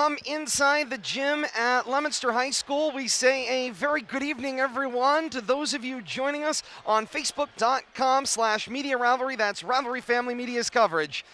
From inside the gym at Leominster High School, we say a very good evening, everyone, to those of you joining us on Facebook.com/Media Rivalry. That's Rivalry Family Media's coverage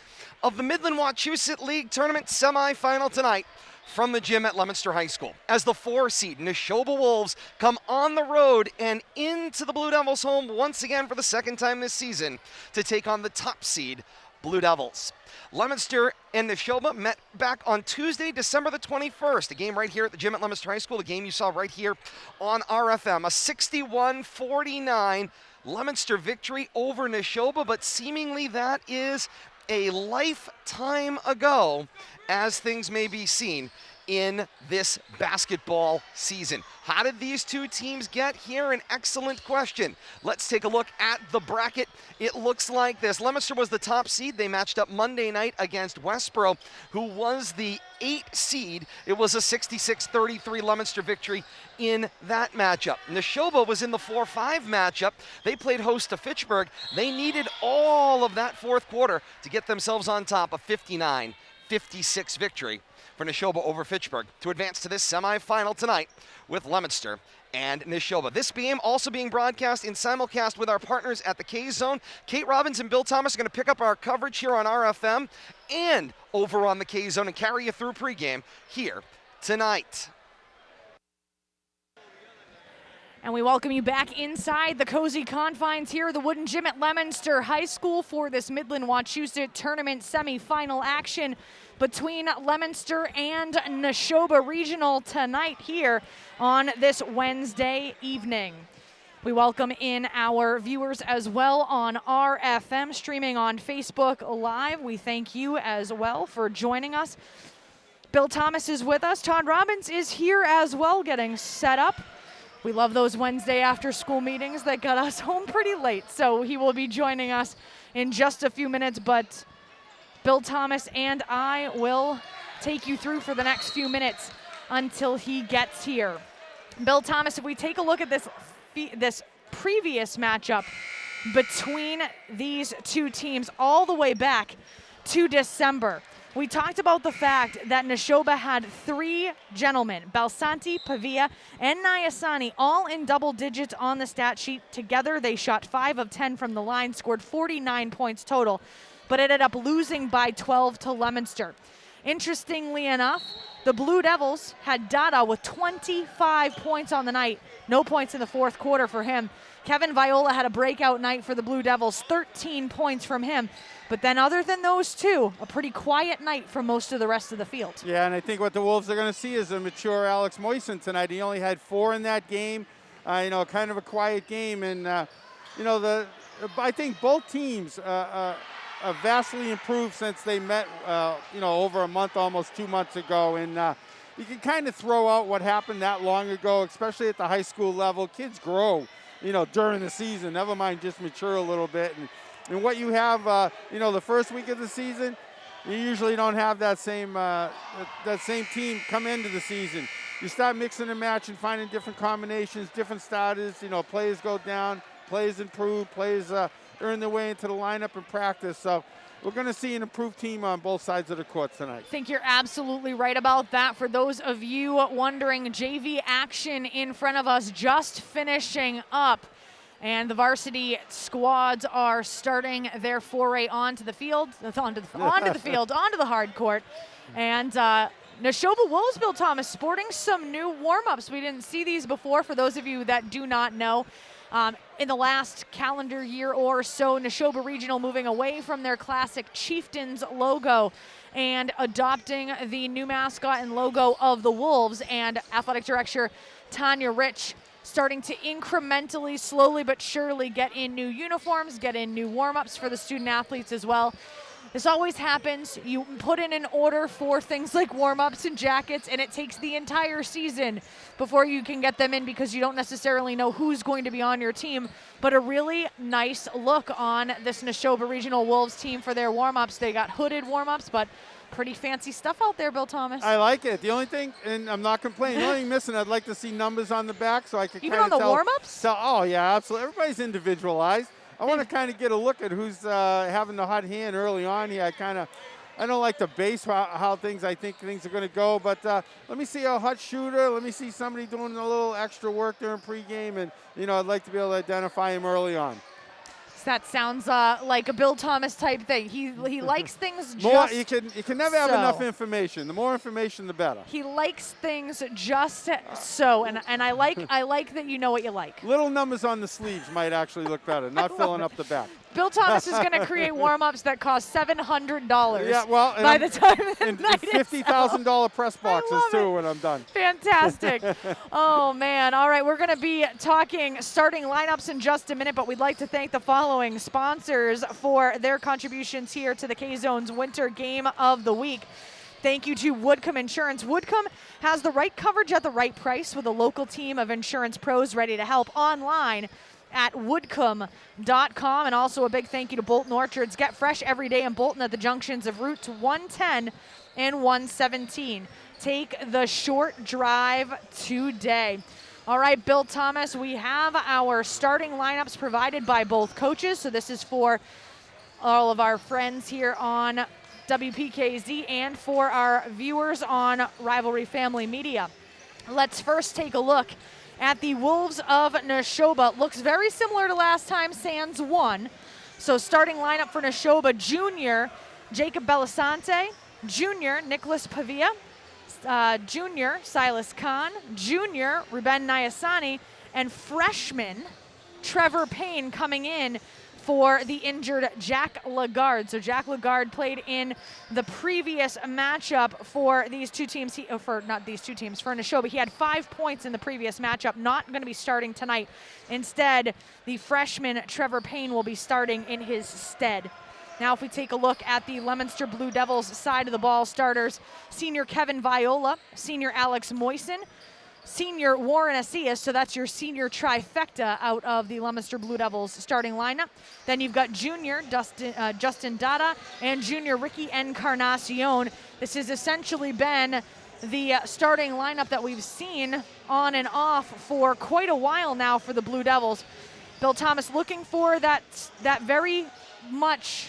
of the Midland Wachusett League Tournament semifinal tonight from the gym at Leominster High School, as the 4-seed Nashoba Wolves come on the road and into the Blue Devils' home once again for the second time this season to take on the top seed Blue Devils. Leominster and Nashoba met back on Tuesday, December the 21st, a game right here at the gym at Leominster High School, a game you saw right here on RFM, a 61-49 Leominster victory over Nashoba, but seemingly that is a lifetime ago, as things may be seen in this basketball season. How did these two teams get here? An excellent question. Let's take a look at the bracket. It looks like this. Leominster was the top seed. They matched up Monday night against Westboro, who was the 8 seed. It was a 66-33 Leominster victory in that matchup. Nashoba was in the 4-5 matchup. They played host to Fitchburg. They needed all of that fourth quarter to get themselves on top, a 59-56 victory for Nashoba over Fitchburg to advance to this semifinal tonight with Leominster and Nashoba. This game also being broadcast in simulcast with our partners at the K-Zone. Kate Robbins and Bill Thomas are going to pick up our coverage here on RFM and over on the K-Zone and carry you through pregame here tonight. And we welcome you back inside the cozy confines here of the wooden gym at Leominster High School for this Midland Wachusett Tournament semifinal action between Leominster and Nashoba Regional tonight here on this Wednesday evening. We welcome in our viewers as well on RFM, streaming on Facebook Live. We thank you as well for joining us. Bill Thomas is with us. Todd Robbins is here as well, getting set up. We love those Wednesday after school meetings that got us home pretty late, so he will be joining us in just a few minutes, but Bill Thomas and I will take you through for the next few minutes until he gets here. Bill Thomas, if we take a look at this previous matchup between these two teams all the way back to December, we talked about the fact that Nashoba had 3 gentlemen, Balsanti, Pavia, and Nyasani, all in double digits on the stat sheet. Together, they shot 5 of 10 from the line, scored 49 points total, but ended up losing by 12 to Leominster. Interestingly enough, the Blue Devils had Dada with 25 points on the night. No points in the fourth quarter for him. Kevin Viola had a breakout night for the Blue Devils, 13 points from him. But then other than those two, a pretty quiet night for most of the rest of the field. Yeah, and I think what the Wolves are going to see is a mature Alex Moisen tonight. He only had 4 in that game, kind of a quiet game. And, I think both teams have vastly improved since they met, over a month, almost 2 months ago. And you can kind of throw out what happened that long ago, especially at the high school level. Kids grow, during the season, never mind just mature a little bit. And what you have, the first week of the season, you usually don't have that same team come into the season. You start mixing and matching, finding different combinations, different starters. Players go down, players improve, players earn their way into the lineup in practice. So we're going to see an improved team on both sides of the court tonight. I think you're absolutely right about that. For those of you wondering, JV action in front of us just finishing up. And the varsity squads are starting their foray onto the field, onto the hard court. And Nashoba Wolves, Bill Thomas, sporting some new warm-ups. We didn't see these before. For those of you that do not know, in the last calendar year or so, Nashoba Regional moving away from their classic Chieftains logo and adopting the new mascot and logo of the Wolves. And athletic director Tanya Rich starting to incrementally, slowly but surely get in new uniforms, get in new warm-ups for the student athletes as well. This always happens. You put in an order for things like warm-ups and jackets, and it takes the entire season before you can get them in because you don't necessarily know who's going to be on your team. But a really nice look on this Nashoba Regional Wolves team for their warm-ups. They got hooded warm-ups, but pretty fancy stuff out there, Bill Thomas. I like it. The only thing, and I'm not complaining, the only thing missing, I'd like to see numbers on the back so I could even on the warm-ups? Oh, yeah, absolutely. Everybody's individualized. I want to kind of get a look at who's having the hot hand early on here. I kind of I don't like to base how I think things are going to go, but let me see a hot shooter. Let me see somebody doing a little extra work during pregame, and I'd like to be able to identify him early on. That sounds like a Bill Thomas type thing. He likes things more, just you can never have enough information. The more information, the better. He likes things just so, and I like that you know what you like. Little numbers on the sleeves might actually look better, not filling up the back. Bill Thomas is going to create warm-ups that cost $700 yeah, well, by the time the and night $50,000 press boxes too when I'm done. Fantastic. Oh, man. All right, we're going to be talking starting lineups in just a minute, but we'd like to thank the following sponsors for their contributions here to the K-Zone's Winter Game of the Week. Thank you to Woodcomb Insurance. Woodcomb has the right coverage at the right price with a local team of insurance pros ready to help online at woodcomb.com. And also a big thank you to Bolton Orchards. Get fresh every day in Bolton at the junctions of Route 110 and 117. Take the short drive today. All right, Bill Thomas, we have our starting lineups provided by both coaches. So this is for all of our friends here on WPKZ and for our viewers on Rivalry Family Media. Let's first take a look at the Wolves of Nashoba. Looks very similar to last time Sands won. So starting lineup for Nashoba: junior Jacob Belisante, junior Nicholas Pavia, junior Silas Khan, junior Ruben Nyasani, and freshman Trevor Payne coming in for the injured Jack Lagarde. So Jack Lagarde played in the previous matchup for these two teams, for Nashoba. He had 5 points in the previous matchup, not going to be starting tonight. Instead, the freshman Trevor Payne will be starting in his stead. Now if we take a look at the Leominster Blue Devils side of the ball, starters: senior Kevin Viola, senior Alex Moisen, senior Warren Asias, so that's your senior trifecta out of the Leominster Blue Devils starting lineup. Then you've got junior Justin Dada and junior Ricky Encarnacion. This has essentially been the starting lineup that we've seen on and off for quite a while now for the Blue Devils. Bill Thomas looking for that very much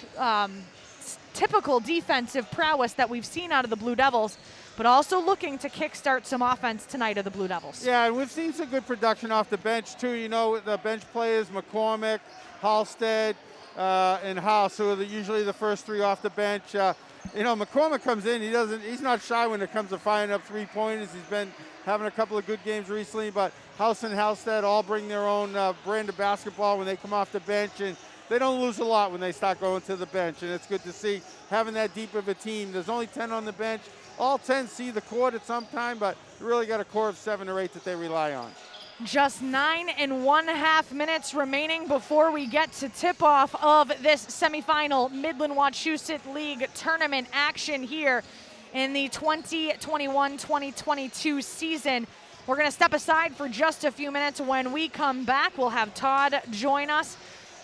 typical defensive prowess that we've seen out of the Blue Devils, but also looking to kickstart some offense tonight of the Blue Devils. Yeah, and we've seen some good production off the bench too. The bench players, McCormick, Halstead, and House, who are usually the first three off the bench. McCormick comes in, he's not shy when it comes to firing up three-pointers. He's been having a couple of good games recently, but House and Halstead all bring their own brand of basketball when they come off the bench, and they don't lose a lot when they start going to the bench, and it's good to see having that deep of a team. There's only 10 on the bench. All 10 see the court at some time, but you really got a core of 7 or 8 that they rely on. Just 9.5 minutes remaining before we get to tip-off of this semifinal Midland Wachusett League Tournament action here in the 2021-2022 season. We're going to step aside for just a few minutes. When we come back, we'll have Todd join us.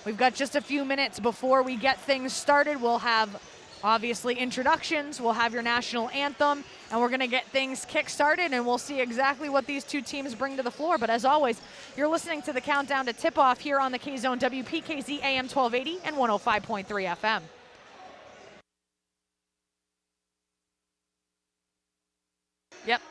We've got just a few minutes before we get things started. We'll have, obviously, introductions. We'll have your national anthem, and we're going to get things kick-started, and we'll see exactly what these two teams bring to the floor. But as always, you're listening to the Countdown to Tip-Off here on the K-Zone WPKZ AM1280 and 105.3 FM. Yep.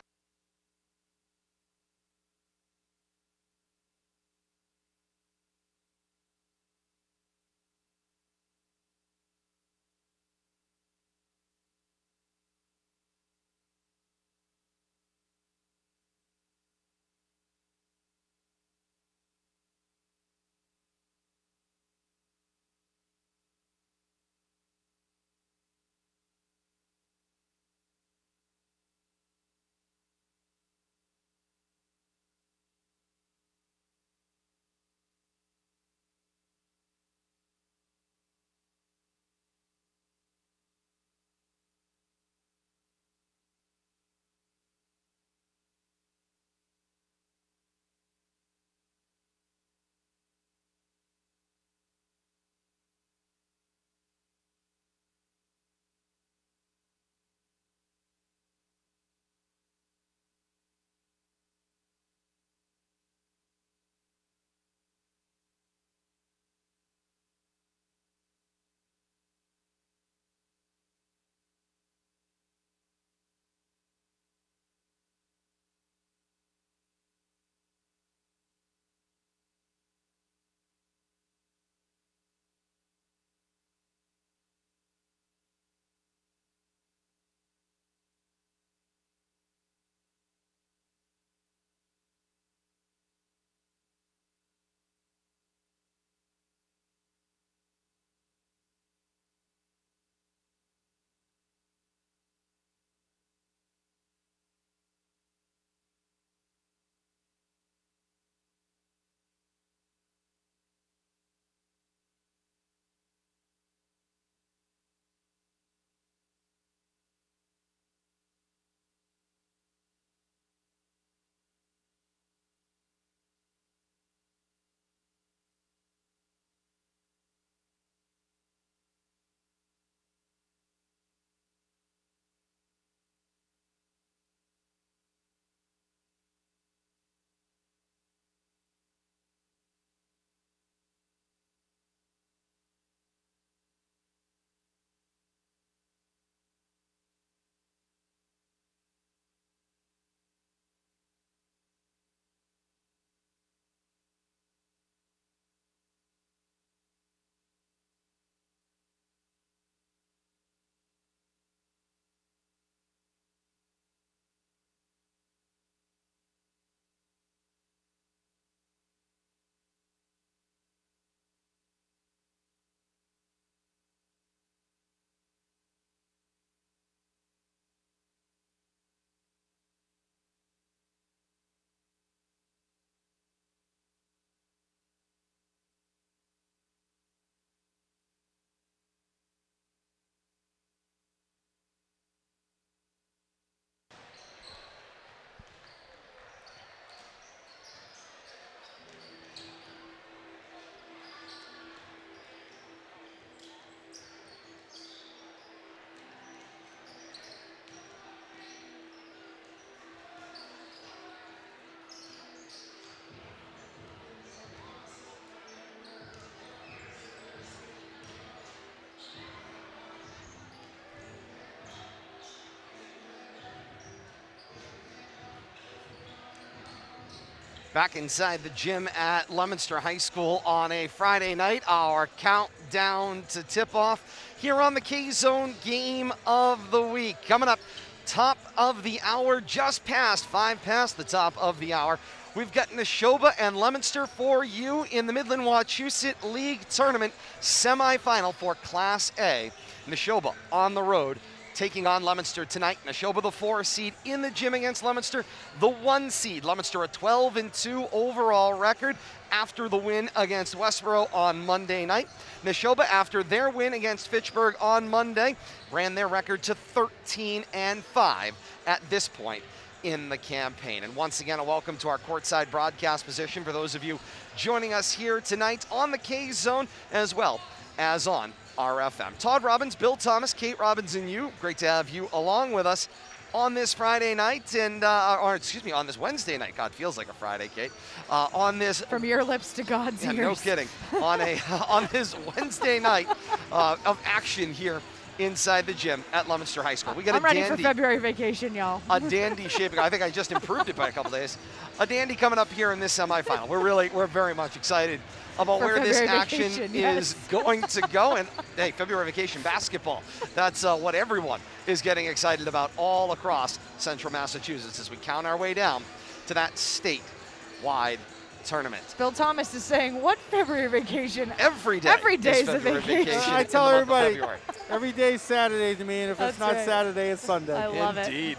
Back inside the gym at Leominster High School on a Friday night, our countdown to tip-off here on the K-Zone Game of the Week. Coming up, top of the hour, just past 5 past the top of the hour. We've got Nashoba and Leominster for you in the Midland Wachusett League Tournament semifinal for Class A. Nashoba on the road, taking on Leominster tonight. Nashoba, the 4 seed in the gym against Leominster, the 1 seed. Leominster a 12-2 overall record after the win against Westboro on Monday night. Nashoba, after their win against Fitchburg on Monday, ran their record to 13-5 at this point in the campaign. And once again, a welcome to our courtside broadcast position for those of you joining us here tonight on the K-Zone as well as on RFM. Todd Robbins, Bill Thomas, Kate Robbins, and you. Great to have you along with us on this Friday night, and on this Wednesday night. God, feels like a Friday, Kate. On this, from your lips to God's ears. No kidding. On this Wednesday night of action here inside the gym at Leominster High School. We got I'm ready for February vacation, y'all. A dandy shaping. I think I just improved it by a couple days. A dandy coming up here in this semifinal. We're very much excited about where this action is going to go. And hey, February vacation basketball. That's what everyone is getting excited about all across central Massachusetts as we count our way down to that statewide tournament. Bill Thomas is saying, what February vacation? Every day. Every day is a vacation. I tell everybody, every day is Saturday to me, and if it's not right. Saturday, it's Sunday. I love it. Indeed.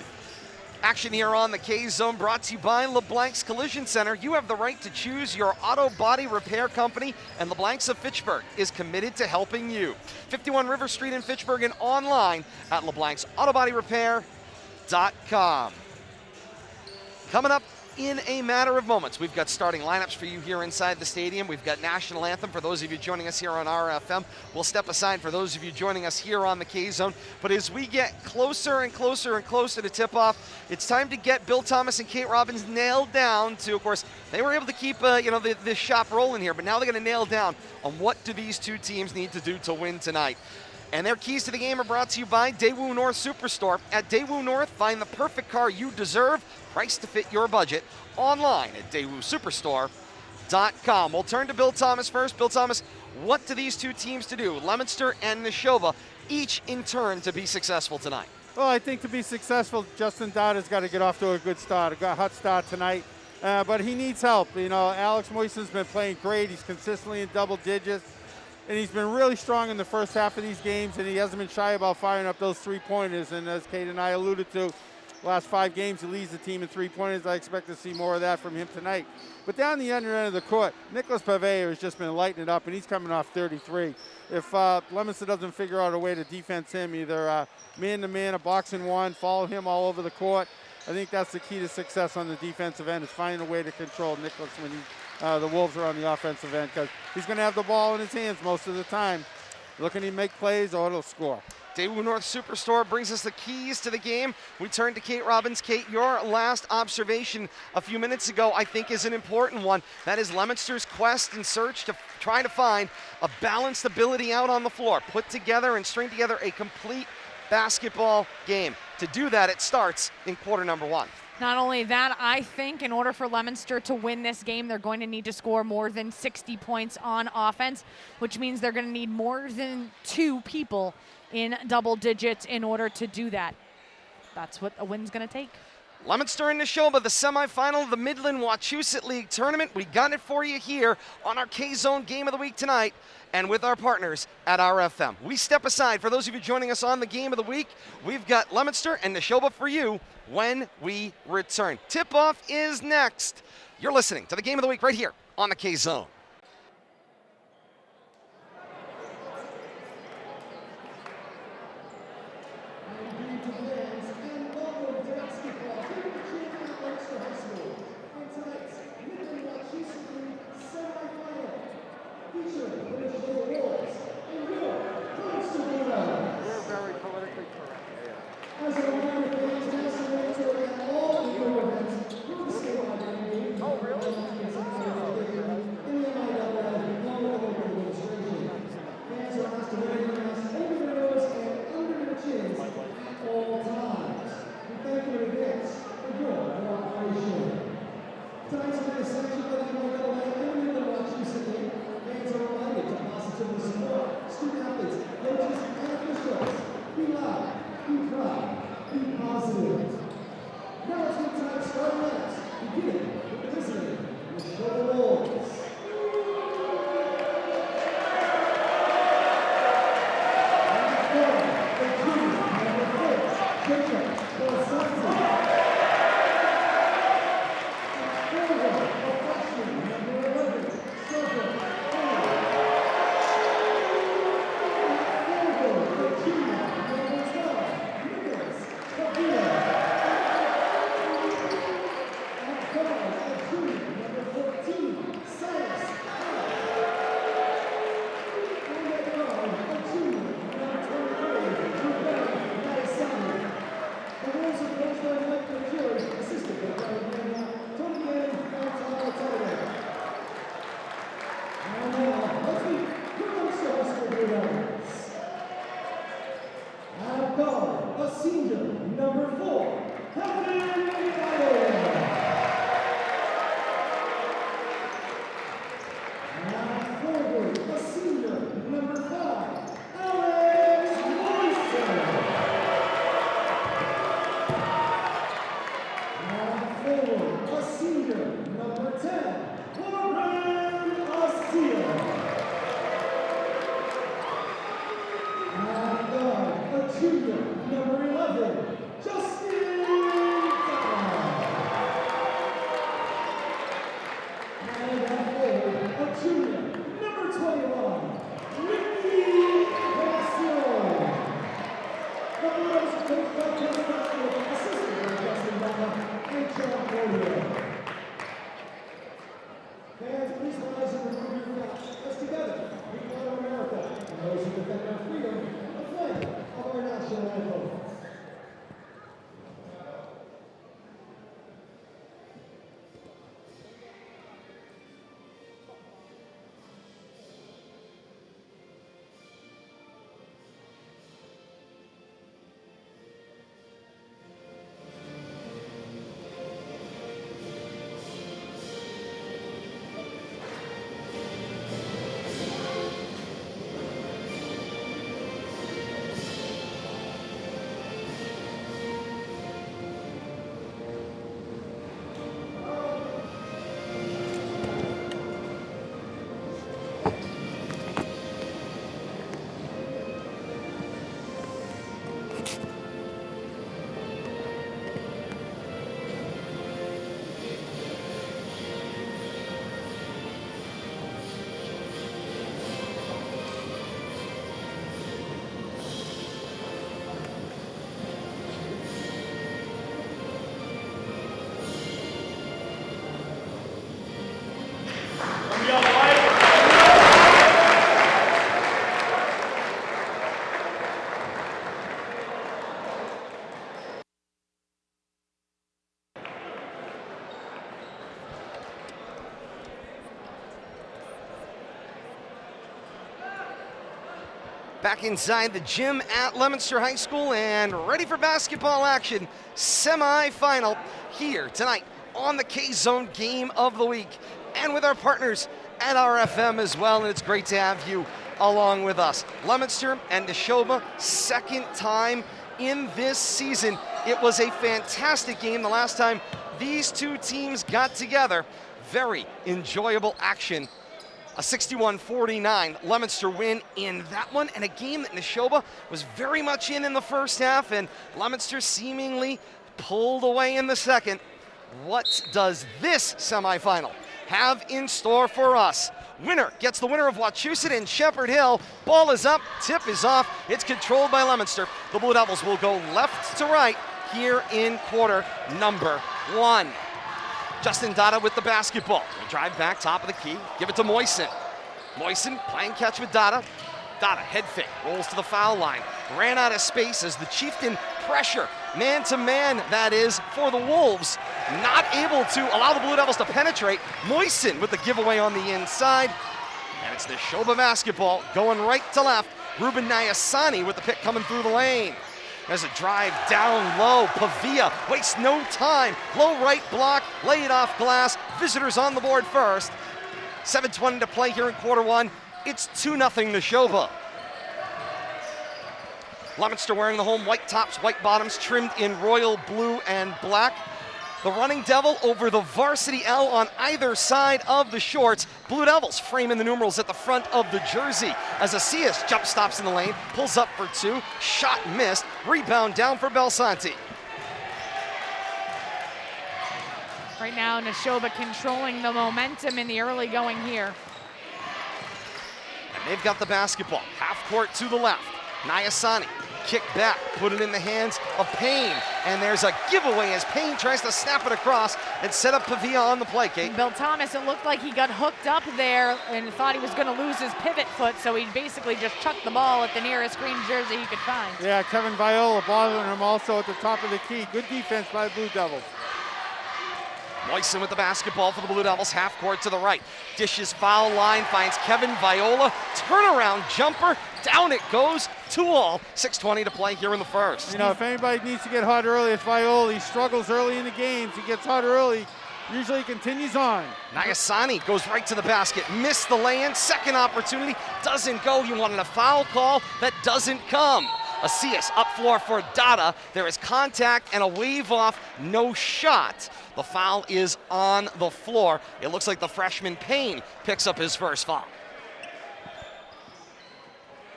Action here on the K-Zone brought to you by LeBlanc's Collision Center. You have the right to choose your auto body repair company, and LeBlanc's of Fitchburg is committed to helping you. 51 River Street in Fitchburg and online at LeBlanc'sAutoBodyRepair.com. Coming up in a matter of moments, we've got starting lineups for you here inside the stadium. We've got National Anthem for those of you joining us here on RFM. We'll step aside for those of you joining us here on the K-Zone. But as we get closer and closer and closer to tip-off, it's time to get Bill Thomas and Kate Robbins nailed down to, of course, they were able to keep this shop rolling here, but now they're going to nail down on what do these two teams need to do to win tonight. And their keys to the game are brought to you by Daewoo North Superstore. At Daewoo North, find the perfect car you deserve, priced to fit your budget, online at DaewooSuperstore.com. We'll turn to Bill Thomas first. Bill Thomas, what do these two teams to do, Leominster and Nashoba, each in turn to be successful tonight? Well, I think to be successful, Justin Dodd has got to get off to a good start, a hot start tonight. But he needs help. Alex Moison's been playing great. He's consistently in double digits. And he's been really strong in the first half of these games, and he hasn't been shy about firing up those three-pointers. And as Kate and I alluded to, last 5 games, he leads the team in three-pointers. I expect to see more of that from him tonight. But down the under end of the court, Nicholas Pavea has just been lighting it up, and he's coming off 33. If Leominster doesn't figure out a way to defense him, either man-to-man, a box-and-one, follow him all over the court, I think that's the key to success on the defensive end, is finding a way to control Nicholas when the Wolves are on the offensive end, because he's going to have the ball in his hands most of the time. Looking to make plays or it'll score. Daewoo North Superstore brings us the keys to the game. We turn to Kate Robbins. Kate, your last observation a few minutes ago, I think, is an important one. That is Leominster's quest and search to try to find a balanced ability out on the floor, put together and string together a complete basketball game. To do that, it starts in quarter number 1. Not only that, I think in order for Leominster to win this game, they're going to need to score more than 60 points on offense, which means they're going to need more than 2 people in double digits in order to do that. That's what a win's going to take. Leominster and Nashoba, the semifinal of the Midland Wachusett League Tournament. We got it for you here on our K-Zone Game of the Week tonight and with our partners at RFM. We step aside. For those of you joining us on the Game of the Week, we've got Leominster and Nashoba for you when we return. Tip-off is next. You're listening to the Game of the Week right here on the K-Zone. Back inside the gym at Leominster High School and ready for basketball action. Semi-final here tonight on the K-Zone Game of the Week and with our partners at RFM as well, and it's great to have you along with us. Leominster and Nashoba, second time in this season. It was a fantastic game the last time these two teams got together. Very enjoyable action. A 61-49 Leominster win in that one, and a game that Nashoba was very much in the first half, and Leominster seemingly pulled away in the second. What does this semifinal have in store for us? Winner gets the winner of Wachusett and Shepherd Hill. Ball is up, tip is off. It's controlled by Leominster. The Blue Devils will go left to right here in quarter number one. Justin Dada with the basketball. They drive back, top of the key, give it to Moisen. Moisen playing catch with Dada. Dada, head fake, rolls to the foul line. Ran out of space as the Chieftain pressure, man-to-man that is, for the Wolves. Not able to allow the Blue Devils to penetrate. Moisen with the giveaway on the inside. And it's Nashoba basketball going right to left. Ruben Nyasani with the pick coming through the lane. There's a drive down low. Pavia wastes no time. Low right block, lay it off glass. Visitors on the board first. 7:20 to play here in quarter one. It's 2-0 Nashoba. Leominster wearing the home white tops, white bottoms, trimmed in royal blue and black. The running devil over the varsity L on either side of the shorts. Blue Devils framing the numerals at the front of the jersey as Asias jump stops in the lane, pulls up for two, shot missed, rebound down for Belsanti. Right now, Nashoba controlling the momentum in the early going here. And they've got the basketball, half court to the left. Nyasani, kick back, put it in the hands of Payne. And there's a giveaway as Payne tries to snap it across and set up Pavia on the play, Kate. Bill Thomas, it looked like he got hooked up there and thought he was going to lose his pivot foot, so he basically just chucked the ball at the nearest green jersey he could find. Yeah, Kevin Viola bothering him also at the top of the key. Good defense by the Blue Devils. Moisen with the basketball for the Blue Devils, half court to the right. Dishes foul line, finds Kevin Viola. Turnaround jumper, down it goes, 2-all. 6:20 to play here in the first. You know, if anybody needs to get hot early, it's Viola. He struggles early in the games. He gets hot early. Usually he continues on. Nyasani goes right to the basket, missed the lay-in, second opportunity, doesn't go. He wanted a foul call, that doesn't come. Asias up floor for Dada. There is contact and a wave off, no shot. The foul is on the floor. It looks like the freshman Payne picks up his first foul.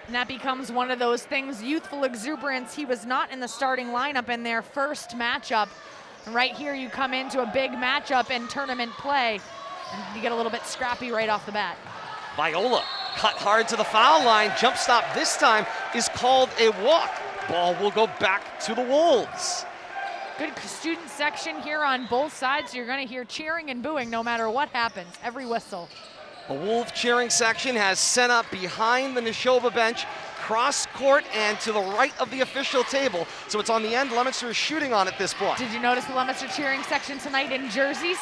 And that becomes one of those things, youthful exuberance. He was not in the starting lineup in their first matchup. And right here you come into a big matchup in tournament play. And you get a little bit scrappy right off the bat. Viola cut hard to the foul line. Jump stop this time is called a walk. Ball will go back to the Wolves. Good student section here on both sides. You're going to hear cheering and booing no matter what happens, every whistle. The Wolf cheering section has set up behind the Nashoba bench, cross court and to the right of the official table. So it's on the end. Leominster is shooting on at this point. Did you notice the Leominster cheering section tonight in jerseys?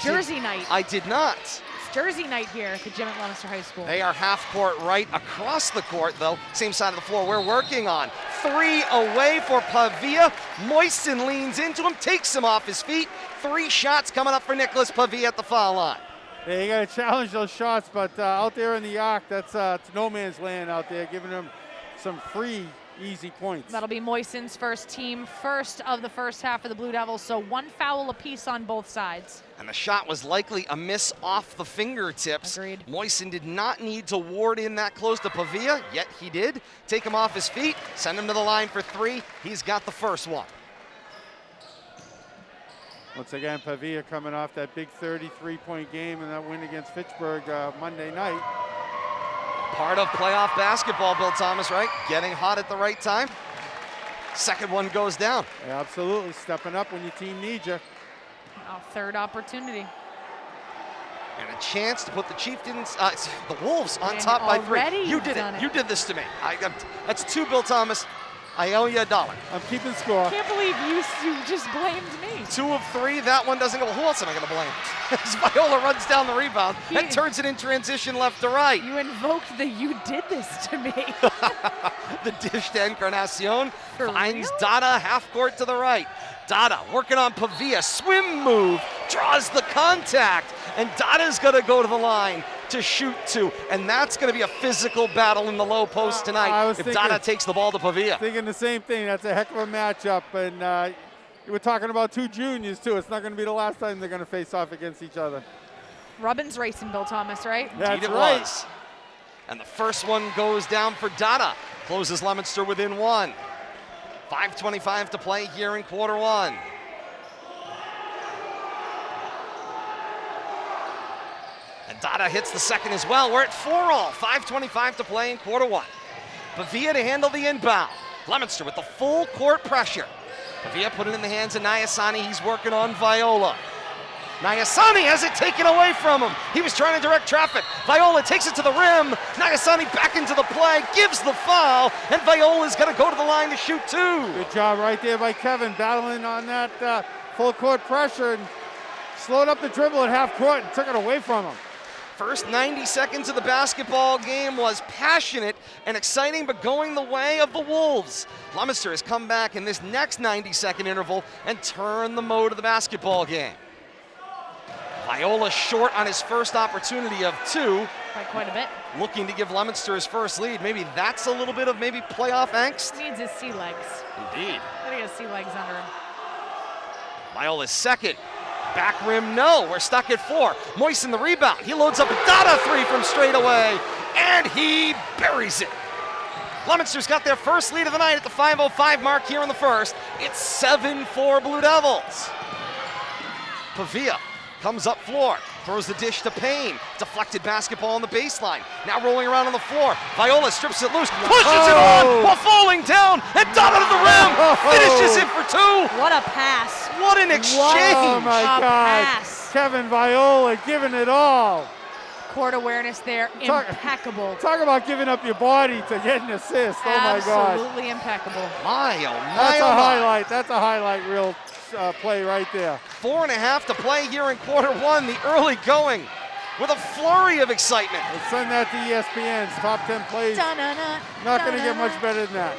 Jersey night. I did not. It's Jersey night here at the gym at Leominster High School. They are half court right across the court, though. Same side of the floor we're working on. 3 away for Pavia. Moisten leans into him, takes him off his feet. 3 shots coming up for Nicholas Pavia at the foul line. Yeah, you got to challenge those shots, but out there in the arc, that's it's no man's land out there, giving them some free, easy points. That'll be Moisten's first team, first of the first half for the Blue Devils, so 1 foul apiece on both sides. And the shot was likely a miss off the fingertips. Agreed. Moisten did not need to ward in that close to Pavia, yet he did. Take him off his feet, send him to the line for 3. He's got the first one. Once again, Pavia coming off that big 33-point game and that win against Fitchburg Monday night. Part of playoff basketball, Bill Thomas, right? Getting hot at the right time. Second one goes down. Yeah, absolutely, stepping up when your team needs you. Now, third opportunity. And a chance to put the Chieftains, the Wolves on And top by 3. already You did done it. it. You did this to me. That's 2, Bill Thomas. I owe you $1. I'm keeping score. I can't believe you just blamed me. 2 of 3. That one doesn't go. Who else am I going to blame? As Viola runs down the rebound and turns it in transition left to right. You invoked the "you did this to me." The dish to Encarnacion For finds real? Dada half court to the right. Dada working on Pavia, swim move, draws the contact, and Dada's gonna go to the line to shoot 2, and that's gonna be a physical battle in the low post tonight if Dada takes the ball to Pavia. Thinking the same thing. That's a heck of a matchup, and you were talking about 2 juniors too. It's not going to be the last time they're going to face off against each other. Robbins racing Bill Thomas, right? That's Indeed it right. was. And the first one goes down for Dada. Closes Leominster within 1. 5:25 to play here in quarter 1. And Dada hits the second as well. We're at 4-all. 5:25 to play in quarter 1. Pavia to handle the inbound. Leominster with the full court pressure. Pavia put it in the hands of Nyasani. He's working on Viola. Nyasani has it taken away from him. He was trying to direct traffic. Viola takes it to the rim. Nyasani back into the play, gives the foul, and Viola's going to go to the line to shoot 2. Good job right there by Kevin, battling on that full court pressure and slowed up the dribble at half court and took it away from him. First 90 seconds of the basketball game was passionate and exciting, but going the way of the Wolves. Leominster has come back in this next 90-second interval and turned the mode of the basketball game. Viola short on his first opportunity of 2. By quite a bit. Looking to give Leominster his first lead. Maybe that's a little bit of maybe playoff angst. Needs his sea legs. Indeed. I think his sea legs under him. Viola's second. Back rim, no. We're stuck at 4. Moisten the rebound. He loads up a Dada 3 from straight away, and he buries it. Leominster's got their first lead of the night at the 5:05 mark here in the first. It's 7-4 Blue Devils. Pavia comes up floor, throws the dish to Payne. Deflected basketball on the baseline. Now rolling around on the floor. Viola strips it loose, pushes it on while falling down, and Dada to the rim. Finishes it for 2. What a pass. What an exchange. Oh my A God. pass. Kevin Viola giving it all. Court awareness there, impeccable. Talk about giving up your body to get an assist. Oh my God. Absolutely impeccable. My, oh my, That's oh a my. highlight. That's a highlight reel play right there. 4.5 to play here in quarter 1. The early going with a flurry of excitement. Let's send that to ESPN's top 10 plays. Da-na-na, Not going to get da-na-na. much better than that.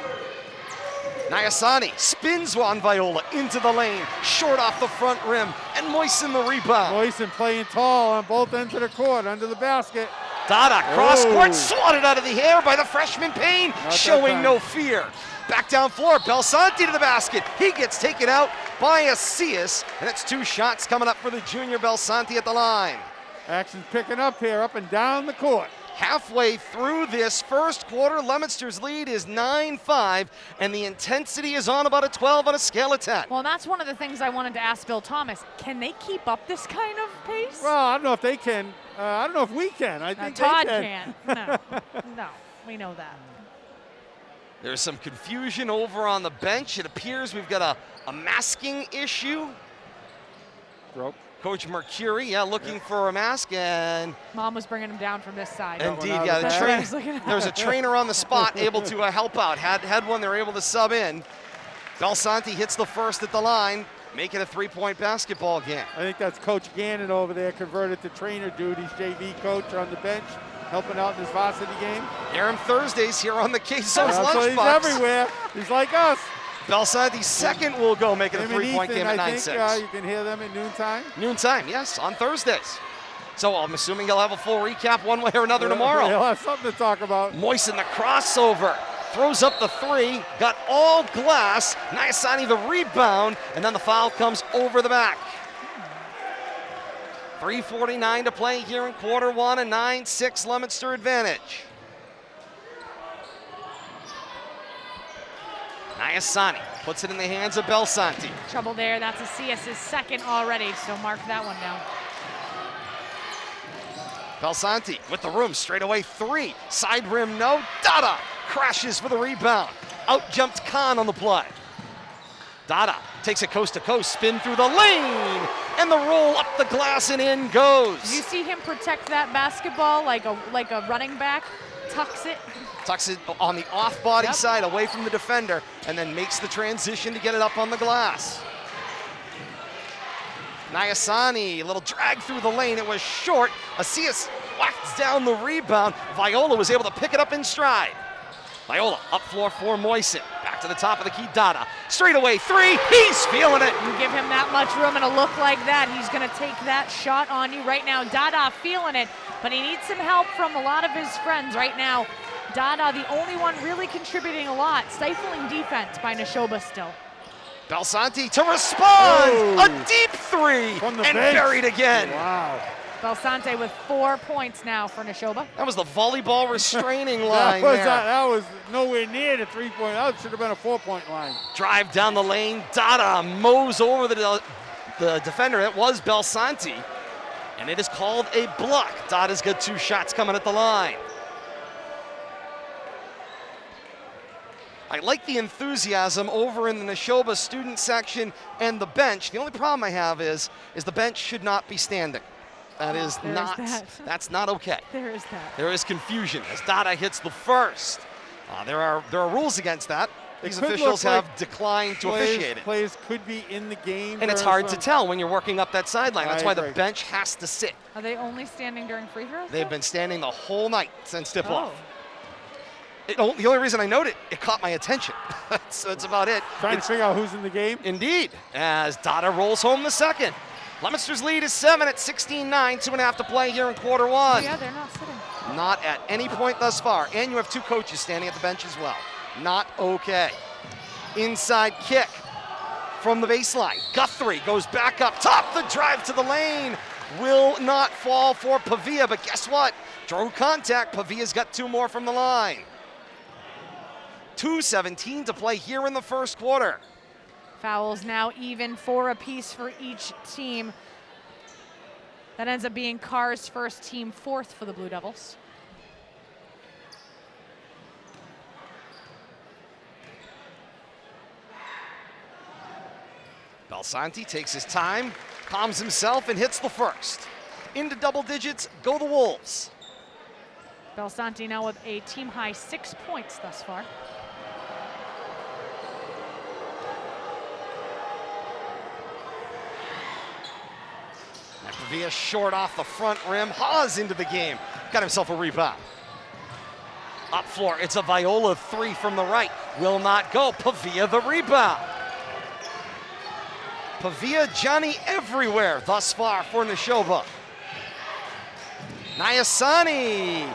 Nyasani spins on Viola into the lane, short off the front rim, and Moisten the rebound. Moisten playing tall on both ends of the court, under the basket. Dada cross court, Oh. swatted out of the air by the freshman Payne, that showing time. no fear. Back down floor, Belsanti to the basket. He gets taken out by Asias, and it's 2 shots coming up for the junior Belsanti at the line. Action's picking up here, up and down the court. Halfway through this first quarter, Leominster's lead is 9-5, and the intensity is on about a 12 on a scale of 10. Well, that's one of the things I wanted to ask Bill Thomas. Can they keep up this kind of pace? Well, I don't know if they can. I don't know if we can. I think Todd they can. No, we know that. There's some confusion over on the bench. It appears we've got a masking issue. Rope. Coach Mercuri, looking for a mask, and Mom was bringing him down from this side. indeed, out of the the trainer. There was a trainer on the spot able to help out. Had one, they were able to sub in. Belsanti hits the first at the line, make it a 3-point basketball game. I think that's Coach Gannon over there, converted to trainer duties, JV coach on the bench, helping out in his varsity game. Aaron Thursdays here on the K-Zone's So Lunchbox. he's everywhere. He's like us. Belsanti's second will go, make it a Him and 3-point Ethan, game at I 9-6. think you can hear them at noontime. Noontime, yes, on Thursdays. So I'm assuming he'll have a full recap one way or another tomorrow. He'll have something to talk about. Moisten the crossover, throws up the three, got all glass. Nyasani the rebound, and then the foul comes over the back. 3:49 to play here in quarter one, a 9-6 Leominster advantage. Nyasani puts it in the hands of Belsanti. Trouble there. That's a CS' second already, so mark that one down. Belsanti with the room, straight away three. Side rim, no. Dada crashes for the rebound. Out jumped Khan on the play. Dada takes it coast to coast, spin through the lane, and the roll up the glass and in goes. You see him protect that basketball like a running back, tucks it. Tucks it on the off-body Yep. side away from the defender, and then makes the transition to get it up on the glass. Nyasani, a little drag through the lane. It was short. Asias whacks down the rebound. Viola was able to pick it up in stride. Viola up floor for Moisten. Back to the top of the key, Dada. Straight away three. He's feeling it. You give him that much room and a look like that, he's going to take that shot on you right now. Dada feeling it, but he needs some help from a lot of his friends right now. Dada, the only one really contributing a lot. Stifling defense by Nashoba still. Belsanti to respond. Oh. A deep three. From the and bench. buried again. Wow. Belsanti with 4 points now for Nashoba. That was the volleyball restraining line that there. was nowhere near the 3-point. That should have been a 4-point line. Drive down the lane. Dada mows over the defender. It was Belsanti. And it is called a block. Dada's got 2 shots coming at the line. I like the enthusiasm over in the Nashoba student section and the bench. The only problem I have is the bench should not be standing. That is There's not, that. that's not okay. There is that. There is confusion as Dada hits the first. There are rules against that. These It could officials look like have declined to officiate it. Players could be in the game. And it's during hard to some- tell when you're working up that sideline. That's I why the agree. bench has to sit. Are they only standing during free throws? They've though? been standing the whole night since tip-off. Oh. The only reason I noted it caught my attention. That's about it. Trying It's- to figure out who's in the game. Indeed, as Dada rolls home the second. Leominster's lead is 7 at 16-9, 2.5 to play here in quarter one. Yeah, they're not sitting. Not at any point thus far. And you have 2 coaches standing at the bench as well. Not okay. Inside kick from the baseline. Guthrie goes back up top. The drive to the lane will not fall for Pavia, but guess what? Drew contact. Pavia's got 2 more from the line. 2:17 to play here in the first quarter. Fouls now even, 4 apiece for each team. That ends up being Carr's first, team 4th for the Blue Devils. Belsanti takes his time, calms himself, and hits the first. Into double digits, go the Wolves. Belsanti now with a team-high 6 points thus far. And Pavia short off the front rim. Haas into the game. Got himself a rebound. Up floor, it's a Viola 3 from the right. Will not go. Pavia the rebound. Pavia Johnny everywhere thus far for Nashoba. Nyasani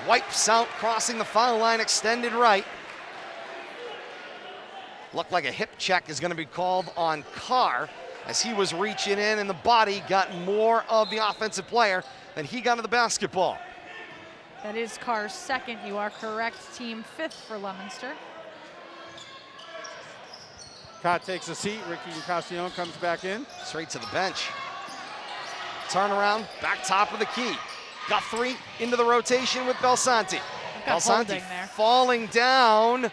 wipes out, crossing the foul line, extended right. Looked like a hip check is going to be called on Carr as he was reaching in and the body got more of the offensive player than he got of the basketball. That is Carr's second. You are correct. Team 5th for Leominster. Cott takes a seat. Ricky Castellon comes back in. Straight to the bench. Turnaround, back top of the key. Guthrie into the rotation with Belsanti. Belsanti falling down,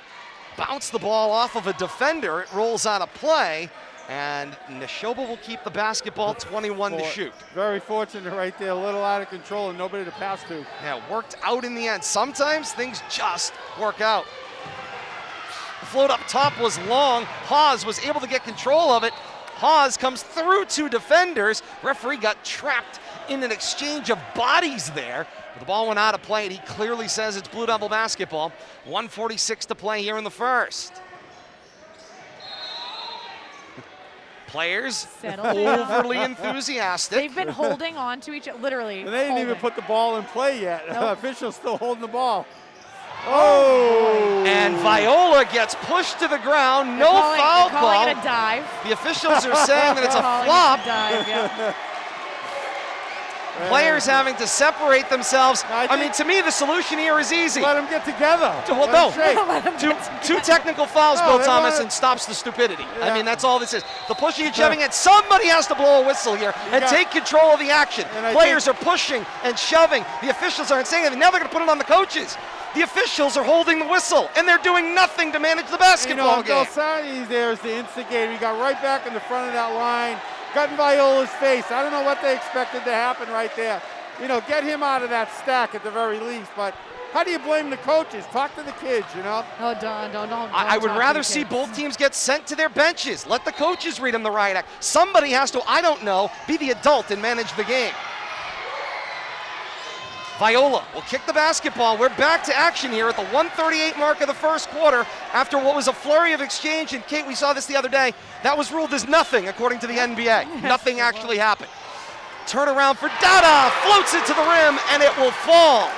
bounced the ball off of a defender. It rolls out of play, and Nashoba will keep the basketball, 21 to shoot. Very fortunate right there, a little out of control and nobody to pass to. Yeah, it worked out in the end. Sometimes things just work out. The float up top was long. Hawes was able to get control of it. Hawes comes through 2 defenders. Referee got trapped in an exchange of bodies there. The ball went out of play, and he clearly says it's Blue Devil basketball. 1:46 to play here in the first. Players overly enthusiastic. They've been holding on to each other, literally. And they didn't even put the ball in play yet. Nope. Officials still holding the ball. Oh! And Viola gets pushed to the ground. No foul call. Calling it a dive. The officials are saying that it's a flop. Dive, yeah. Players having to separate themselves. I mean, to me, the solution here is easy. Let them get together. Well, no. Two technical fouls, Bill Thomas, and stops the stupidity. Yeah. I mean, that's all this is. The pushing and shoving, and somebody has to blow a whistle here and take control of the action. Players are pushing and shoving. The officials aren't saying anything. Now they're going to put it on the coaches. The officials are holding the whistle, and they're doing nothing to manage the basketball game. Belsanti there is the instigator. He got right back in the front of that line. Got in Viola's face. I don't know what they expected to happen right there. You know, get him out of that stack at the very least. But how do you blame the coaches? Talk to the kids, you know? Oh, don't I would rather see both teams get sent to their benches. Let the coaches read them the riot act. Somebody has to, I don't know, be the adult and manage the game. Viola will kick the basketball. We're back to action here at the 1:38 mark of the first quarter after what was a flurry of exchange. And Kate, we saw this the other day. That was ruled as nothing according to the NBA. Nothing actually happened. Turnaround for Dada, floats it to the rim, and it will fall.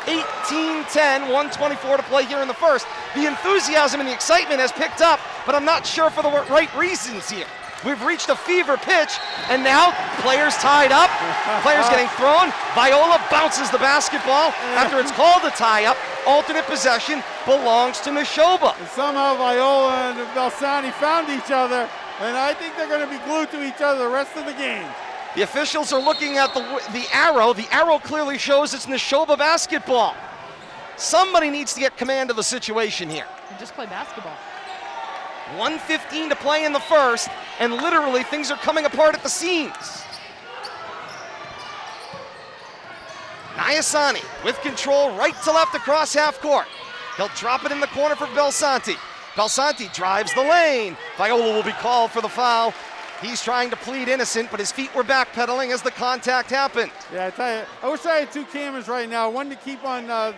18-10, 1:24 to play here in the first. The enthusiasm and the excitement has picked up, but I'm not sure for the right reasons here. We've reached a fever pitch, and now players tied up, players getting thrown. Viola bounces the basketball after it's called a tie-up. Alternate possession belongs to Nashoba. And somehow Viola and Belsanti found each other, and I think they're going to be glued to each other the rest of the game. The officials are looking at the arrow. The arrow clearly shows it's Nashoba basketball. Somebody needs to get command of the situation here. And just play basketball. 1:15 to play in the first, and literally things are coming apart at the seams. Nyasani with control right to left across half court. He'll drop it in the corner for Belsanti. Belsanti drives the lane. Viola will be called for the foul. He's trying to plead innocent, but his feet were backpedaling as the contact happened. Yeah, I tell you, I wish I had 2 cameras right now. One to keep on the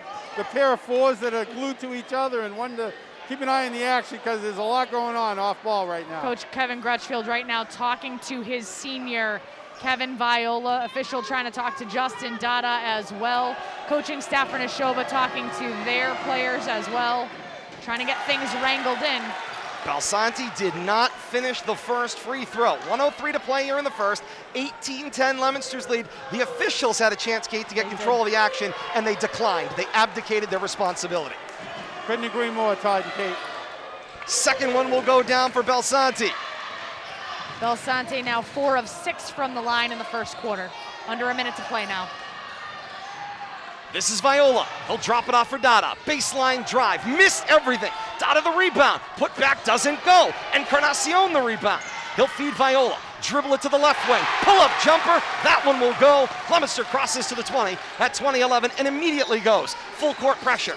pair of 4s that are glued to each other, and one to keep an eye on the action because there's a lot going on off ball right now. Coach Kevin Grutchfield right now talking to his senior, Kevin Viola. Official trying to talk to Justin Dada as well. Coaching staff for Nashoba talking to their players as well. Trying to get things wrangled in. Belsanti did not finish the first free throw. 1:03 to play here in the first. 18-10 Leominster's lead. The officials had a chance, Kate, to get control of the action, and they declined. They abdicated their responsibility. Couldn't agree more, Todd and Kate. Second one will go down for Belsanti. Belsanti now 4 of 6 from the line in the first quarter. Under a minute to play now. This is Viola. He'll drop it off for Dada. Baseline drive. Missed everything. Dada the rebound. Put back doesn't go. Encarnacion the rebound. He'll feed Viola. Dribble it to the left wing. Pull-up jumper. That one will go. Leominster crosses to the 20 at 20-11 and immediately goes. Full court pressure.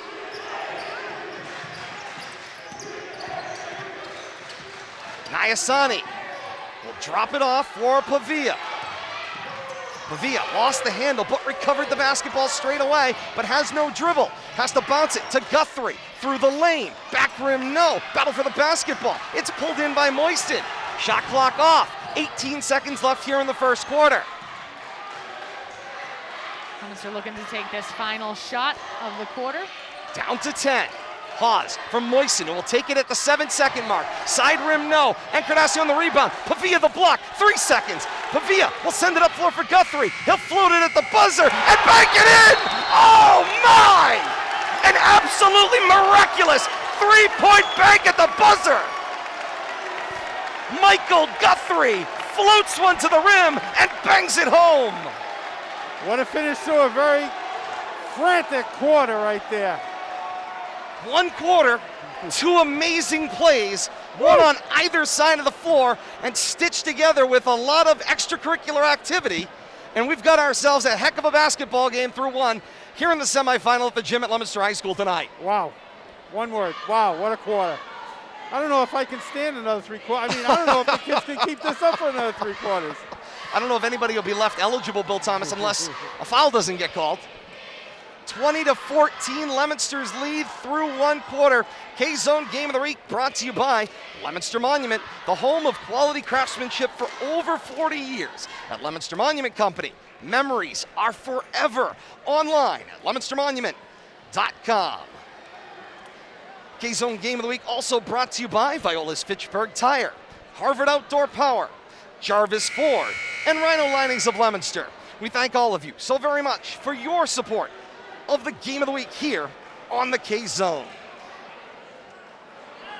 Nyasani will drop it off for Pavia. Pavia lost the handle, but recovered the basketball straight away, but has no dribble. Has to bounce it to Guthrie through the lane. Back rim, no. Battle for the basketball. It's pulled in by Moiston. Shot clock off. 18 seconds left here in the first quarter. Leominster looking to take this final shot of the quarter. Down to 10. Hawes from Moiston, who will take it at the 7-second mark. Side rim, no. Encarnacion on the rebound. Pavia the block. 3 seconds. Pavia will send it up floor for Guthrie. He'll float it at the buzzer and bank it in! Oh my! An absolutely miraculous three-point bank at the buzzer! Michael Guthrie floats one to the rim and bangs it home! What a finish to a very frantic quarter right there. One quarter, two amazing plays, one on either side of the floor, and stitched together with a lot of extracurricular activity. And we've got ourselves a heck of a basketball game through one here in the semifinal at the gym at Leominster High School tonight. Wow. One word. Wow, what a quarter. I don't know if I can stand another three quarters. I mean, I don't know if the kids can keep this up for another 3 quarters. I don't know if anybody will be left eligible, Bill Thomas, unless a foul doesn't get called. 20-14, Leominster's lead through one quarter. K-Zone Game of the Week brought to you by Leominster Monument, the home of quality craftsmanship for over 40 years. At Leominster Monument Company, memories are forever. Online at leominstermonument.com. K-Zone Game of the Week also brought to you by Viola's Fitchburg Tire, Harvard Outdoor Power, Jarvis Ford, and Rhino Linings of Leominster. We thank all of you so very much for your support of the Game of the Week here on the K-Zone.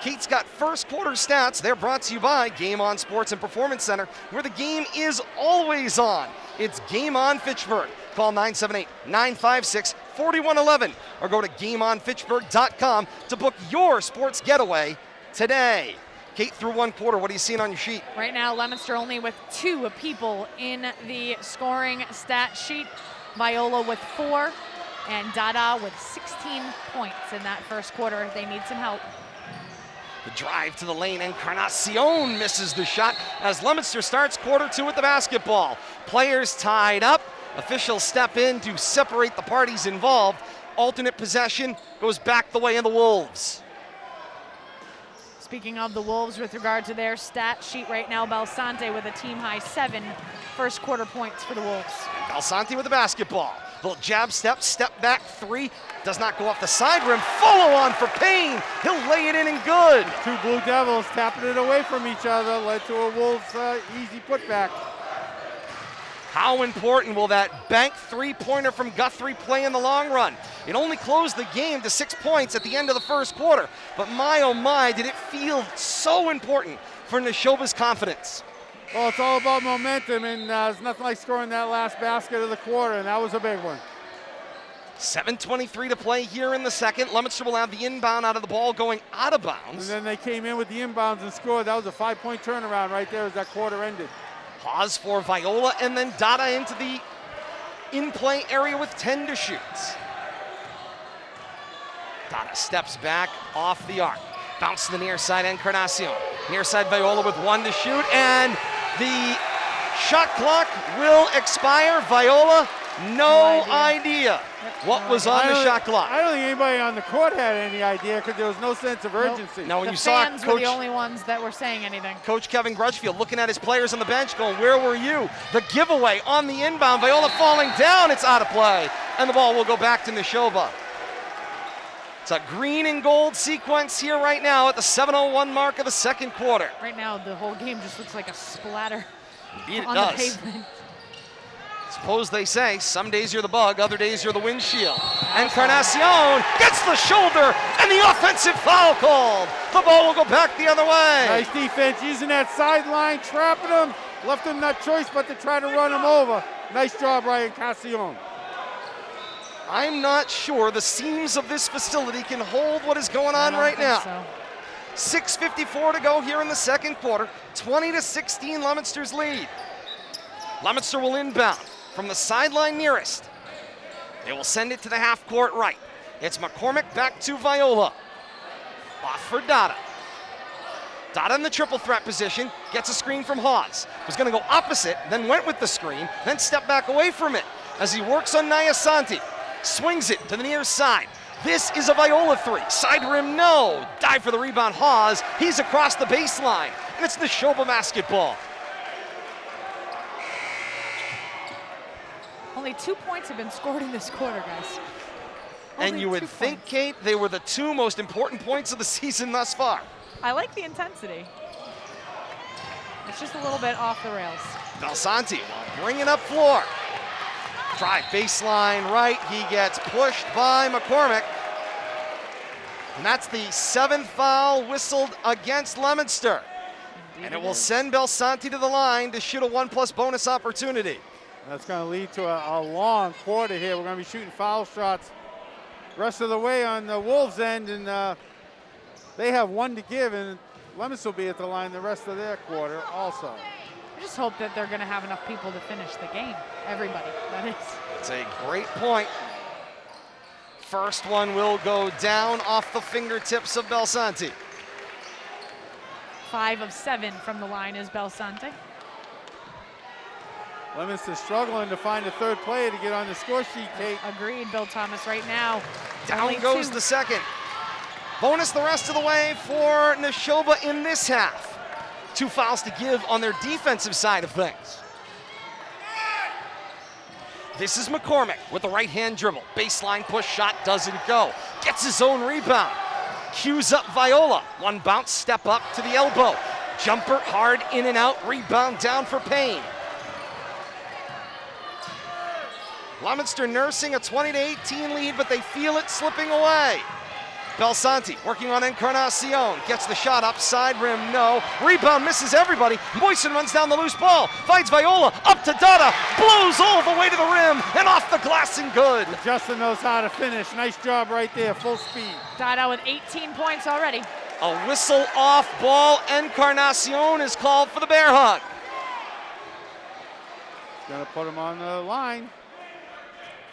Kate's got first quarter stats. They're brought to you by Game On Sports and Performance Center, where the game is always on. It's Game On Fitchburg. Call 978-956-4111 or go to GameOnFitchburg.com to book your sports getaway today. Kate, through one quarter, what are you seeing on your sheet? Right now, Leominster only with 2 people in the scoring stat sheet. Viola with 4 and Dada with 16 points in that first quarter. They need some help. The drive to the lane, Encarnacion misses the shot as Leominster starts quarter 2 with the basketball. Players tied up. Officials step in to separate the parties involved. Alternate possession goes back the way of the Wolves. Speaking of the Wolves, with regard to their stat sheet right now, Balsante with a team-high 7 first quarter points for the Wolves. Balsante with the basketball. Little jab step back 3. Does not go off the side rim. Follow on for Payne. He'll lay it in and good. 2 Blue Devils tapping it away from each other led to a Wolves easy putback. How important will that bank three-pointer from Guthrie play in the long run? It only closed the game to 6 points at the end of the first quarter, but my oh my, did it feel so important for Nashoba's confidence. Well, it's all about momentum, and there's nothing like scoring that last basket of the quarter, and that was a big one. 7:23 to play here in the second. Leominster will have the inbound out of the ball going out of bounds. And then they came in with the inbounds and scored. That was a 5-point turnaround right there as that quarter ended. Pause for Viola, and then Dada into the in-play area with 10 to shoot. Dada steps back off the arc. Bounce to the near side, Encarnacion. Near side, Viola with 1 to shoot, and the shot clock will expire. Viola, no idea what was on the shot clock. I don't think anybody on the court had any idea because there was no sense of urgency. Now, when The you saw fans Coach, were the only ones that were saying anything. Coach Kevin Grudgefield looking at his players on the bench going, where were you? The giveaway on the inbound. Viola falling down. It's out of play. And the ball will go back to Nashoba. It's a green and gold sequence here right now at the 7:01 mark of the second quarter. Right now, the whole game just looks like a splatter Indeed it on does. the pavement. Suppose they say, some days you're the bug, other days you're the windshield. Encarnacion gets the shoulder and the offensive foul called. The ball will go back the other way. Nice defense using that sideline, trapping him. Left him no choice but to try to run him over. Nice job, Ryan Encarnacion. I'm not sure the seams of this facility can hold what is going on right now. So. 6:54 to go here in the second quarter. 20-16 Leominster's lead. Leominster will inbound from the sideline nearest. They will send it to the half court right. It's McCormick back to Viola. Off for Dada. Dada in the triple threat position, gets a screen from Hawes. Was gonna go opposite, then went with the screen, then stepped back away from it as he works on Nyasanti. Swings it to the near side. This is a Viola 3. Side rim, no. Dive for the rebound, Hawes. He's across the baseline, and it's Nashoba basketball. Only 2 points have been scored in this quarter, guys. And Only you would 2 think, points. Kate, they were the 2 most important points of the season thus far. I like the intensity. It's just a little bit off the rails. Belsanti will bring it up floor. Drive baseline right. He gets pushed by McCormick. And that's the 7th foul whistled against Leominster. And it will send Belsanti to the line to shoot a 1+ bonus opportunity. That's going to lead to a long quarter here. We're going to be shooting foul shots rest of the way on the Wolves' end, and they have one to give, and Leominster will be at the line the rest of their quarter also. I just hope that they're going to have enough people to finish the game. Everybody, that is. It's a great point. First one will go down off the fingertips of Belsanti. 5 of 7 from the line is Belsanti. Leominster struggling to find a third player to get on the score sheet, Kate. Agreed, Bill Thomas right now. Down Only goes 2. the second. Bonus the rest of the way for Nashoba in this half. 2 fouls to give on their defensive side of things. This is McCormick with the right-hand dribble. Baseline push shot doesn't go. Gets his own rebound. Cues up Viola. One bounce, step up to the elbow. Jumper hard in and out. Rebound down for Payne. Leominster nursing a 20-18 lead, but they feel it slipping away. Belsanti working on Encarnacion. Gets the shot up, side rim, no. Rebound misses everybody. Moisen runs down the loose ball. Finds Viola, up to Dada. Blows all the way to the rim and off the glass and good. Justin knows how to finish. Nice job right there, full speed. Dada with 18 points already. A whistle off ball. Encarnacion is called for the bear hug. Gonna put him on the line.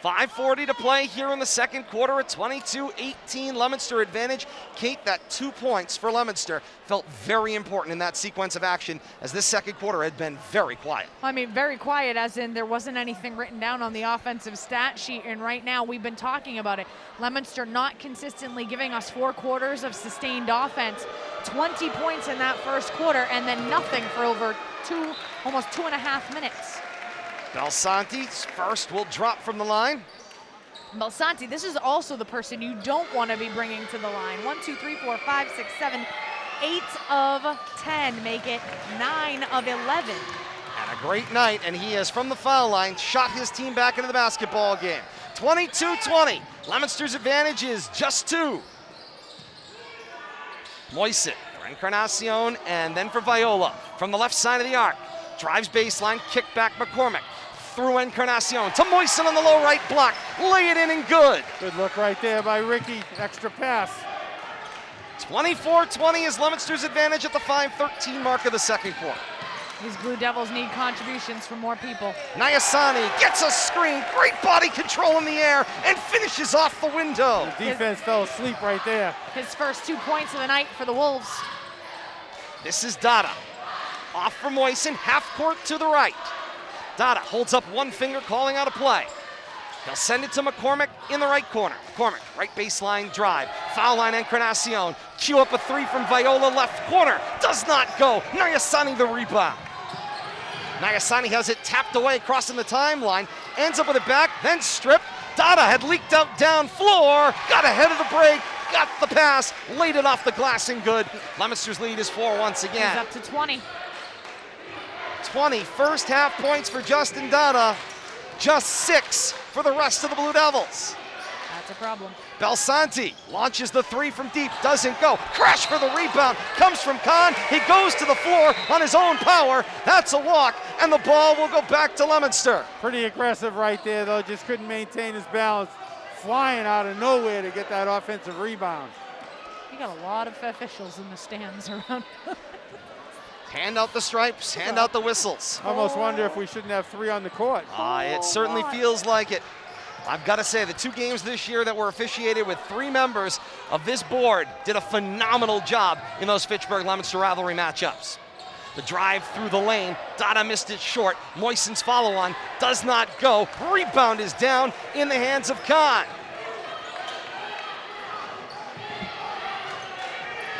5:40 to play here in the second quarter, a 22-18 Leominster advantage. Kate, that 2 points for Leominster felt very important in that sequence of action, as this second quarter had been very quiet. I mean, very quiet, as in there wasn't anything written down on the offensive stat sheet, and right now we've been talking about it. Leominster not consistently giving us 4 quarters of sustained offense. 20 points in that first quarter, and then nothing for over almost 2.5 minutes. Belsanti's first will drop from the line. Belsanti, this is also the person you don't want to be bringing to the line. 1, 2, 3, 4, 5, 6, 7, 8 of 10, make it 9 of 11. And a great night, and he has, from the foul line, shot his team back into the basketball game. 22-20, Leominster's advantage is just 2. Moisen for Encarnacion, and then for Viola from the left side of the arc. Drives baseline, kick back McCormick. Through Encarnacion to Moisen on the low right block. Lay it in and good. Good look right there by Ricky. Extra pass. 24-20 is Leominster's advantage at the 5:13 mark of the second quarter. These Blue Devils need contributions from more people. Nayasani gets a screen. Great body control in the air and finishes off the window. The defense fell asleep right there. His first 2 points of the night for the Wolves. This is Dada. Off for Moisen, half court to the right. Dada holds up one finger, calling out a play. He'll send it to McCormick in the right corner. McCormick, right baseline drive. Foul line Encarnacion. Cue up a 3 from Viola, left corner. Does not go. Nayasani the rebound. Nayasani has it tapped away, crossing the timeline. Ends up with it back, then stripped. Dada had leaked out down floor. Got ahead of the break. Got the pass. Laid it off the glass and good. Leominster's lead is 4 once again. He's up to 20. 20 first half points for Justin Dada. Just 6 for the rest of the Blue Devils. That's a problem. Belsanti launches the 3 from deep, doesn't go. Crash for the rebound, comes from Khan. He goes to the floor on his own power. That's a walk, and the ball will go back to Leominster. Pretty aggressive right there, though. Just couldn't maintain his balance. Flying out of nowhere to get that offensive rebound. You got a lot of officials in the stands around. Hand out the stripes, hand out the whistles. Almost wonder if we shouldn't have 3 on the court. It certainly feels like it. I've got to say, the 2 games this year that were officiated with 3 members of this board did a phenomenal job in those Fitchburg-Leominster rivalry matchups. The drive through the lane, Dada missed it short. Moisen's follow-on does not go. Rebound is down in the hands of Khan.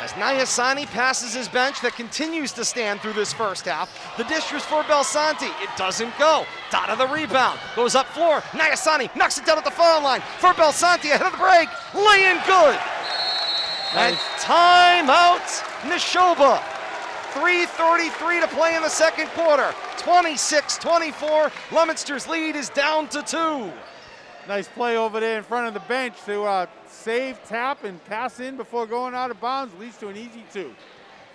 As Nayasani passes his bench that continues to stand through this first half, the dish was for Belsanti. It doesn't go. Dada the rebound, goes up floor. Nayasani knocks it down at the foul line for Belsanti ahead of the break. Lay in good. And timeout, Nashoba. 3:33 to play in the second quarter. 26-24. Leominster's lead is down to 2. Nice play over there in front of the bench to save, tap, and pass in before going out of bounds. Leads to an easy 2.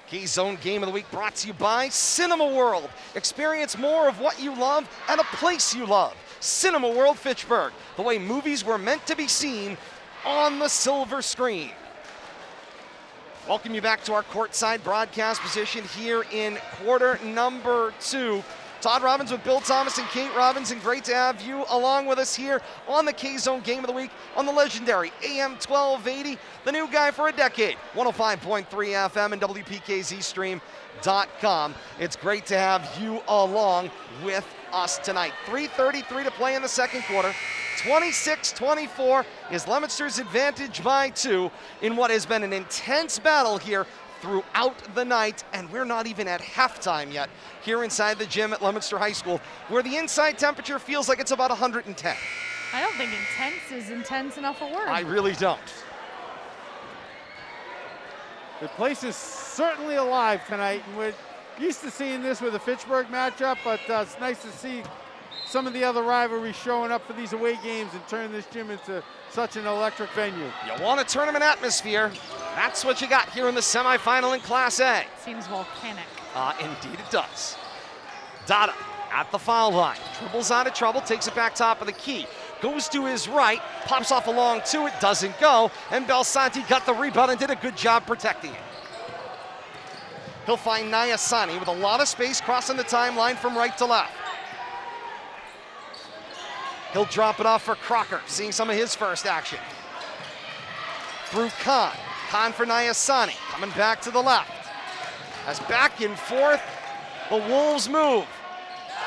K-Zone Game of the Week brought to you by Cinema World. Experience more of what you love at a place you love. Cinema World Fitchburg, the way movies were meant to be seen on the silver screen. Welcome you back to our courtside broadcast position here in quarter number 2. Todd Robbins with Bill Thomas and Kate Robinson. Great to have you along with us here on the K-Zone Game of the Week on the legendary AM1280, the new guy for a decade, 105.3 FM and WPKZ It's great to have you along with us tonight. 3:33 to play in the second quarter. 26-24 is Leominster's advantage by 2 in what has been an intense battle here throughout the night, and we're not even at halftime yet here inside the gym at Leominster High School, where the inside temperature feels like it's about 110. I don't think intense is intense enough a word. I really don't. The place is certainly alive tonight, and we're used to seeing this with a Fitchburg matchup, but it's nice to see some of the other rivalries showing up for these away games and turn this gym into such an electric venue. You want a tournament atmosphere, that's what you got here in the semifinal in Class A. Seems volcanic. Indeed it does. Dada at the foul line, dribbles out of trouble, takes it back top of the key, goes to his right, pops off a long 2, it doesn't go, and Belsanti got the rebound and did a good job protecting it. He'll find Nayasani with a lot of space crossing the timeline from right to left. He'll drop it off for Crocker, seeing some of his first action. Through Khan. Khan for Nayasani, coming back to the left. As back and forth, the Wolves move.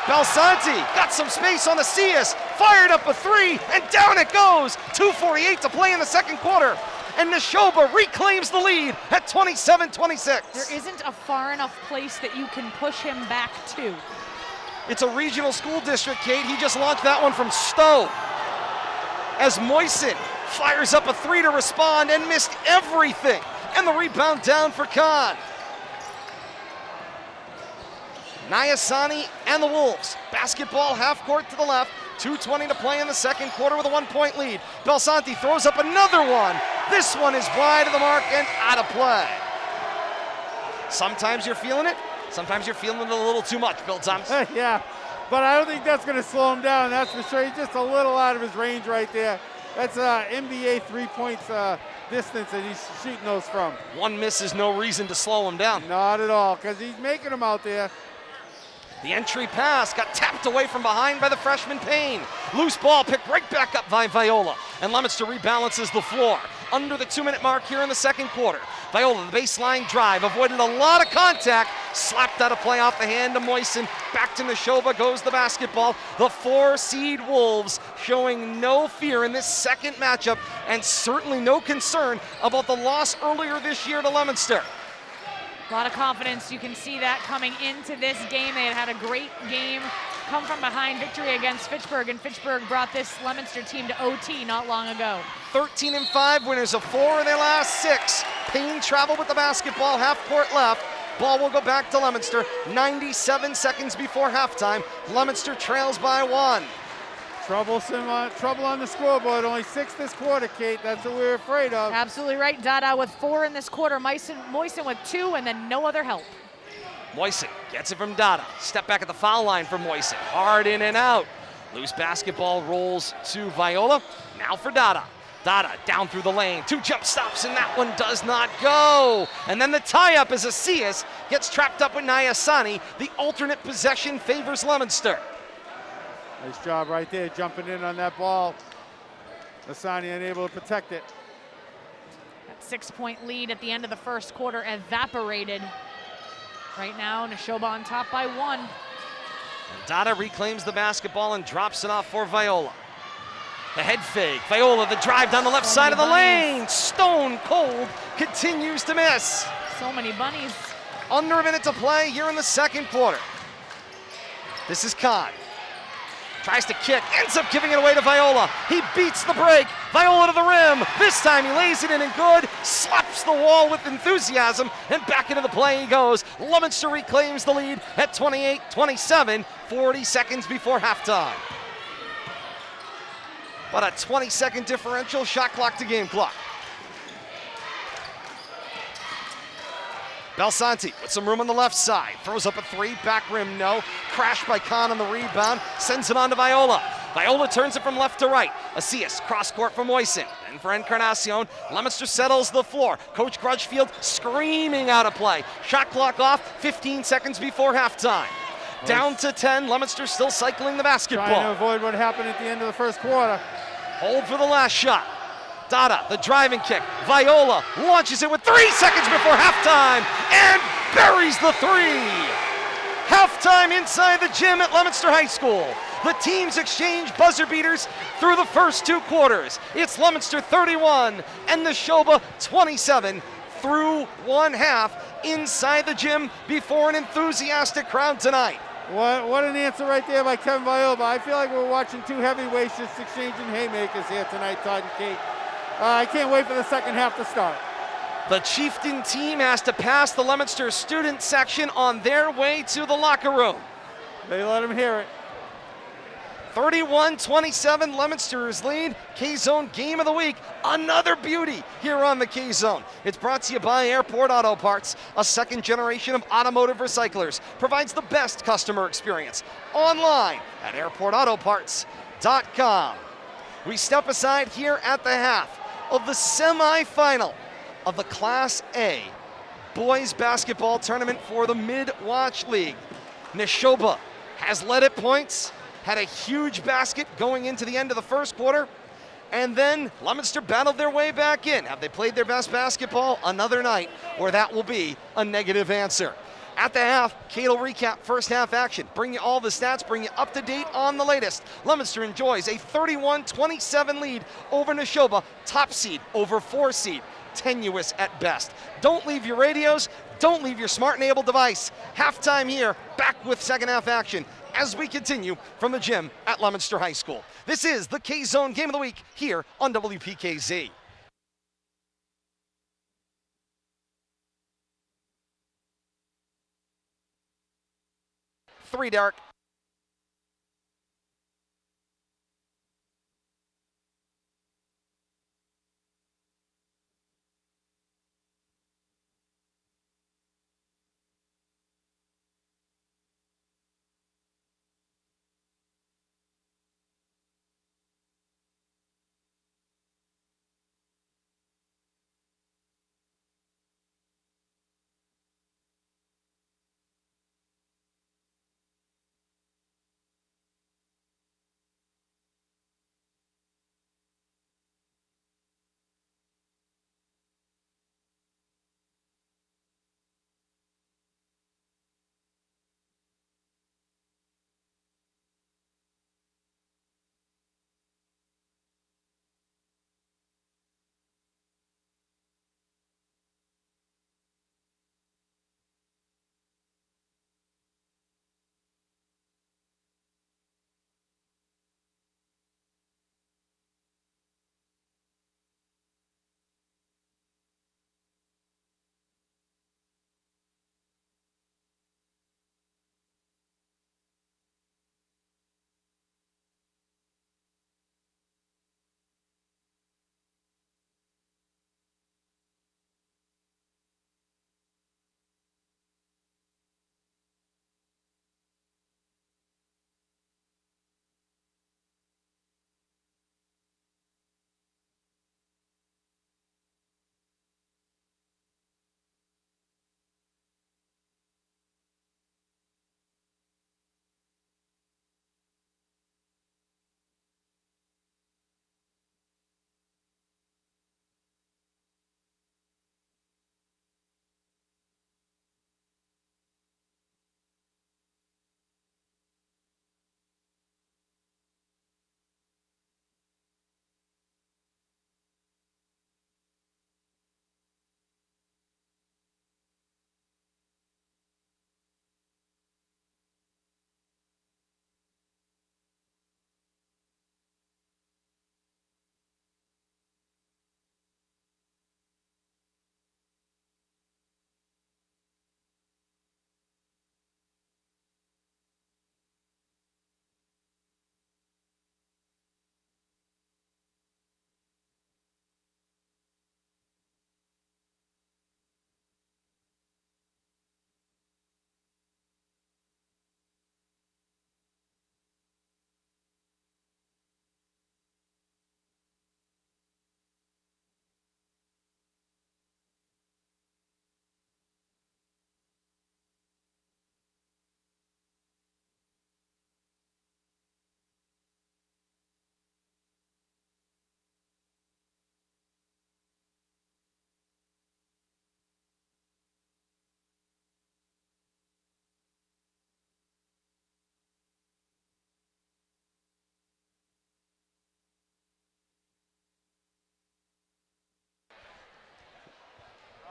Belsanti got some space on the Cius, fired up a 3, and down it goes. 2:48 to play in the second quarter. And Nashoba reclaims the lead at 27-26. There isn't a far enough place that you can push him back to. It's a regional school district, Kate. He just launched that one from Stowe. As Moisen fires up a 3 to respond and missed everything. And the rebound down for Khan. Nayasani and the Wolves. Basketball half court to the left. 2:20 to play in the second quarter with a 1-point lead. Belsanti throws up another one. This one is wide of the mark and out of play. Sometimes you're feeling it. Sometimes you're feeling it a little too much, Bill Thomas. Yeah, but I don't think that's going to slow him down, that's for sure. He's just a little out of his range right there. That's NBA 3-point distance that he's shooting those from. One miss is no reason to slow him down. Not at all, because he's making them out there. The entry pass got tapped away from behind by the freshman Payne. Loose ball picked right back up by Viola. And Leominster rebalances the floor. Under the 2-minute mark here in the second quarter. Viola, the baseline drive, avoided a lot of contact. Slapped out of play off the hand of Moisen. Back to Nashoba goes the basketball. The 4-seed Wolves showing no fear in this second matchup. And certainly no concern about the loss earlier this year to Leominster. A lot of confidence. You can see that coming into this game. They had a great game, come from behind victory against Fitchburg, and Fitchburg brought this Leominster team to OT not long ago. 13-5, winners of 4 of their last 6. Payne traveled with the basketball, half court left. Ball will go back to Leominster. 97 seconds before halftime. Leominster trails by 1. Trouble on the scoreboard. Only 6 this quarter, Kate. That's what we're afraid of. Absolutely right. Dada with 4 in this quarter. Moisen with 2, and then no other help. Moisen gets it from Dada. Step back at the foul line for Moisen. Hard in and out. Loose basketball rolls to Viola. Now for Dada. Dada down through the lane. 2 jump stops, and that one does not go. And then the tie-up as Asias gets trapped up with Nayasani. The alternate possession favors Leominster. Nice job right there, jumping in on that ball. Asani unable to protect it. That 6-point lead at the end of the first quarter evaporated. Right now, Nashoba on top by 1. And Dada reclaims the basketball and drops it off for Viola. The head fake. Viola, the drive down the left side of the lane. Stone cold, continues to miss. So many bunnies. Under a minute to play here in the second quarter. This is Khan. Tries to kick, ends up giving it away to Viola. He beats the break. Viola to the rim. This time he lays it in and good. Slaps the wall with enthusiasm, and back into the play he goes. Leominster reclaims the lead at 28-27, 40 seconds before halftime. But a 20-second differential, shot clock to game clock. Belsanti with some room on the left side. Throws up a three, back rim, no. Crashed by Kahn on the rebound, sends it on to Viola. Viola turns it from left to right. Asias, cross court for Moisen. Then for Encarnacion, Leominster settles the floor. Coach Grudgefield screaming out of play. Shot clock off, 15 seconds before halftime. Down to 10, Leominster still cycling the basketball. Trying to avoid what happened at the end of the first quarter. Hold for the last shot. Dada, the driving kick. Viola launches it with 3 seconds before halftime and buries the three. Halftime inside the gym at Leominster High School. The teams exchange buzzer beaters through the first 2 quarters. It's Leominster 31 and Nashoba 27 through 1 half inside the gym before an enthusiastic crowd tonight. What an answer right there by Kevin Viola. I feel like we're watching 2 heavyweights just exchanging haymakers here tonight, Todd and Kate. I can't wait for the second half to start. The Chieftain team has to pass the Leominster student section on their way to the locker room. They let them hear it. 31-27, Leominster's lead. K-Zone Game of the Week, another beauty here on the K-Zone. It's brought to you by Airport Auto Parts, a second generation of automotive recyclers. Provides the best customer experience. Online at airportautoparts.com. We step aside here at the half of the semifinal of the Class A Boys Basketball Tournament for the Midland Wachusett League. Nashoba has led at points, had a huge basket going into the end of the first quarter, and then Leominster battled their way back in. Have they played their best basketball? Another night where that will be a negative answer. At the half, Kate will recap first half action, bring you all the stats, bring you up to date on the latest. Leominster enjoys a 31-27 lead over Nashoba, top seed over 4 seed, tenuous at best. Don't leave your radios, don't leave your smart-enabled device. Halftime here, back with second half action as we continue from the gym at Leominster High School. This is the K-Zone Game of the Week here on WPKZ. 3, Derek.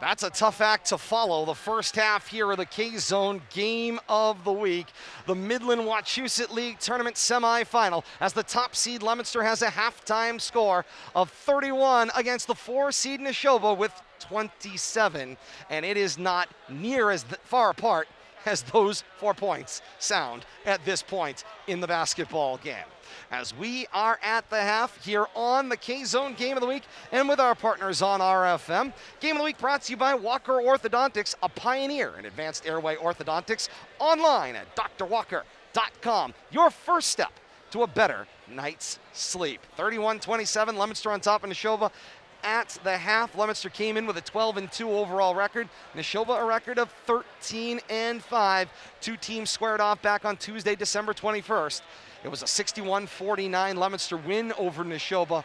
That's a tough act to follow. The first half here of the K-Zone Game of the Week. The Midland Wachusett League Tournament semifinal, as the top seed Leominster has a halftime score of 31 against the 4-seed Nashoba with 27. And it is not near as far apart as those 4 points sound at this point in the basketball game. As we are at the half here on the K-Zone Game of the Week and with our partners on RFM. Game of the Week brought to you by Walker Orthodontics, a pioneer in advanced airway orthodontics, online at drwalker.com. Your first step to a better night's sleep. 31-27, Leominster on top of Nashoba. At the half, Leominster came in with a 12-2 overall record. Nashoba a record of 13-5. Two teams squared off back on Tuesday, December 21st. It was a 61-49 Leominster win over Nashoba.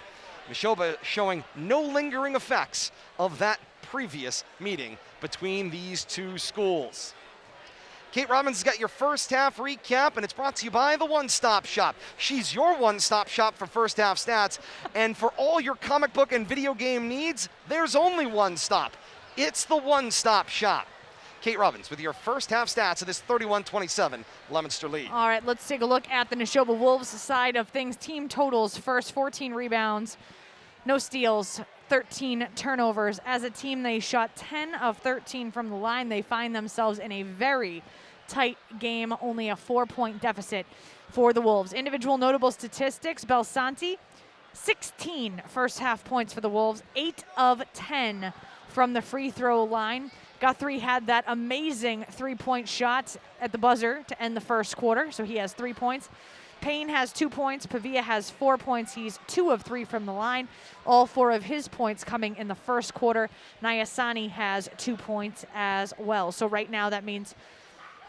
Nashoba showing no lingering effects of that previous meeting between these two schools. Kate Robbins has got your first half recap, and it's brought to you by the One Stop Shop. She's your one-stop shop for first half stats, and for all your comic book and video game needs, there's only one stop. It's the One Stop Shop. Kate Robbins with your first half stats of this 31-27 Leominster lead. All right, let's take a look at the Nashoba Wolves side of things. Team totals: first 14 rebounds, no steals, 13 turnovers. As a team, they shot 10 of 13 from the line. They find themselves in a very tight game, only a 4-point deficit for the Wolves. Individual notable statistics: Belsanti, 16 first half points for the Wolves, 8 of 10 from the free throw line. Guthrie had that amazing 3-point shot at the buzzer to end the first quarter, so he has 3 points. Payne has 2 points. Pavia has 4 points. He's 2 of 3 from the line. All 4 of his points coming in the first quarter. Nyasani has 2 points as well. So right now that means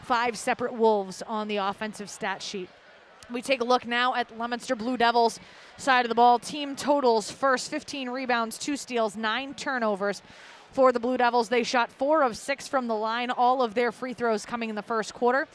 5 separate Wolves on the offensive stat sheet. We take a look now at Leominster Blue Devils side of the ball. Team totals: first 15 rebounds, 2 steals, 9 turnovers. For the Blue Devils, they shot 4 of 6 from the line, all of their free throws coming in the first quarter.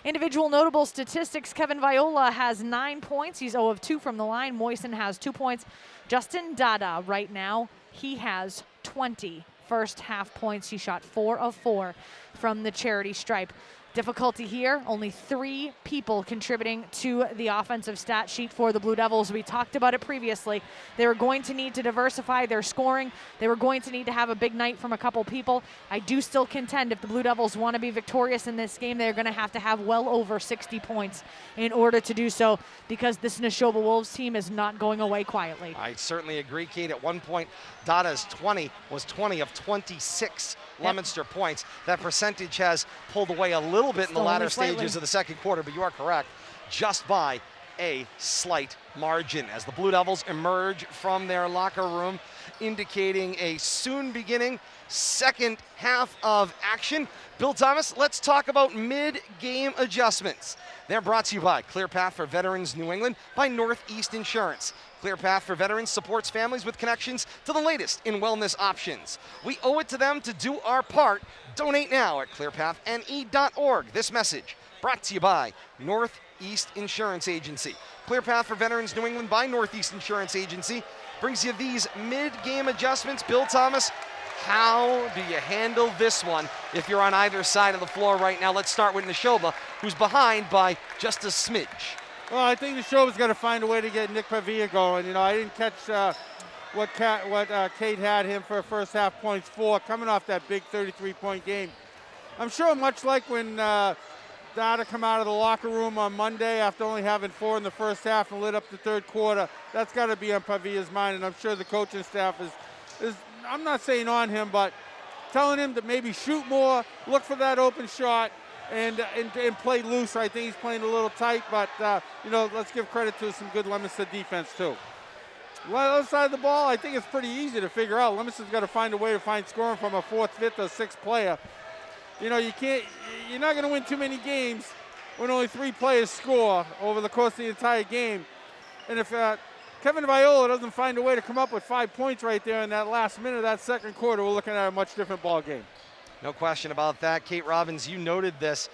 Individual notable statistics: Kevin Viola has 9 points. He's 0 of 2 from the line. Moisen has 2 points. Justin Dada right now, he has 20 first half points. He shot 4 of 4 from the charity stripe. Difficulty here, only 3 people contributing to the offensive stat sheet for the Blue Devils. We talked about it previously. They were going to need to diversify their scoring. They were going to need to have a big night from a couple people. I do still contend if the Blue Devils want to be victorious in this game, they're going to have well over 60 points in order to do so, because this Nashoba Wolves team is not going away quietly. I certainly agree, Kate. At one point, Dada's 20 was 20 of 26 Leominster points. That percentage has pulled away a little bit in the latter stages of the second quarter, but you are correct, just by a slight margin as the Blue Devils emerge from their locker room, indicating a soon beginning second half of action. Bill Thomas, let's talk about mid-game adjustments. They're brought to you by Clear Path for Veterans New England, by Northeast Insurance. Clear Path for Veterans supports families with connections to the latest in wellness options. We owe it to them to do our part. Donate now at clearpathne.org. This message brought to you by Northeast Insurance Agency. Clear Path for Veterans New England by Northeast Insurance Agency brings you these mid-game adjustments. Bill Thomas, how do you handle this one if you're on either side of the floor right now? Let's start with Nashoba, who's behind by just a smidge. Well, I think Nashoba's got to find a way to get Nick Pavia going. You know, I didn't catch what Kate had him for first half points for, coming off that big 33-point game. I'm sure much like when Dada come out of the locker room on Monday after only having 4 in the first half and lit up the third quarter, that's got to be on Pavia's mind, and I'm sure the coaching staff is I'm not saying on him, but telling him to maybe shoot more, look for that open shot, and play loose. I think he's playing a little tight, but you know, let's give credit to some good Leominster defense too. The other side of the ball, I think it's pretty easy to figure out. Leominster's got to find a way to find scoring from a 4th, 5th, or 6th player. You know, you're not going to win too many games when only 3 players score over the course of the entire game. And if Kevin Viola doesn't find a way to come up with 5 points right there in that last minute of that second quarter, we're looking at a much different ball game. No question about that. Kate Robbins, you noted this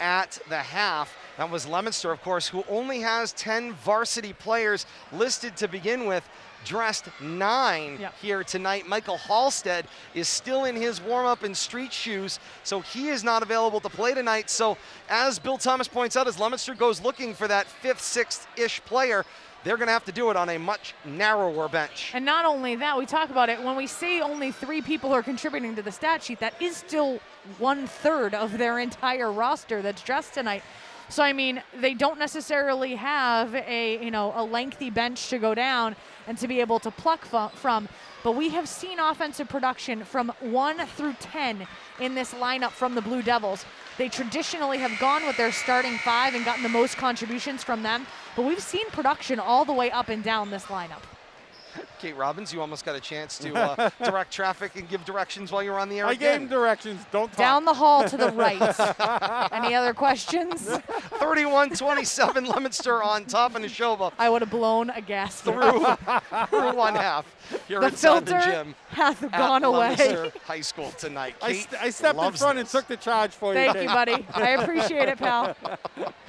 at the half. That was Leominster, of course, who only has 10 varsity players listed to begin with. dressed 9 here tonight. Michael Halstead is still in his warm-up and street shoes, so he is not available to play tonight. So as Bill Thomas points out, as Leominster goes looking for that 5th, 6th-ish player, they're going to have to do it on a much narrower bench. And not only that, we talk about it, when we say only 3 people are contributing to the stat sheet, that is still 1/3 of their entire roster that's dressed tonight. So, I mean, they don't necessarily have a lengthy bench to go down and to be able to pluck from. But we have seen offensive production from 1 through 10 in this lineup from the Blue Devils. They traditionally have gone with their starting 5 and gotten the most contributions from them. But we've seen production all the way up and down this lineup. Kate Robbins, you almost got a chance to direct traffic and give directions while you were on the air. I gave him directions. Don't talk. Down the hall to the right. Any other questions? 31-27, Leominster on top of Nashoba. I would have blown a gasket. Through one half. Here The inside the filter gym hath at gone away. Leominster High School tonight. I Kate stepped in loves front this. and took the charge for you. Thank Kate. you, buddy. I appreciate it, pal.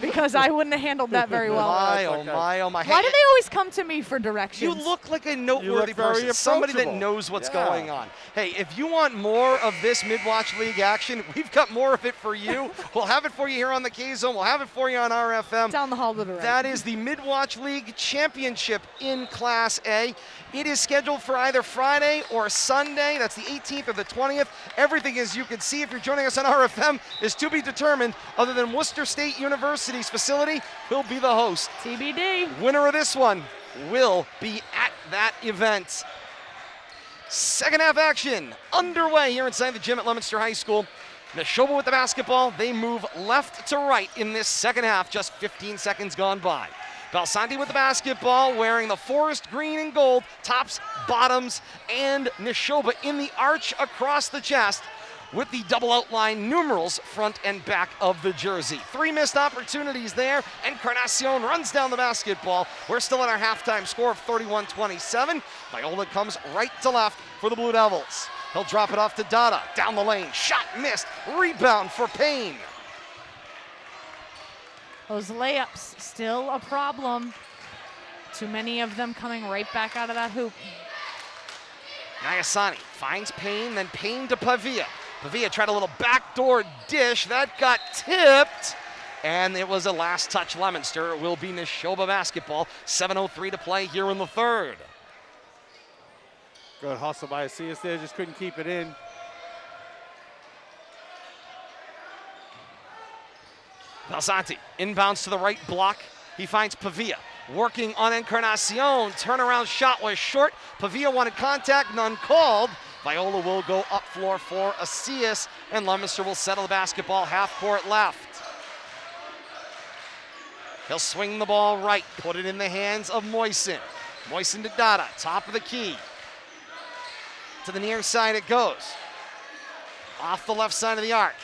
Because I wouldn't have handled that very well. My, oh okay. my, oh my. Why do they always come to me for directions? You look like a noteworthy very person, somebody that approachable. knows what's Yeah. going on. Hey, if you want more of this Mid-Wach League action, we've got more of it for you. We'll have it for you here on the K-Zone. We'll have it for you on RFM. Down the hall to the right. That is the Mid-Wach League Championship in Class A. It is scheduled for either Friday or Sunday. That's the 18th or the 20th. Everything, as you can see if you're joining us on RFM, is to be determined, other than Worcester State University's facility will be the host. TBD. Winner of this one will be at that event. Second half action underway here inside the gym at Leominster High School. Nashoba with the basketball. They move left to right in this second half, just 15 seconds gone by. Balsanti with the basketball, wearing the forest green and gold, tops, bottoms, and Nashoba in the arch across the chest with the double outline numerals front and back of the jersey. 3 missed opportunities there. Encarnacion runs down the basketball. We're still at our halftime score of 31-27. Viola comes right to left for the Blue Devils. He'll drop it off to Dada. Down the lane, shot missed, rebound for Payne. Those layups still a problem. Too many of them coming right back out of that hoop. Nagasani finds Payne, then Payne to Pavia. Pavia tried a little backdoor dish. That got tipped. And it was a last touch Leominster. It will be Nashoba basketball. 7:03 to play here in the third. Good hustle by Asias there. Just couldn't keep it in. Balsanti inbounds to the right block. He finds Pavia working on Encarnacion. Turnaround shot was short. Pavia wanted contact, none called. Viola will go up floor for Asias, and Leominster will settle the basketball half court left. He'll swing the ball right, put it in the hands of Moisen. Moisen to Dada, top of the key. To the near side it goes. Off the left side of the arc.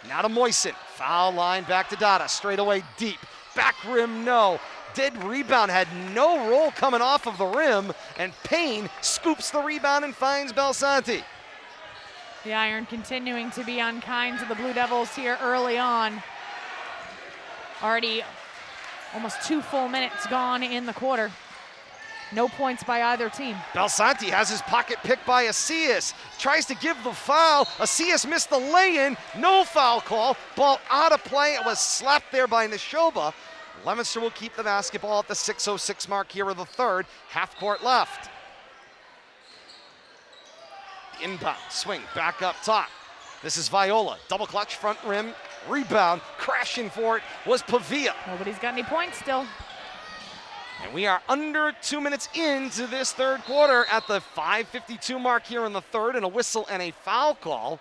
Now to Moisen. Foul line back to Dada. Straight away deep. Back rim, no. Dead rebound, had no roll coming off of the rim, and Payne scoops the rebound and finds Balsanti. The Iron continuing to be unkind to the Blue Devils here early on. Already almost 2 full minutes gone in the quarter. No points by either team. Balsanti has his pocket picked by Asias. Tries to give the foul. Asias missed the lay-in. No foul call. Ball out of play. It was slapped there by Nashoba. Leominster will keep the basketball at the 6:06 mark here in the third. Half court left. Inbound, swing, back up top. This is Viola. Double clutch, front rim, rebound. Crashing for it was Pavia. Nobody's got any points still. And we are under 2 minutes into this third quarter at the 5:52 mark here in the third, and a whistle and a foul call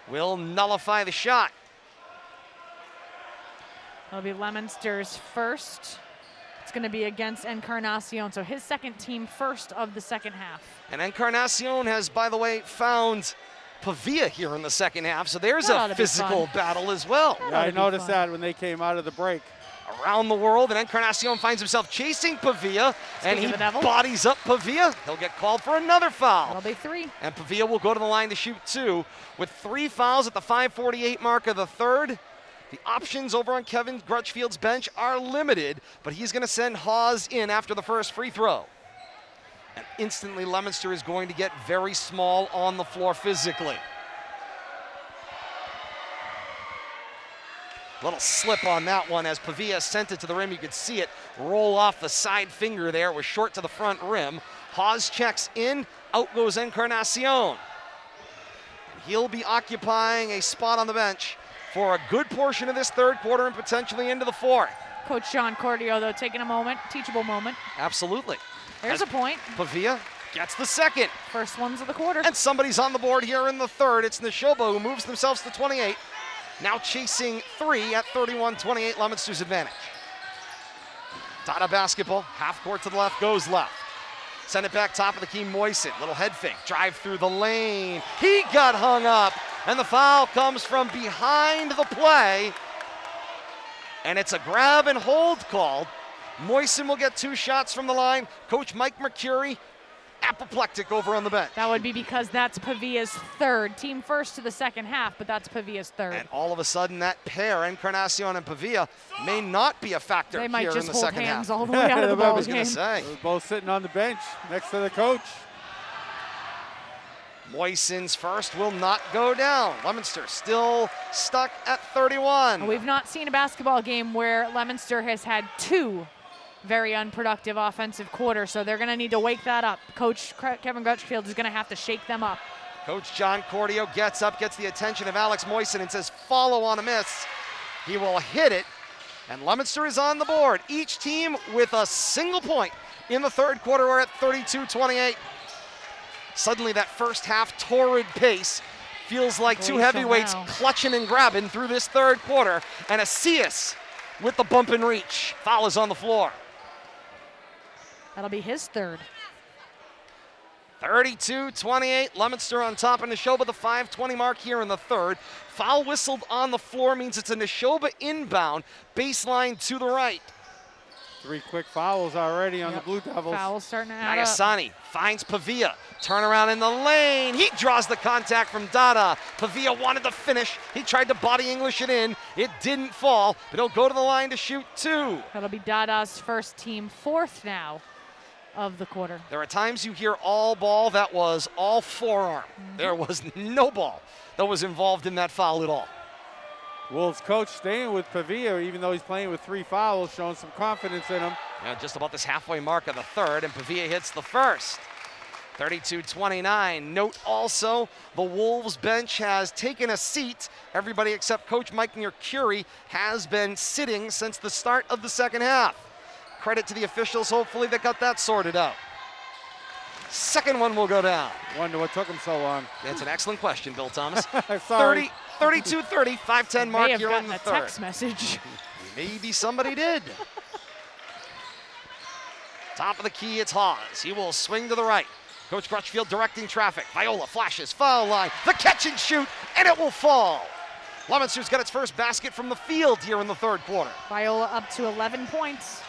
will nullify the shot. It'll be Leominster's first. It's going to be against Encarnacion, so his second team first of the second half. And Encarnacion has, by the way, found Pavia here in the second half, so there's That ought to a be physical fun. battle as well. Yeah, I noticed that when they came out of the break. Around the world, and Encarnacion finds himself chasing Pavia, and he of the devil. bodies up Pavia. He'll get called for another foul. That'll be 3. And Pavia will go to the line to shoot 2. With 3 fouls at the 5:48 mark of the third, the options over on Kevin Grutchfield's bench are limited, but he's going to send Hawes in after the first free throw. And instantly Leominster is going to get very small on the floor physically. Little slip on that one as Pavia sent it to the rim. You could see it roll off the side finger there. It was short to the front rim. Haas checks in, out goes Encarnacion. He'll be occupying a spot on the bench for a good portion of this third quarter and potentially into the fourth. Coach Sean Cordio, though, taking a moment, teachable moment. Absolutely. There's a point. Pavia gets the second. First ones of the quarter. And somebody's on the board here in the third. It's Nashoba who moves themselves to 28. Now chasing 3 at 31-28, Leominster's advantage. Dada basketball, half court to the left, goes left. Send it back top of the key, Moisen. Little head fake, drive through the lane. He got hung up, and the foul comes from behind the play. And it's a grab and hold called. Moisen will get 2 shots from the line. Coach Mike Mercuri, apoplectic over on the bench. That would be because that's Pavia's third. Team first to the second half, but that's Pavia's third. And all of a sudden, that pair, Encarnacion and Pavia, may not be a factor they might here just in the hold second hands half. all the way out of the ball I was going to game. say. They're both sitting on the bench next to the coach. Moisen's first will not go down. Leominster still stuck at 31. We've not seen a basketball game where Leominster has had 2 very unproductive offensive quarters, so they're going to need to wake that up. Coach Kevin Crutchfield is going to have to shake them up. Coach John Cordio gets up, gets the attention of Alex Moisen and says, follow on a miss. He will hit it, and Leominster is on the board. Each team with a single point in the third quarter. We're at 32-28. Suddenly that first half torrid pace feels like 2 heavyweights clutching and grabbing through this third quarter, and Asias with the bump and reach. Foul is on the floor. That'll be his third. 32-28, Leominster on top of Nashoba, the 5:20 mark here in the third. Foul whistled on the floor means it's a Nashoba inbound, baseline to the right. 3 quick fouls already on the Blue Devils. Fouls starting to add up. Nagasani finds Pavia, turnaround in the lane. He draws the contact from Dada. Pavia wanted to finish. He tried to body English it in. It didn't fall, but he'll go to the line to shoot 2. That'll be Dada's first, team fourth now of the quarter. There are times you hear all ball. That was all forearm. There was no ball that was involved in that foul at all. Wolves coach staying with Pavia, even though he's playing with 3 fouls, showing some confidence in him. Yeah, just about this halfway mark of the third, and Pavia hits the first. 32-29. Note also, the Wolves bench has taken a seat. Everybody except Coach Mike Mercuri has been sitting since the start of the second half. Credit to the officials, hopefully they got that sorted out. Second one will go down. Wonder what took him so long. That's an excellent question, Bill Thomas. Sorry. 32-30, 5:10 mark May have here in gotten the a third. text message. Maybe somebody did. Top of the key, it's Haas. He will swing to the right. Coach Crutchfield directing traffic. Viola flashes, foul line, the catch and shoot, and it will fall. Leominster's got its first basket from the field here in the third quarter. Viola up to 11 points.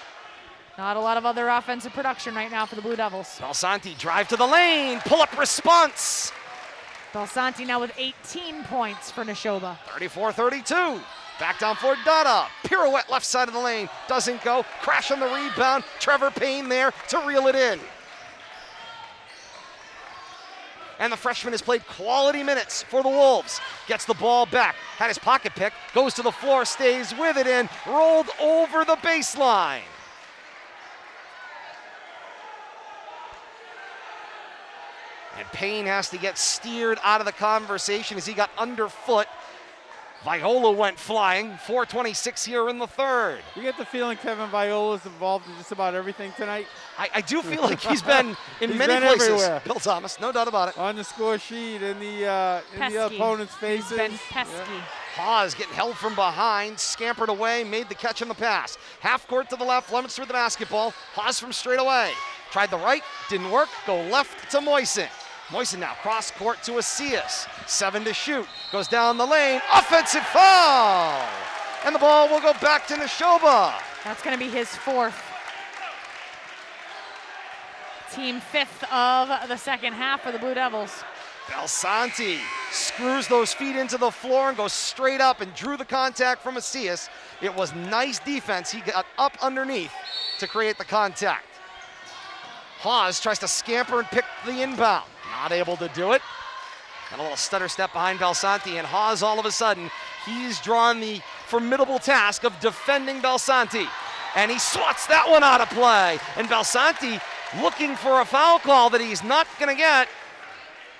Not a lot of other offensive production right now for the Blue Devils. Belsanti drive to the lane, pull-up response. Belsanti now with 18 points for Nashoba. 34-32. Back down for Dada. Pirouette left side of the lane. Doesn't go. Crash on the rebound. Trevor Payne there to reel it in. And the freshman has played quality minutes for the Wolves. Gets the ball back. Had his pocket pick. Goes to the floor. Stays with it in. Rolled over the baseline. And Payne has to get steered out of the conversation as he got underfoot. Viola went flying. 4:26 here in the third. You get the feeling Kevin Viola's involved in just about everything tonight? I do feel like he's been in He's many been places. everywhere. Bill Thomas, no doubt about it. On the score sheet, in the opponent's faces. He's been pesky. Haas getting held from behind, scampered away, made the catch on the pass. Half court to the left, Leominster with the basketball. Haas from straight away. Tried the right, didn't work, go left to Moisen. Moisen now cross court to Asias. 7 to shoot, goes down the lane, offensive foul! And the ball will go back to Nashoba. That's going to be his fourth. Team fifth of the second half for the Blue Devils. Belsanti screws those feet into the floor and goes straight up and drew the contact from Asias. It was nice defense. He got up underneath to create the contact. Hawes tries to scamper and pick the inbound. Not able to do it. And a little stutter step behind Belsanti, and Hawes all of a sudden, he's drawn the formidable task of defending Belsanti. And he swats that one out of play. And Belsanti looking for a foul call that he's not gonna get.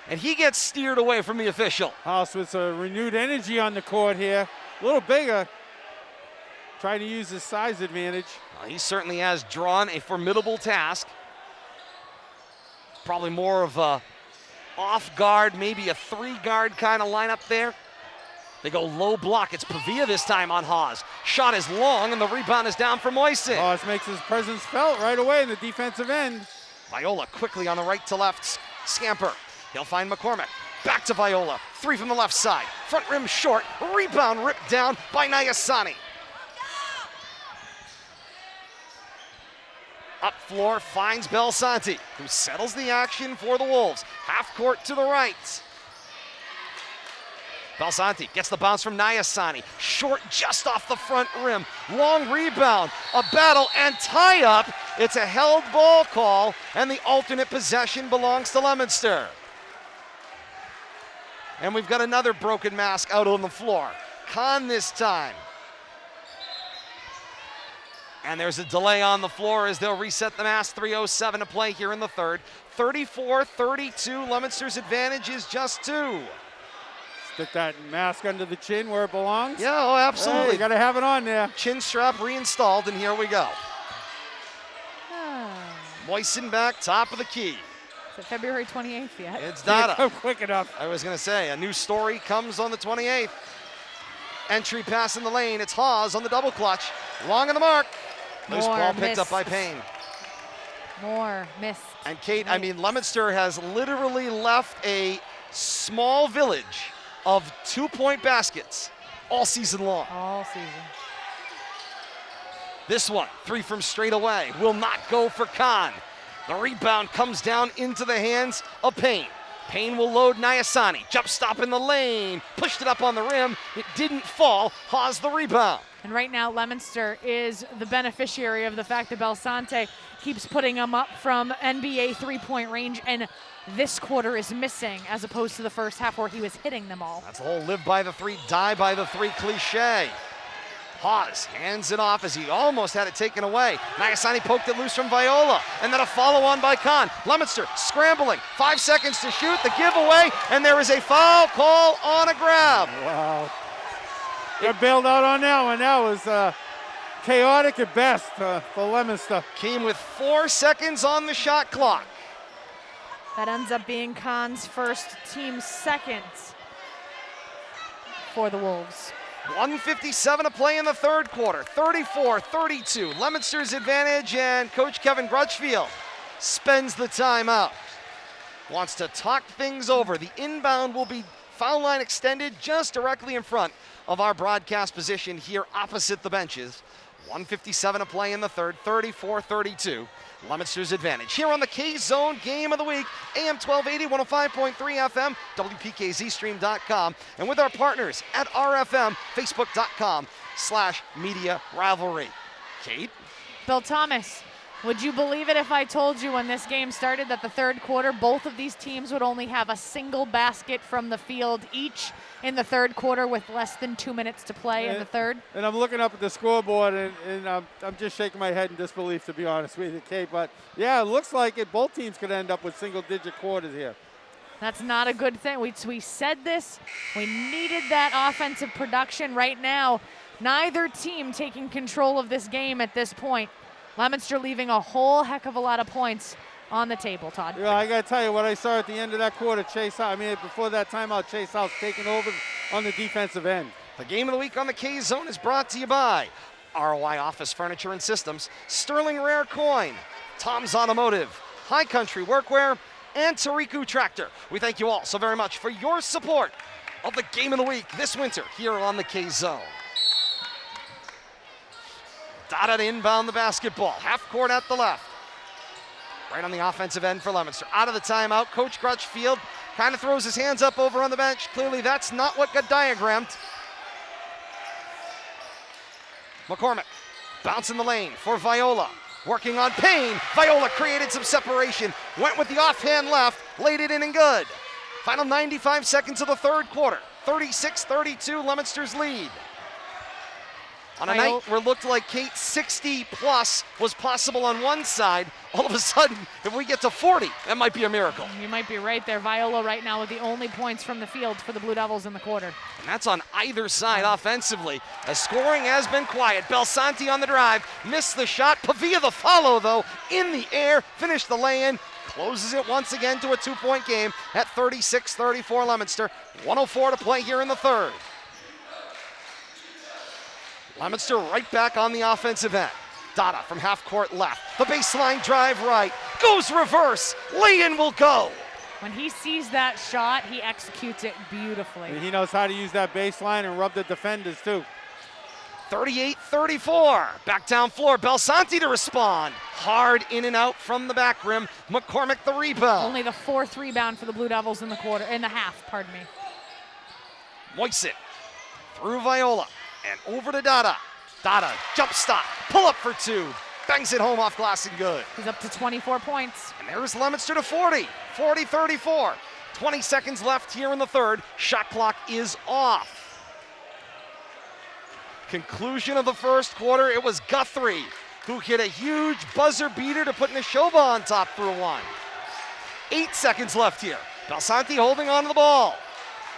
And he gets steered away from the official. House with a renewed energy on the court here. A little bigger. Trying to use his size advantage. Well, he certainly has drawn a formidable task. Probably more of a off guard, maybe a 3-guard kind of lineup there. They go low block. It's Pavia this time on Hawes. Shot is long, and the rebound is down for Moisen. Hawes makes his presence felt right away in the defensive end. Viola quickly on the right to left scamper. He'll find McCormick. Back to Viola. 3 from the left side. Front rim short. Rebound ripped down by Nayasani. Up floor finds Belsanti, who settles the action for the Wolves. Half court to the right. Belsanti gets the bounce from Nayasani. Short just off the front rim. Long rebound, a battle and tie up. It's a held ball call, and the alternate possession belongs to Leominster. And we've got another broken mask out on the floor. Kahn this time. And there's a delay on the floor as they'll reset the mask. 3:07 to play here in the third. 34-32, Leominster's advantage is just 2. Stick that mask under the chin where it belongs. Yeah, oh, absolutely. Hey, you gotta have it on there. Chin strap reinstalled, and here we go. Moisen back, top of the key. Is it February 28th yet? It's data. Come quick enough. I was gonna say, a new story comes on the 28th. Entry pass in the lane, it's Hawes on the double clutch. Long on the mark. Loose More ball picked missed. up by Payne. More missed. And Kate, I mean, Leominster has literally left a small village of 2-point baskets all season long. All season. This one, 3 from straight away, will not go for Kahn. The rebound comes down into the hands of Payne. Payne will load Nayasani. Jump stop in the lane. Pushed it up on the rim. It didn't fall. Hawes the rebound. And right now, Leominster is the beneficiary of the fact that Belsanti keeps putting them up from NBA 3-point range, and this quarter is missing as opposed to the first half where he was hitting them all. That's the whole live by the 3, die by the 3 cliche. Hawes hands it off as he almost had it taken away. Nayasani poked it loose from Viola, and then a follow-on by Kahn. Leominster scrambling, 5 seconds to shoot, the giveaway, and there is a foul call on a grab. Wow. Got bailed out on that one. That was chaotic at best for Leominster. Came with 4 seconds on the shot clock. That ends up being Kahn's first, team second for the Wolves. 1:57 to play in the third quarter. 34-32, Leominster's advantage, and Coach Kevin Grutchfield spends the timeout. Wants to talk things over. The inbound will be foul line extended just directly in front of our broadcast position here opposite the benches. 1:57 to play in the third, 34-32. Leominster's advantage. Here on the K-Zone Game of the Week, AM 1280, 105.3 FM, WPKZstream.com, and with our partners at RFM, Facebook.com/Media Rivalry. Kate? Bill Thomas, would you believe it if I told you when this game started that the third quarter, both of these teams would only have a single basket from the field each in the third quarter with less than 2 minutes to play in the third? And I'm looking up at the scoreboard, and I'm just shaking my head in disbelief, to be honest with you, Kate. But, yeah, it looks like both teams could end up with single-digit quarters here. That's not a good thing. We said this. We needed that offensive production right now. Neither team taking control of this game at this point. Leominster leaving a whole heck of a lot of points on the table, Todd. Yeah, I got to tell you, what I saw at the end of that quarter, before that timeout, Chase House taking over on the defensive end. The Game of the Week on the K-Zone is brought to you by ROI Office Furniture and Systems, Sterling Rare Coin, Tom's Automotive, High Country Workwear, and Tariku Tractor. We thank you all so very much for your support of the Game of the Week this winter here on the K-Zone. Dada to inbound the basketball, half court at the left. Right on the offensive end for Leominster. Out of the timeout, Coach Grutchfield kind of throws his hands up over on the bench. Clearly that's not what got diagrammed. McCormick, bounce in the lane for Viola. working on Payne. Viola created some separation, went with the offhand left, laid it in and good. Final 95 seconds of the third quarter. 36-32, Leominster's lead. On a night where it looked like Kate's 60 plus was possible on one side, all of a sudden, if we get to 40, that might be a miracle. You might be right there. Viola right now with the only points from the field for the Blue Devils in the quarter. And that's on either side offensively. As scoring has been quiet. Belsanti on the drive, missed the shot. Pavia the follow, though, in the air, finished the lay-in, closes it once again to a 2-point game at 36-34 Leominster. 1:04 to play here in the third. Leominster right back on the offensive end. Dada from half court left. The baseline drive right. Goes reverse. Lay-in will go. When he sees that shot, he executes it beautifully. And he knows how to use that baseline and rub the defenders too. 38-34. Back down floor. Belsanti to respond. Hard in and out from the back rim. McCormick the rebound. Only the 4th rebound for the Blue Devils in the half, pardon me. Moisit through Viola and over to Dada. Dada, jump stop, pull up for 2. Bangs it home off glass and good. He's up to 24 points. And there's Leominster to 40. 40-34. 20 seconds left here in the third. Shot clock is off. Conclusion of the first quarter, it was Guthrie who hit a huge buzzer beater to put Nashoba on top for a 1. 8 seconds left here. Belsanti holding on to the ball.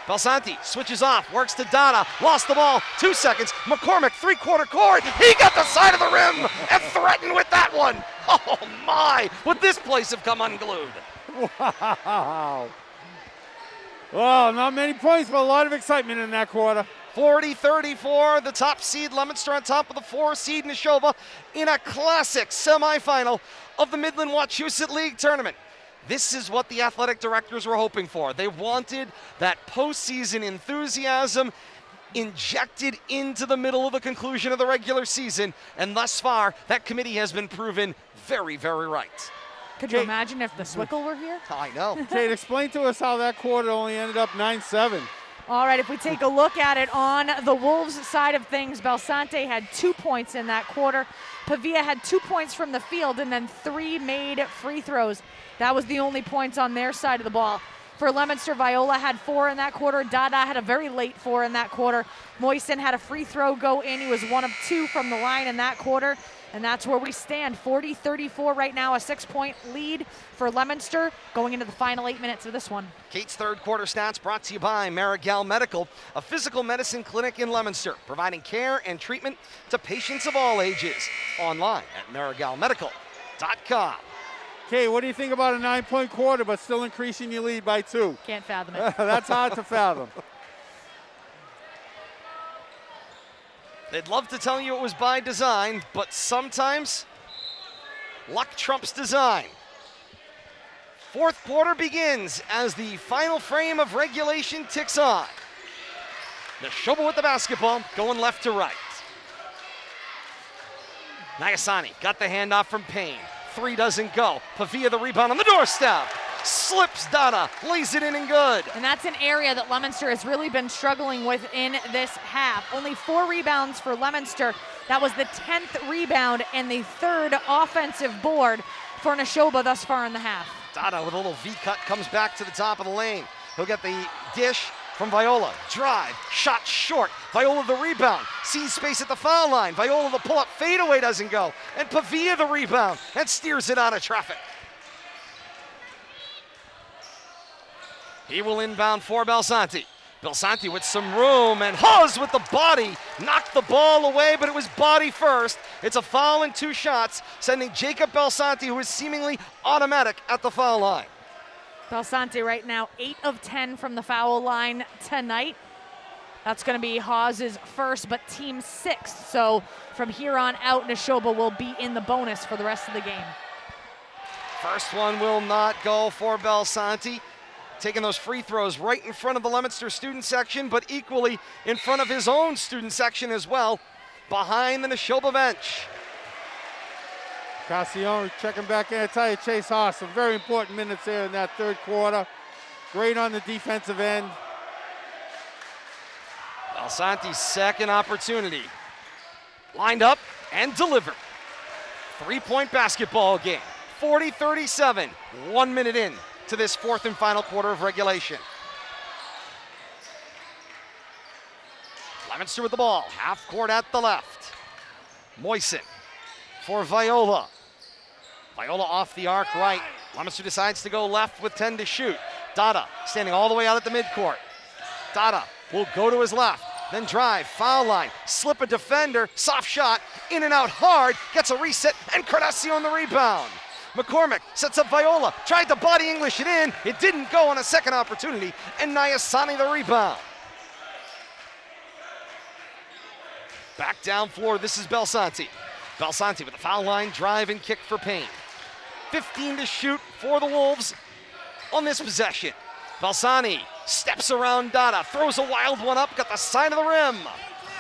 Belsanti switches off, works to Dada, lost the ball, 2 seconds. McCormick, 3-quarter court. He got the side of the rim and threatened with that one. Oh my, would this place have come unglued? Wow. Well, not many points, but a lot of excitement in that quarter. 40-34, the top seed Leominster on top of the 4 seed Nashoba in a classic semifinal of the Midland Wachusett League Tournament. This is what the athletic directors were hoping for. They wanted that postseason enthusiasm injected into the middle of the conclusion of the regular season, and thus far, that committee has been proven very, very right. Could you imagine if the Swickle were here? I know. Kate, explain to us how that quarter only ended up 9-7. All right, if we take a look at it on the Wolves side of things, Belsanti had 2 points in that quarter. Pavia had 2 points from the field and then 3 made free throws. That was the only points on their side of the ball. For Leominster, Viola had 4 in that quarter. Dada had a very late 4 in that quarter. Moisen had a free throw go in. He was 1 of 2 from the line in that quarter. And that's where we stand, 40-34 right now, a 6-point lead for Leominster going into the final 8 minutes of this one. Kate's third quarter stats brought to you by Marigal Medical, a physical medicine clinic in Leominster, providing care and treatment to patients of all ages. Online at marigalmedical.com. Kate, what do you think about a 9-point quarter, but still increasing your lead by 2? Can't fathom it. That's hard to fathom. They'd love to tell you it was by design, but sometimes luck trumps design. Fourth quarter begins as the final frame of regulation ticks on. Nashoba with the basketball, going left to right. Nagasani got the handoff from Payne. 3 doesn't go. Pavia the rebound on the doorstep. Slips Dada, lays it in and good. And that's an area that Leominster has really been struggling with in this half. Only 4 rebounds for Leominster. That was the 10th rebound and the 3rd offensive board for Nashoba thus far in the half. Dada with a little V-cut comes back to the top of the lane. He'll get the dish from Viola. Drive, shot short. Viola the rebound. Sees space at the foul line. Viola the pull-up fadeaway doesn't go. And Pavia the rebound and steers it out of traffic. He will inbound for Belsanti. Belsanti with some room, and Hawes with the body. Knocked the ball away, but it was body first. It's a foul and 2 shots, sending Jacob Belsanti, who is seemingly automatic at the foul line. Belsanti right now 8 of 10 from the foul line tonight. That's going to be Hawes' first, but team 6th. So from here on out, Nashoba will be in the bonus for the rest of the game. First one will not go for Belsanti. Taking those free throws right in front of the Leominster student section, but equally in front of his own student section as well, behind the Nashoba bench. Cassione checking back in. I tell you, Chase Haas, some very important minutes there in that third quarter. Great on the defensive end. Belsanti's second opportunity. Lined up and delivered. 3-point basketball game. 40-37, 1 minute in to this fourth and final quarter of regulation. Leominster with the ball, half court at the left. Moisen for Viola. Viola off the arc right. Leominster decides to go left with 10 to shoot. Dada standing all the way out at the midcourt. Dada will go to his left, then drive, foul line, slip a defender, soft shot, in and out hard, gets a reset, and Carnacion the rebound. McCormick sets up Viola, tried to body English it in, it didn't go on a second opportunity, and Nyasani the rebound. Back down floor, this is Belsanti. Belsanti with the foul line, drive and kick for Payne. 15 to shoot for the Wolves on this possession. Balsani steps around Dada, throws a wild one up, got the side of the rim.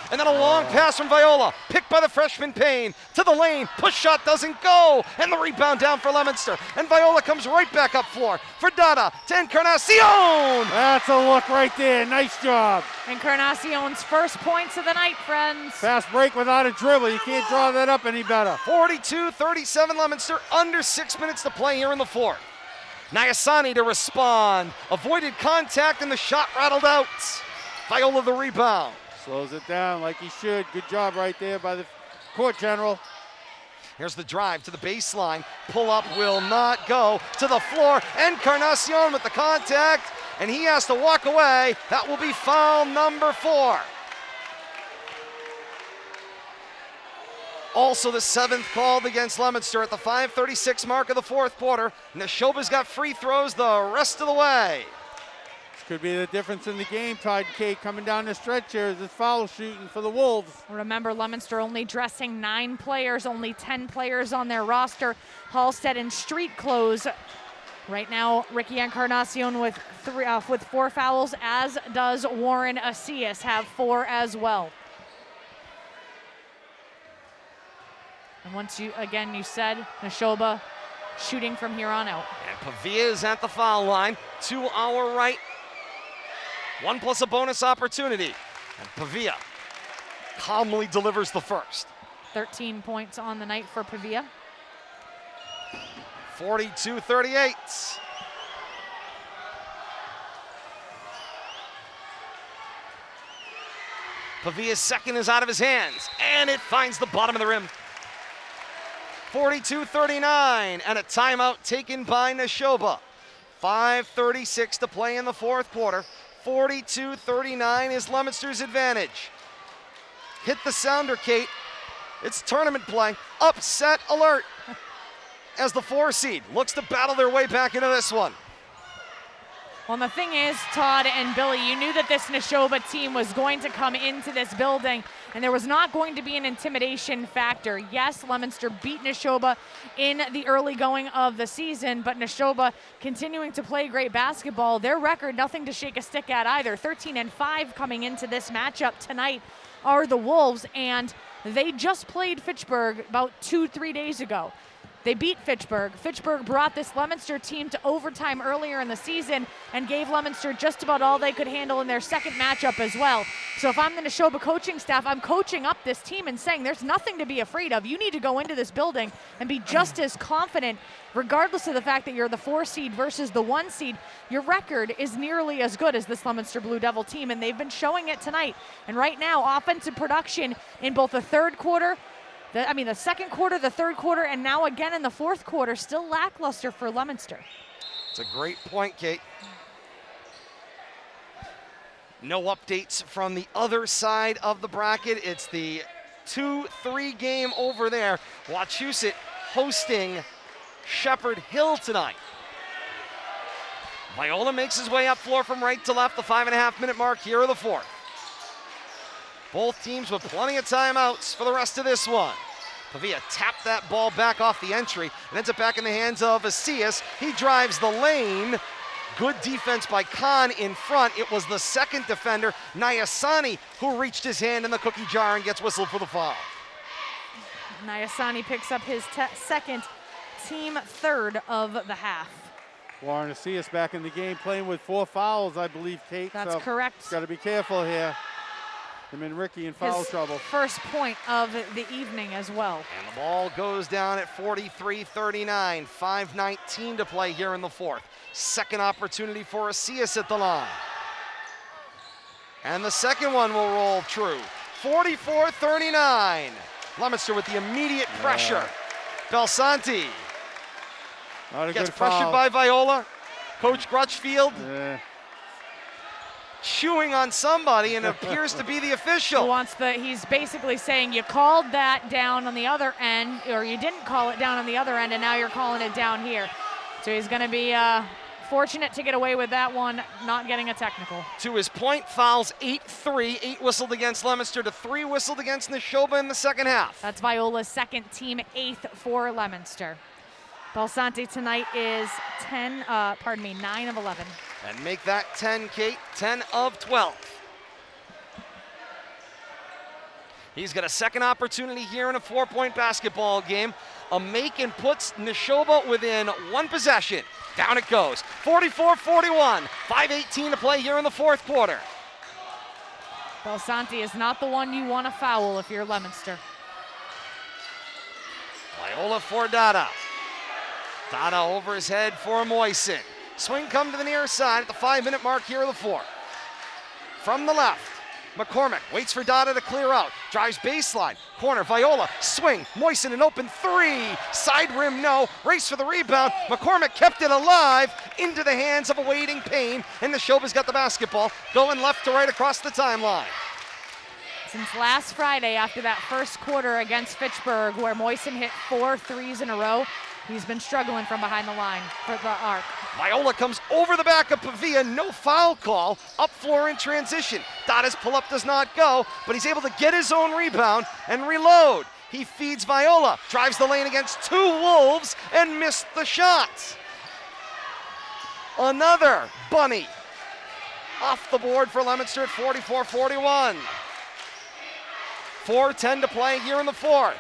And then a long pass from Viola, picked by the freshman Payne, to the lane, push shot doesn't go, and the rebound down for Leominster. And Viola comes right back up floor for Dada to Encarnacion! That's a look right there, nice job. Encarnacion's first points of the night, friends. Fast break without a dribble, you can't draw that up any better. 42-37 Leominster, under 6 minutes to play here in the fourth. Nyasani to respond, avoided contact and the shot rattled out. Viola the rebound. Slows it down like he should. Good job right there by the court general. Here's the drive to the baseline. Pull up will not go to the floor. Encarnacion with the contact, and he has to walk away. That will be foul number 4. Also the 7th called against Leominster at the 5:36 mark of the fourth quarter. Nashoba's got free throws the rest of the way. Could be the difference in the game, Todd K. Coming down the stretch here is this foul shooting for the Wolves. Remember, Leominster only dressing 9 players, only 10 players on their roster. Halstead in street clothes. Right now, Ricky Encarnacion with 4 fouls, as does Warren Asias, have 4 as well. And once you said Nashoba shooting from here on out. And Pavia is at the foul line to our right. 1 plus a bonus opportunity. And Pavia calmly delivers the first. 13 points on the night for Pavia. 42-38. Pavia's second is out of his hands, and it finds the bottom of the rim. 42-39, and a timeout taken by Nashoba. 5:36 to play in the fourth quarter. 42-39 is Leominster's advantage. Hit the sounder, Kate. It's tournament play. Upset alert as the 4 seed looks to battle their way back into this one. Well, and the thing is, Todd and Billy, you knew that this Nashoba team was going to come into this building, and there was not going to be an intimidation factor. Yes, Leominster beat Nashoba in the early going of the season, but Nashoba continuing to play great basketball. Their record, nothing to shake a stick at either. 13-5 coming into this matchup tonight are the Wolves, and they just played Fitchburg about 2-3 days ago. They beat Fitchburg. Fitchburg brought this Leominster team to overtime earlier in the season and gave Leominster just about all they could handle in their second matchup as well. So if I'm the Nashoba coaching staff, I'm coaching up this team and saying there's nothing to be afraid of. You need to go into this building and be just as confident, regardless of the fact that you're the 4 seed versus the 1 seed. Your record is nearly as good as this Leominster Blue Devil team, and they've been showing it tonight. And right now, offensive production in both the third quarter, the second quarter, the third quarter, and now again in the fourth quarter, still lackluster for Leominster. It's a great point, Kate. No updates from the other side of the bracket. It's the 2-3 game over there. Wachusett hosting Shepherd Hill tonight. Viola makes his way up floor from right to left, the 5.5-minute mark here of the fourth. Both teams with plenty of timeouts for the rest of this one. Pavia tapped that ball back off the entry and ends it back in the hands of Asias. He drives the lane. Good defense by Khan in front. It was the second defender, Nyasani, who reached his hand in the cookie jar and gets whistled for the foul. Nyasani picks up his second, team third of the half. Warren Asias back in the game, playing with 4 fouls, I believe, Kate. That's correct. Got to be careful here. Him and Ricky in foul trouble. First point of the evening as well. And the ball goes down at 43-39. 5:19 to play here in the fourth. Second opportunity for Asias at the line. And the second one will roll true. 44-39. Leominster with the immediate pressure. Belsanti gets pressured by Viola. Coach Crutchfield chewing on somebody, and it appears to be the official. He's basically saying you called that down on the other end, or you didn't call it down on the other end, and now you're calling it down here. So he's going to be fortunate to get away with that one, not getting a technical. To his point, fouls 8-3, 8 whistled against Leominster to 3 whistled against Nashoba in the second half. That's Viola's second, team 8th for Leominster. Belsanti tonight is 9 of 11. And make that 10, Kate, 10 of 12. He's got a second opportunity here in a 4-point basketball game. A make and puts Nashoba within one possession. Down it goes. 44-41. 5:18 to play here in the fourth quarter. Belsanti is not the one you want to foul if you're Leominster. Viola for Dada. Dada over his head for Moisen. Swing come to the near side at the 5-minute mark here of the fourth. From the left, McCormick waits for Dada to clear out. Drives baseline. Corner, Viola. Swing. Moisen an open three. Side rim, no. Race for the rebound. McCormick kept it alive into the hands of a waiting Payne. And Nashoba's got the basketball going left to right across the timeline. Since last Friday, after that first quarter against Fitchburg, where Moisen hit 4 threes in a row, he's been struggling from behind the line for the arc. Viola comes over the back of Pavia, no foul call, up floor in transition. Dada's pull-up does not go, but he's able to get his own rebound and reload. He feeds Viola, drives the lane against 2 Wolves and missed the shot. Another bunny off the board for Leominster at 44-41. 4:10 to play here in the fourth.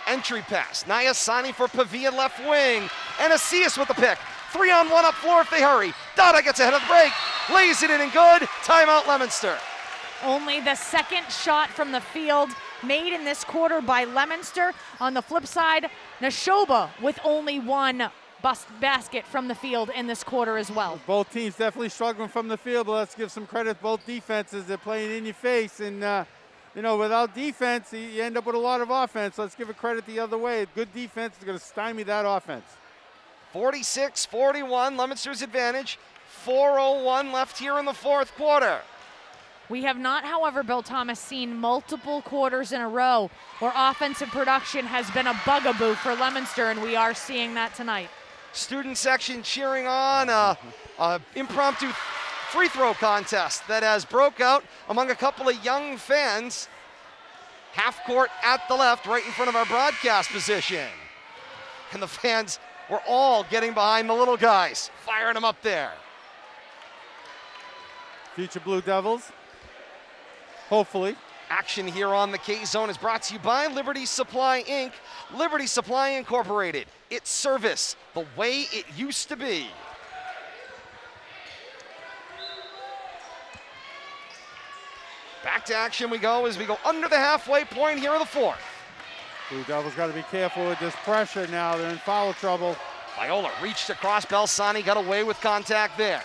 Entry pass, Nayasani for Pavia left wing, and Asias with the pick. 3-on-1 up floor if they hurry. Dada gets ahead of the break, lays it in and good. Timeout Leominster. Only the second shot from the field made in this quarter by Leominster. On the flip side, Nashoba with only one basket from the field in this quarter as well. Both teams definitely struggling from the field, but let's give some credit to both defenses. They're playing in your face, and without defense, you end up with a lot of offense. Let's give it credit the other way. Good defense is going to stymie that offense. 46-41, Leominster's advantage. 4:01 left here in the fourth quarter. We have not, however, Bill Thomas, seen multiple quarters in a row where offensive production has been a bugaboo for Leominster, and we are seeing that tonight. Student section cheering on a impromptu free throw contest that has broke out among a couple of young fans. Half court at the left, right in front of our broadcast position. And the fans were all getting behind the little guys, firing them up there. Future Blue Devils, hopefully. Action here on the K-Zone is brought to you by Liberty Supply Inc. Liberty Supply Incorporated. It's service the way it used to be. Back to action we go as we go under the halfway point here in the fourth. Blue Devils got to be careful with this pressure now. They're in foul trouble. Viola reached across. Belsanti got away with contact there.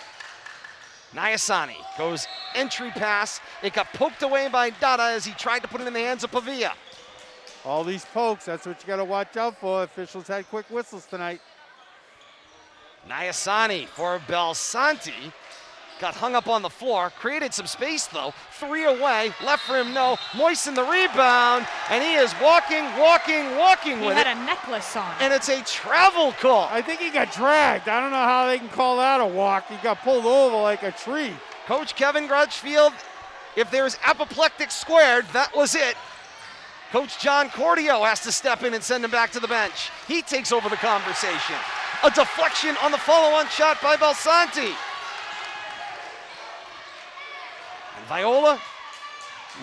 Nayasani goes entry pass. It got poked away by Dada as he tried to put it in the hands of Pavia. All these pokes, that's what you got to watch out for. Officials had quick whistles tonight. Nayasani for Belsanti. Got hung up on the floor, created some space though. 3 away, left rim no. Moisen the rebound, and he is walking He with had it. a necklace on. And it's a travel call. I think he got dragged. I don't know how they can call that a walk. He got pulled over like a tree. Coach Kevin Crutchfield, if there's apoplectic squared, that was it. Coach John Cordio has to step in and send him back to the bench. He takes over the conversation. A deflection on the follow-on shot by Belsanti. And Viola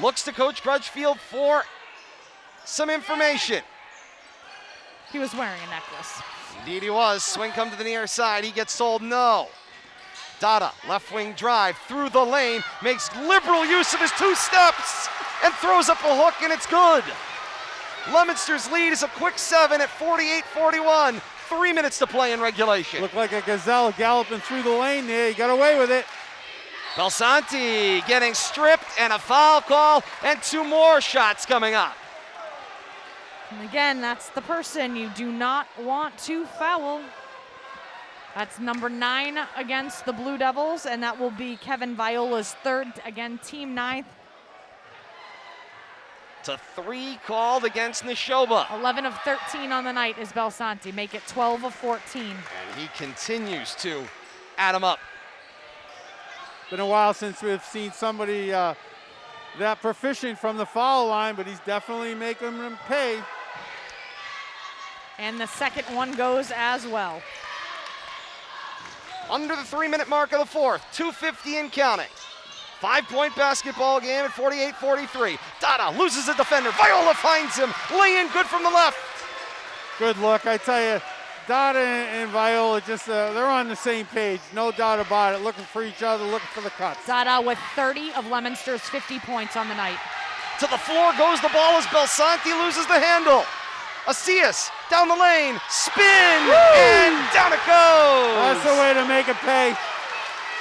looks to Coach Crutchfield for some information. He was wearing a necklace. Indeed he was. Swing come to the near side. He gets told no. Dada, left wing drive through the lane, makes liberal use of his 2 steps and throws up a hook, and it's good. Leominster's lead is a quick 7 at 48-41. 3 minutes to play in regulation. Looked like a gazelle galloping through the lane there. He got away with it. Belsanti getting stripped and a foul call, and 2 more shots coming up. And again, that's the person you do not want to foul. That's number 9 against the Blue Devils, and that will be Kevin Viola's 3rd, again, team 9th. It's a 3 called against Nashoba. 11 of 13 on the night is Belsanti, make it 12 of 14. And he continues to add him up. Been a while since we've seen somebody that proficient from the foul line, but he's definitely making them pay. And the second one goes as well. Under the 3-minute mark of the 4th, 2:50 and counting. 5-point basketball game at 48-43. Dada loses a defender. Viola finds him. Lay in good from the left. Good look, I tell you. Dada and Viola just, they're on the same page. No doubt about it. Looking for each other, looking for the cuts. Dada with 30 of Leominster's 50 points on the night. To the floor goes the ball as Belsanti loses the handle. Asias down the lane, spin, and down it goes. That's the way to make it pay.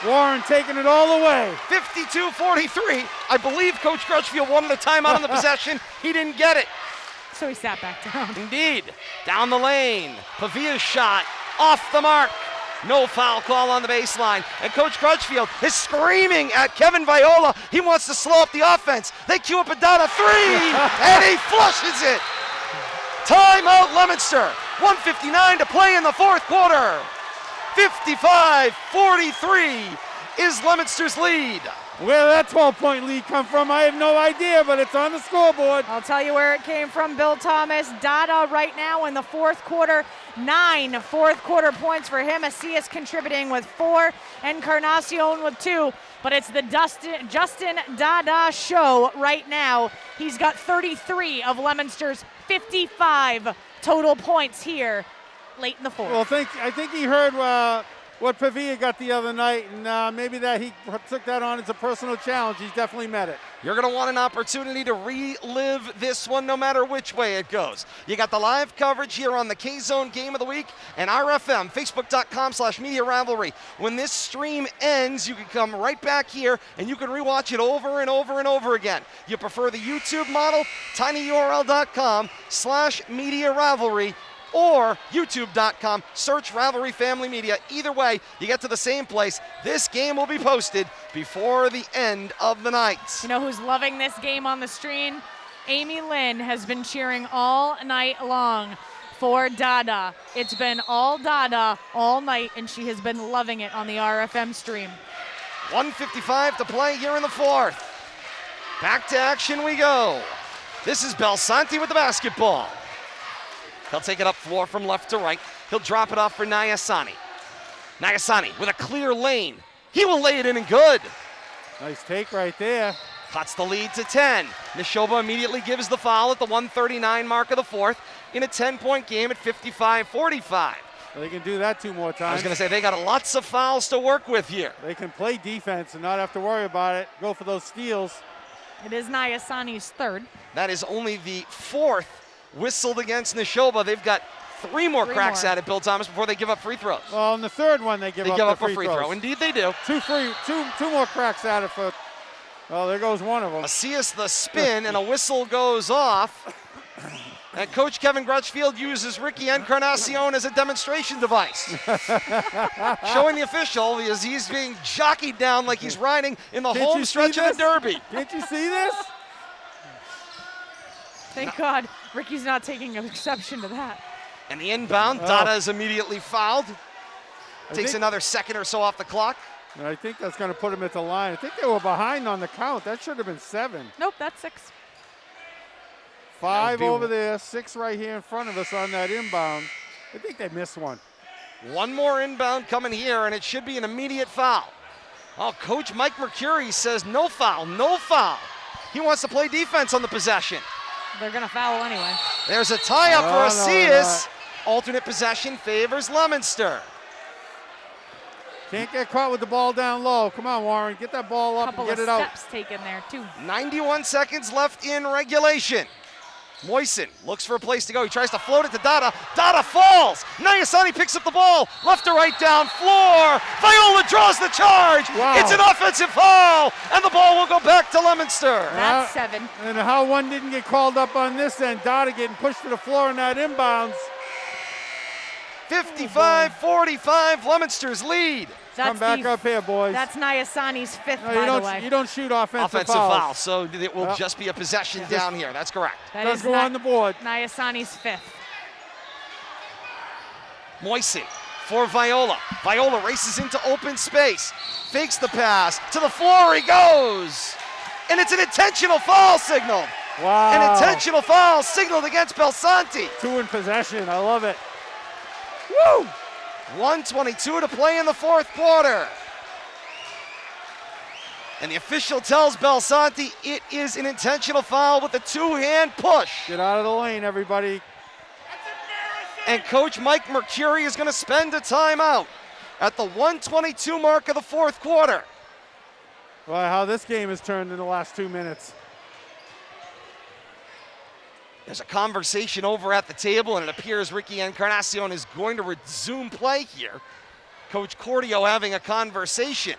Warren taking it all the way. 52-43. I believe Coach Crutchfield wanted a timeout on the possession. He didn't get it. So he sat back down. Indeed. Down the lane. Pavia's shot off the mark. No foul call on the baseline. And Coach Crutchfield is screaming at Kevin Viola. He wants to slow up the offense. They cue up a Dada 3, and he flushes it. Timeout Leominster. 1:59 to play in the 4th quarter. 55-43 is Leominster's lead. Where did that 12-point lead come from, I have no idea, but it's on the scoreboard. I'll tell you where it came from, Bill Thomas. Dada right now in the 4th quarter, 9 fourth-quarter points for him. Asias contributing with 4, Encarnacion with 2. But it's the Justin Dada show right now. He's got 33 of Leominster's 55 total points here late in the 4th. Well, I think he heard what Pavia got the other night, and maybe that he took that on as a personal challenge. He's definitely met it. You're going to want an opportunity to relive this one no matter which way it goes. You got the live coverage here on the K-Zone Game of the Week and RFM, Facebook.com/Media Rivalry. When this stream ends, you can come right back here and you can rewatch it over and over and over again. You prefer the YouTube model? tinyurl.com/Media Rivalry. Or youtube.com, search Rivalry Family Media. Either way, you get to the same place. This game will be posted before the end of the night. You know who's loving this game on the stream? Amy Lynn has been cheering all night long for Dada. It's been all Dada all night, and she has been loving it on the RFM stream. 1:55 to play here in the 4th. Back to action we go. This is Belsanti with the basketball. He'll take it up floor from left to right. He'll drop it off for Nayasani. Nayasani with a clear lane. He will lay it in and good. Nice take right there. Cuts the lead to 10. Nashoba immediately gives the foul at the 1:39 mark of the 4th in a 10-point game at 55-45. Well, they can do that 2 more times. I was going to say, they got lots of fouls to work with here. They can play defense and not have to worry about it. Go for those steals. It is Nayasani's 3rd. That is only the 4th whistled against Nashoba. They've got 3 more cracks at it, Bill Thomas, before they give up free throws. Well, in the 3rd one, they give up a free free throws. throw. Indeed, they do. Two more cracks at it for. Well, there goes one of them. Asias the spin, and a whistle goes off. And Coach Kevin Crutchfield uses Ricky Encarnacion as a demonstration device. Showing the official as he's being jockeyed down like he's riding in the home stretch of the Derby. Can't you see this? Thank God Ricky's not taking exception to that. And the inbound, Dada is immediately fouled. Takes another second or so off the clock. I think that's going to put him at the line. I think they were behind on the count. That should have been 7. Nope, that's 6. 5 over there, 6 right here in front of us on that inbound. I think they missed one. One more inbound coming here, and it should be an immediate foul. Oh, Coach Mike Mercury says no foul, no foul. He wants to play defense on the possession. They're going to foul anyway. There's a tie-up for No, Asias. Alternate possession favors Leominster. Can't get caught with the ball down low. Come on, Warren, get that ball up and get it out. Couple of steps taken there, too. 91 seconds left in regulation. Moisen looks for a place to go. He tries to float it to Dada. Dada falls. Nayasani picks up the ball. Left to right down floor. Viola draws the charge. Wow. It's an offensive foul, and the ball will go back to Leominster. That's 7. And how one didn't get called up on this end. Dada getting pushed to the floor in that inbounds. 55-45, Leominster's lead. Come back up here, boys. That's Nayasani's 5th, No, by the way. you don't shoot offensive Foul, fouls. so it will just be a possession down here. That's correct. That Does is go on the board. Nayasani's 5th. Moisen for Viola. Viola races into open space. Fakes the pass. To the floor he goes. And it's an intentional foul signal. Wow. An intentional foul signaled against Belsanti. 2 in possession. I love it. Woo! 1:22 to play in the fourth quarter. And the official tells Belsanti it is an intentional foul with a 2-hand push. Get out of the lane, everybody. And Coach Mike Mercuri is going to spend a timeout at the 1:22 mark of the fourth quarter. Well, how this game has turned in the last 2 minutes. There's a conversation over at the table, and it appears Ricky Encarnacion is going to resume play here. Coach Cordio having a conversation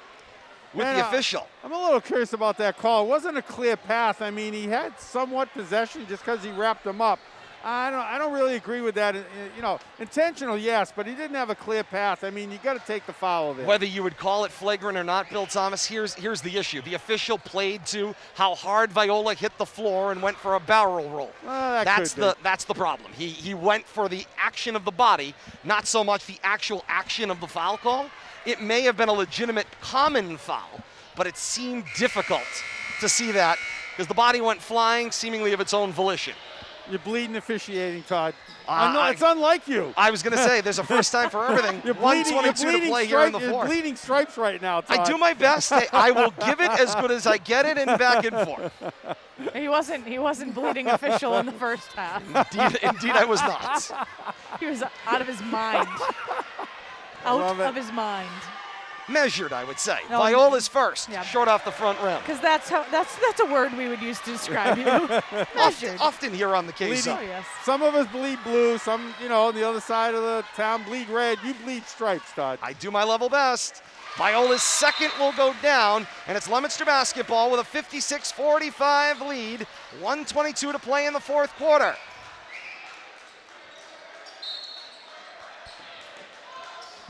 with the official. I'm a little curious about that call. It wasn't a clear path. I mean, he had somewhat possession just because he wrapped him up. I don't really agree with that. You know, intentional, yes, but he didn't have a clear path. I mean, you got to take the foul there. Whether you would call it flagrant or not, Bill Thomas, here's the issue. The official played to how hard Viola hit the floor and went for a barrel roll. Well, that's the problem. He went for the action of the body, not so much the actual action of the foul call. It may have been a legitimate common foul, but it seemed difficult to see that because the body went flying seemingly of its own volition. You're bleeding officiating, Todd. It's unlike you. I was going to say, there's a first time for everything. You're bleeding, 1:22 to play here in the You're fourth. bleeding stripes right now, Todd. I do my best. I will give it as good as I get it and back and forth. He wasn't bleeding official in the first half. Indeed I was not. He was out of his mind. Out of his mind. Measured, I would say. No, Viola's first, yeah. short off the front rim. Because that's a word we would use to describe you. Measured. Often here on the K-Zone. Oh, yes. Some of us bleed blue. Some, on the other side of the town bleed red. You bleed stripes, Todd. I do my level best. Viola's second will go down, and it's Leominster basketball with a 56-45 lead. 1:22 to play in the fourth quarter.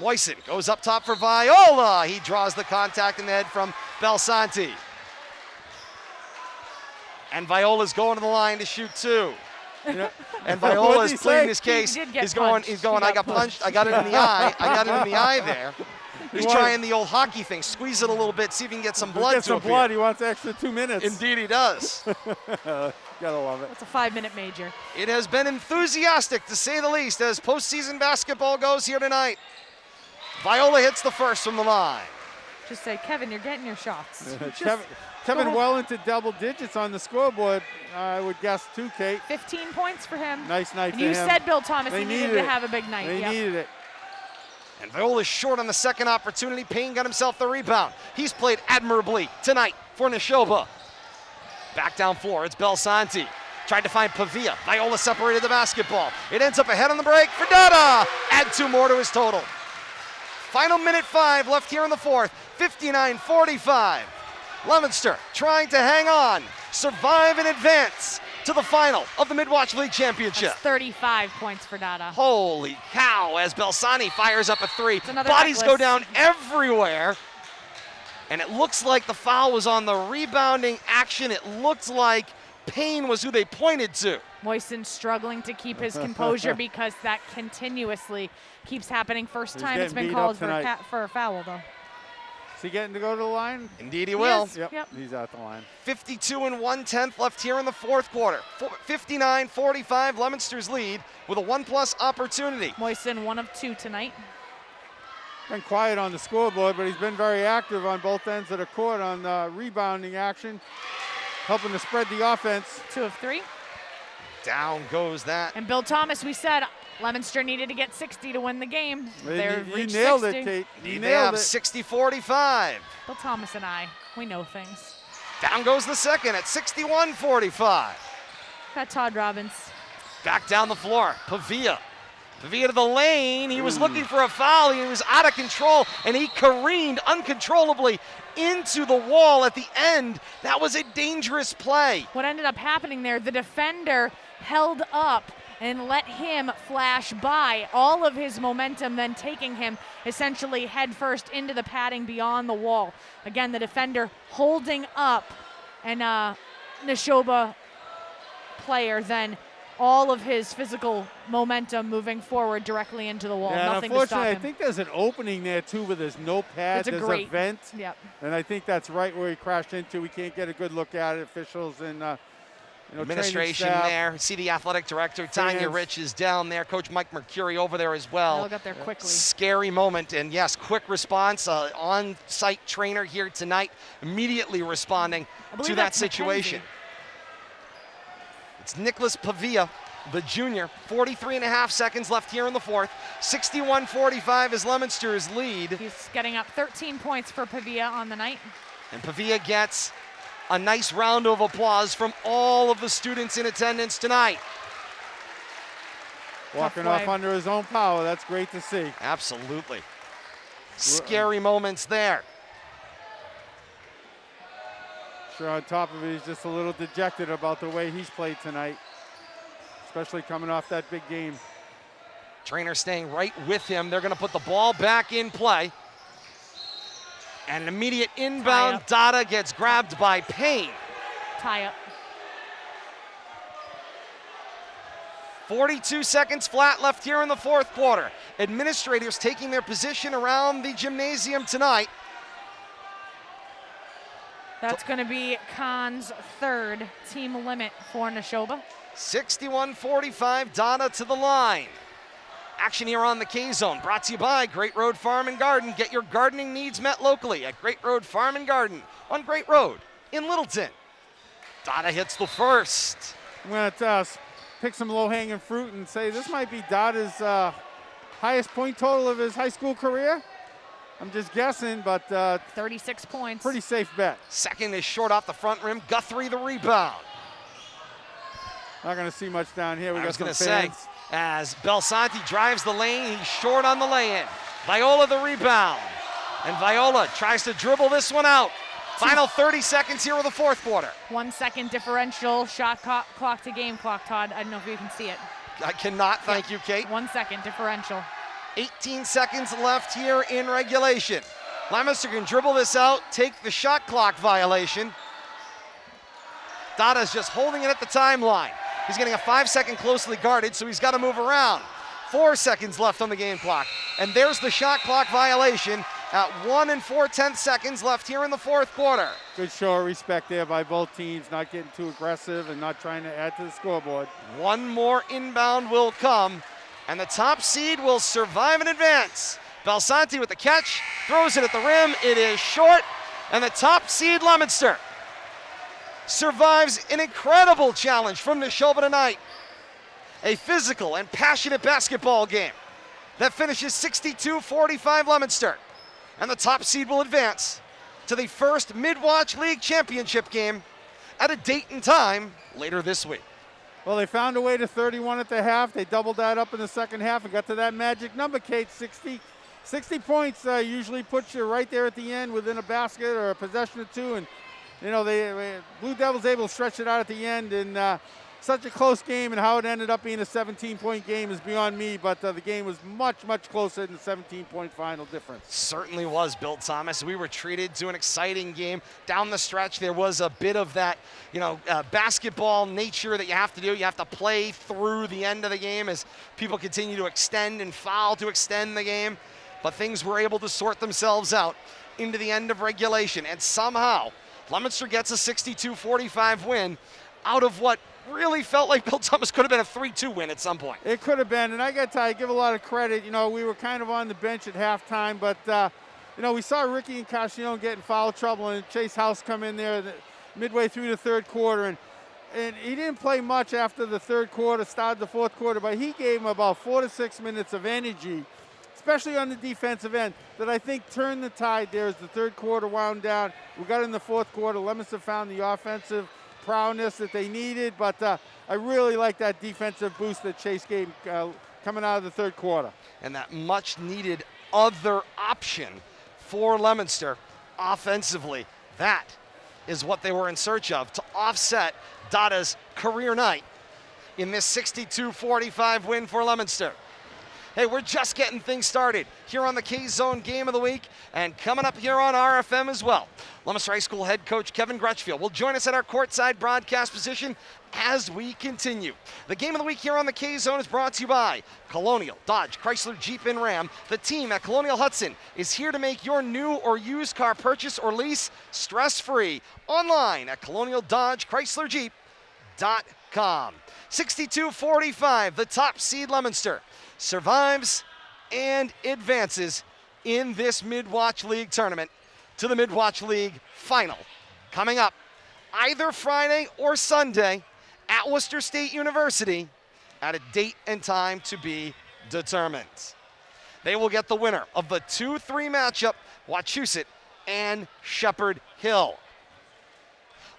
Moisen goes up top for Viola. He draws the contact in the head from Belsanti. And Viola's going to the line to shoot 2. And Viola's pleading his case. He's going, I got punched. I got it in the eye. I got it in the eye there. He's trying the old hockey thing. Squeeze it a little bit, see if he can get some blood to appear. He wants extra 2 minutes. Indeed he does. Gotta love it. It's a 5-minute major. It has been enthusiastic, to say the least, as postseason basketball goes here tonight. Viola hits the first from the line. Just say, Kevin, you're getting your shots. Kevin well into double digits on the scoreboard, I would guess, too, Kate. 15 points for him. Nice night for him. You said, Bill Thomas, They he needed to have a big night. They needed it. And Viola's short on the second opportunity. Payne got himself the rebound. He's played admirably tonight for Nashoba. Back down floor, it's Belsanti. Tried to find Pavia. Viola separated the basketball. It ends up ahead on the break for Dada. Add 2 more to his total. Final minute 5 left here in the fourth. 59-45. Leominster trying to hang on, survive and advance to the final of the Midland Wachusett League Championship. That's 35 points for Dada. Holy cow, as Belsanti fires up a 3. reckless. Bodies go down everywhere. And it looks like the foul was on the rebounding action. It looked like Payne was who they pointed to. Moisen struggling to keep his composure because that continuously keeps happening. First time it's been called for a foul, though. Is he getting to go to the line? Indeed he will. Yes. Yep. He's at the line. 52 1/10 left here in the fourth quarter. 59-45, Leominster's lead with a 1+ opportunity. Moisen 1 of 2 tonight. Been quiet on the scoreboard, but he's been very active on both ends of the court on rebounding action, helping to spread the offense. 2 of 3. Down goes that. And Bill Thomas, we said Leominster needed to get 60 to win the game. You Reached nailed 60. it, Kate. You They have nailed it. 60-45. Bill Thomas and I, we know things. Down goes the second at 61-45. Got Todd Robbins. Back down the floor, Pavia. Pavia to the lane. He was looking for a foul. He was out of control, and he careened uncontrollably into the wall at the end. That was a dangerous play. What ended up happening there, the defender held up and let him flash by, all of his momentum then taking him essentially headfirst into the padding beyond the wall. Again, the defender holding up, and Nashoba player then all of his physical momentum moving forward directly into the wall. Yeah, Nothing to stop unfortunately, I him. think there's an opening there too where there's no pad, It's a there's great- a vent. Yep. And I think that's right where he crashed into. We can't get a good look at it. Officials and Administration training staff. there. See the athletic director, Tanya Fans. Rich, is down there. Coach Mike Mercuri over there as well. They'll get there quickly. Scary moment, and yes, quick response. On-site trainer here tonight, immediately responding I believe to that that's situation. It's Nicholas Pavia, the junior. 43.5 seconds left here in the fourth. 61-45 is Leominster's lead, He's getting up 13 points for Pavia on the night. and Pavia gets a nice round of applause from all of the students in attendance tonight. Walking Tough off play. under his own power. That's great to see. Absolutely. Scary moments there. Sure, on top of it, he's just a little dejected about the way he's played tonight, especially coming off that big game. Trainer staying right with him. They're going to put the ball back in play. And an immediate inbound. Dada gets grabbed by Payne. Tie up. 42 seconds flat left here in the fourth quarter. Administrators taking their position around the gymnasium tonight. That's going to be Khan's third team limit for Nashoba. 61-45, Dada to the line. Action here on the K-Zone, brought to you by Great Road Farm and Garden. Get your gardening needs met locally at Great Road Farm and Garden on Great Road in Littleton. Dada hits the first. I'm going to pick some low-hanging fruit and say this might be Dada's highest point total of his high school career. I'm just guessing, but 36 points. pretty safe bet. Second is short off the front rim. Guthrie the rebound. Not going to see much down here. We I got was going some to say, fans. as Belsanti drives the lane, he's short on the lay-in. Viola the rebound. And Viola tries to dribble this one out. Final 30 seconds here of the fourth quarter. 1 second differential, shot clock to game clock, Todd. I don't know if you can see it. I cannot, thank you, Kate. 1 second differential. 18 seconds left here in regulation. Leominster can dribble this out, take the shot clock violation. Dada's just holding it at the timeline. He's getting a 5-second closely guarded, so he's got to move around. 4 seconds left on the game clock. And there's the shot clock violation at 1 4/10 seconds left here in the fourth quarter. Good show of respect there by both teams, not getting too aggressive and not trying to add to the scoreboard. One more inbound will come, and the top seed will survive and advance. Belsanti with the catch, throws it at the rim. It is short, and the top seed Leominster survives an incredible challenge from Nashoba tonight. A physical and passionate basketball game that finishes 62-45 Leominster. And the top seed will advance to the first Mid-Wach League Championship game at a date and time later this week. Well, they found a way to 31 at the half. They doubled that up in the second half and got to that magic number, Kate. 60 points usually puts you right there at the end within a basket or a possession or two. And, you know, Blue Devils able to stretch it out at the end. And such a close game, and how it ended up being a 17-point game is beyond me. But the game was much, much closer than the 17-point final difference. Certainly was, Bill Thomas. We were treated to an exciting game. Down the stretch, there was a bit of that, basketball nature that you have to do. You have to play through the end of the game as people continue to extend and foul to extend the game. But things were able to sort themselves out into the end of regulation. And somehow, Leominster gets a 62-45 win out of what really felt like Bill Thomas could have been a 3-2 win at some point. It could have been, and I got to tell you, give a lot of credit. You know, we were kind of on the bench at halftime, but, we saw Ricky and Castillon get in foul trouble, and Chase House come in there midway through the third quarter, and and he didn't play much after the third quarter, started the fourth quarter, but he gave him about 4 to 6 minutes of energy, especially on the defensive end, that I think turned the tide there as the third quarter wound down. We got in the fourth quarter. Leominster found the offensive prowess that they needed, but I really like that defensive boost that Chase gave coming out of the third quarter. And that much-needed other option for Leominster offensively. That is what they were in search of to offset Dada's career night in this 62-45 win for Leominster. Hey, we're just getting things started here on the K-Zone Game of the Week and coming up here on RFM as well. Leominster High School head coach Kevin Gretchfield will join us at our courtside broadcast position as we continue. The Game of the Week here on the K-Zone is brought to you by Colonial Dodge Chrysler Jeep and Ram. The team at Colonial Hudson is here to make your new or used car purchase or lease stress-free. Online at colonialdodgechryslerjeep.com. 62-45, the top seed Leominster survives and advances in this Mid-Wach League tournament to the Mid-Wach League final. Coming up either Friday or Sunday at Worcester State University at a date and time to be determined. They will get the winner of the 2-3 matchup, Wachusett and Shepherd Hill.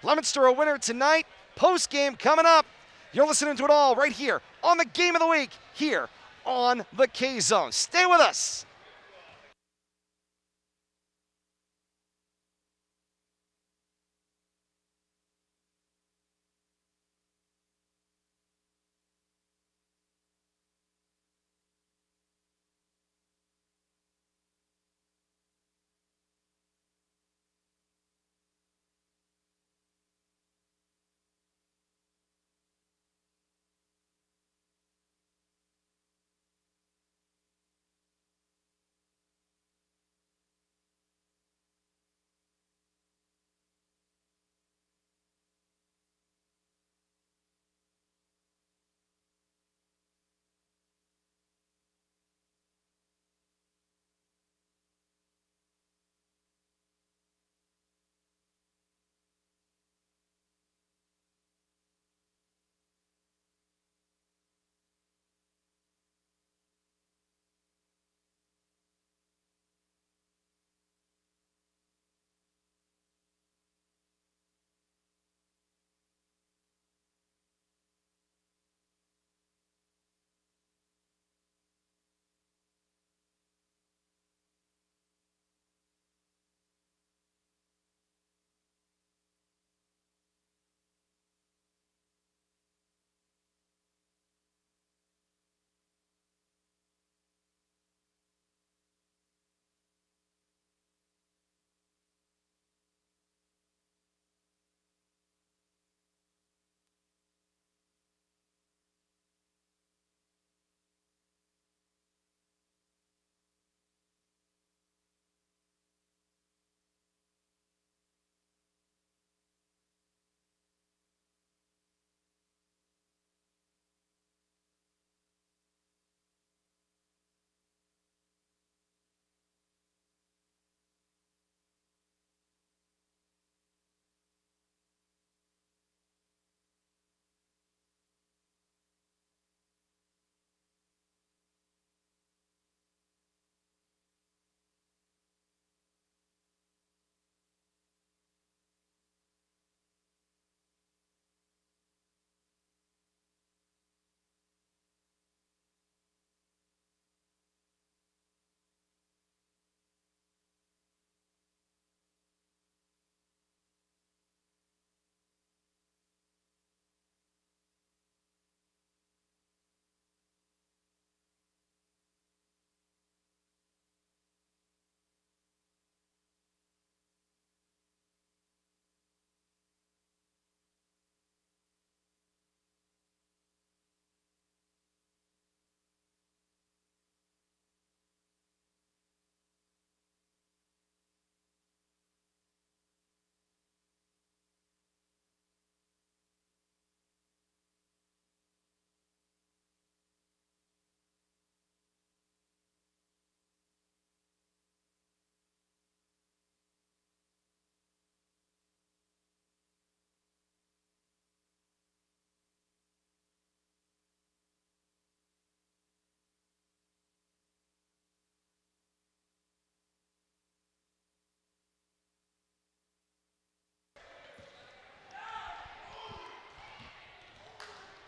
Leominster a winner tonight. Post-game coming up. You're listening to it all right here on the Game of the Week here on the K-Zone. Stay with us.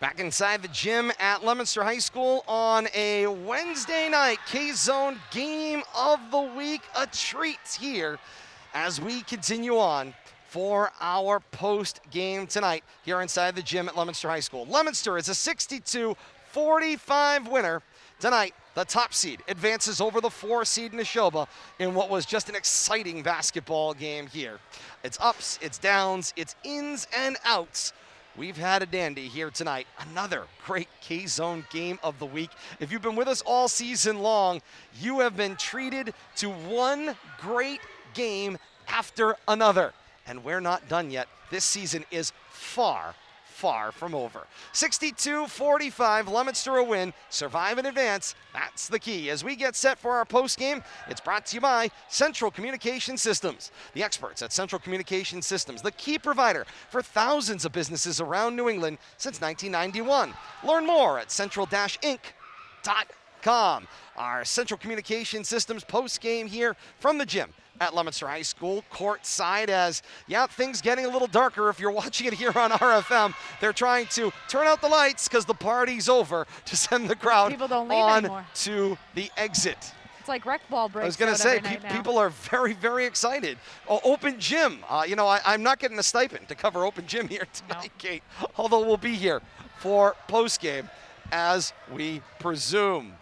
Back inside the gym at Leominster High School on a Wednesday night K-Zone game of the week. A treat here as we continue on for our post game tonight here inside the gym at Leominster High School. Leominster is a 62-45 winner tonight. The top seed advances over the 4 seed Nashoba in what was just an exciting basketball game here. It's ups, it's downs, it's ins and outs. We've had a dandy here tonight. Another great K-Zone game of the week. If you've been with us all season long, you have been treated to one great game after another. And we're not done yet. This season is far from over. 62-45, Leominster a win. Survive and advance, that's the key. As we get set for our post game, it's brought to you by Central Communication Systems. The experts at Central Communication Systems, the key provider for thousands of businesses around New England since 1991. Learn more at central-inc.com. Our Central Communication Systems post game here from the gym at Leominster High School, courtside, as, things getting a little darker if you're watching it here on RFM. They're trying to turn out the lights because the party's over to send the crowd on to the exit. It's like rec ball breaks. I was going to say, people are very excited. Open gym. I'm not getting a stipend to cover open gym here tonight, no. Kate, although we'll be here for postgame as we presume.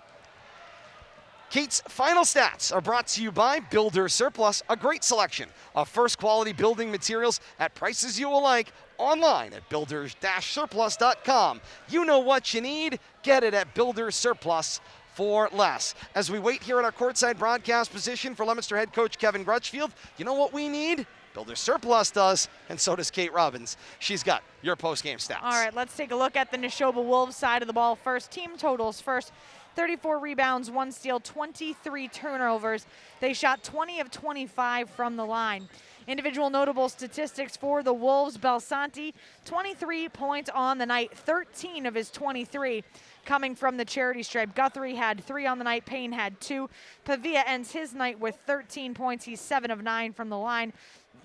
Kate's final stats are brought to you by Builder Surplus, a great selection of first quality building materials at prices you will like online at builders-surplus.com. You know what you need, get it at Builder Surplus for less. As we wait here at our courtside broadcast position for Leominster head coach Kevin Grutchfield, you know what we need? Builder Surplus does, and so does Kate Robbins. She's got your post-game stats. All right, let's take a look at the Nashoba Wolves side of the ball first. Team totals first. 34 rebounds, 1 steal, 23 turnovers. They shot 20 of 25 from the line. Individual notable statistics for the Wolves: Belsanti, 23 points on the night, 13 of his 23 coming from the charity stripe. Guthrie had 3 on the night, Payne had 2. Pavia ends his night with 13 points. He's 7 of 9 from the line.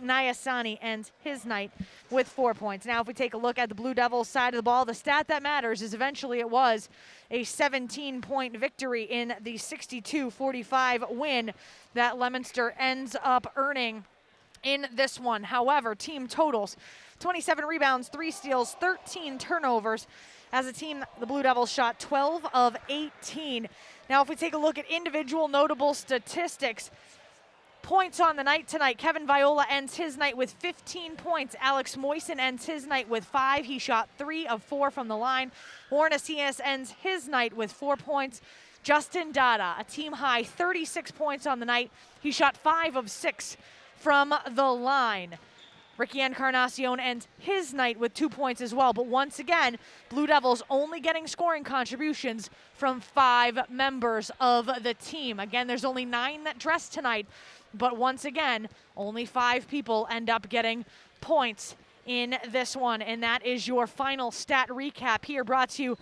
Nyasani ends his night with 4 points. Now, if we take a look at the Blue Devils side of the ball, the stat that matters is eventually it was a 17-point victory in the 62-45 win that Leominster ends up earning in this one. However, team totals: 27 rebounds, 3 steals, 13 turnovers. As a team, the Blue Devils shot 12 of 18. Now, if we take a look at individual notable statistics, points on the night tonight: Kevin Viola ends his night with 15 points. Alex Moisen ends his night with 5. He shot 3 of 4 from the line. Warren Acinas ends his night with 4 points. Justin Dada, a team high 36 points on the night. He shot 5 of 6 from the line. Ricky Encarnacion ends his night with 2 points as well. But once again, Blue Devils only getting scoring contributions from 5 members of the team. Again, there's only 9 that dressed tonight, but once again, only 5 people end up getting points in this one. And that is your final stat recap here, brought to you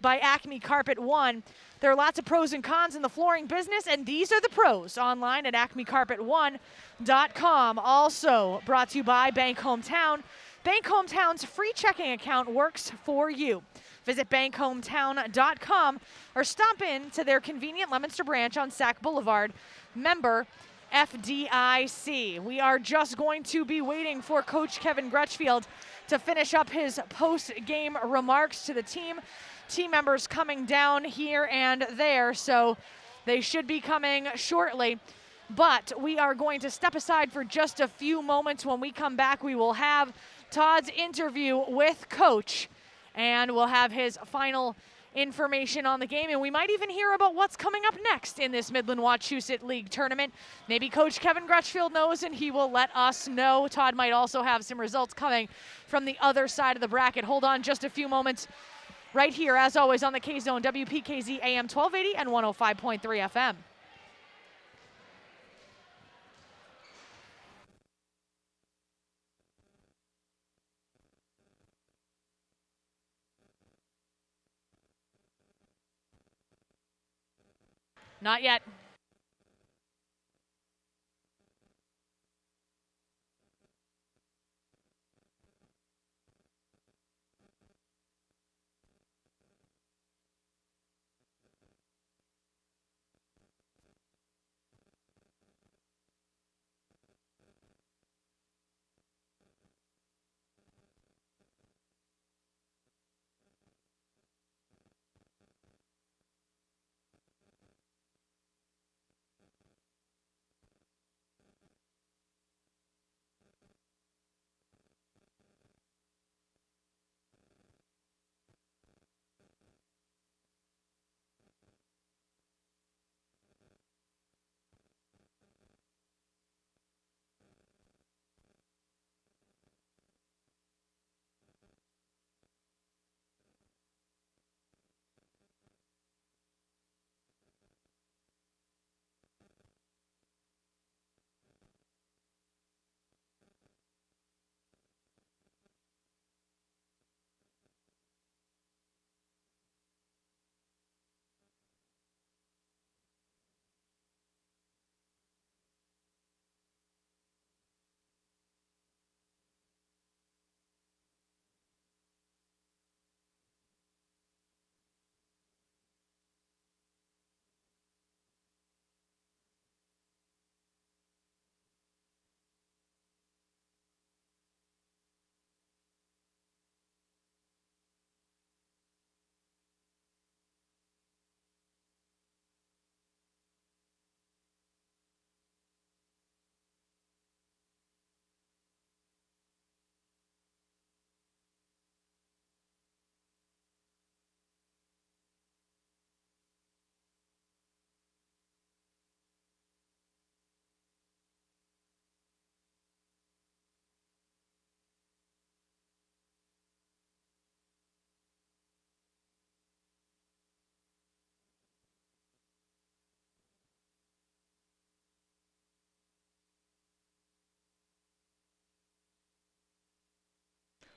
by Acme Carpet One. There are lots of pros and cons in the flooring business, and these are the pros online at acmecarpet1.com. Also brought to you by Bank Hometown. Bank Hometown's free checking account works for you. Visit bankhometown.com or stop in to their convenient Leominster branch on Sac Boulevard. Member FDIC. We are just going to be waiting for Coach Kevin Grutchfield to finish up his post-game remarks to the team. Team members coming down here and there, so they should be coming shortly. But we are going to step aside for just a few moments. When we come back, we will have Todd's interview with Coach, and we'll have his final information on the game, and we might even hear about what's coming up next in this Midland Wachusett League Tournament. Maybe Coach Kevin Grutchfield knows, and he will let us know. Todd might also have some results coming from the other side of the bracket. Hold on just a few moments. Right here, as always, on the K-Zone, WPKZ AM1280 and 105.3 FM. Not yet.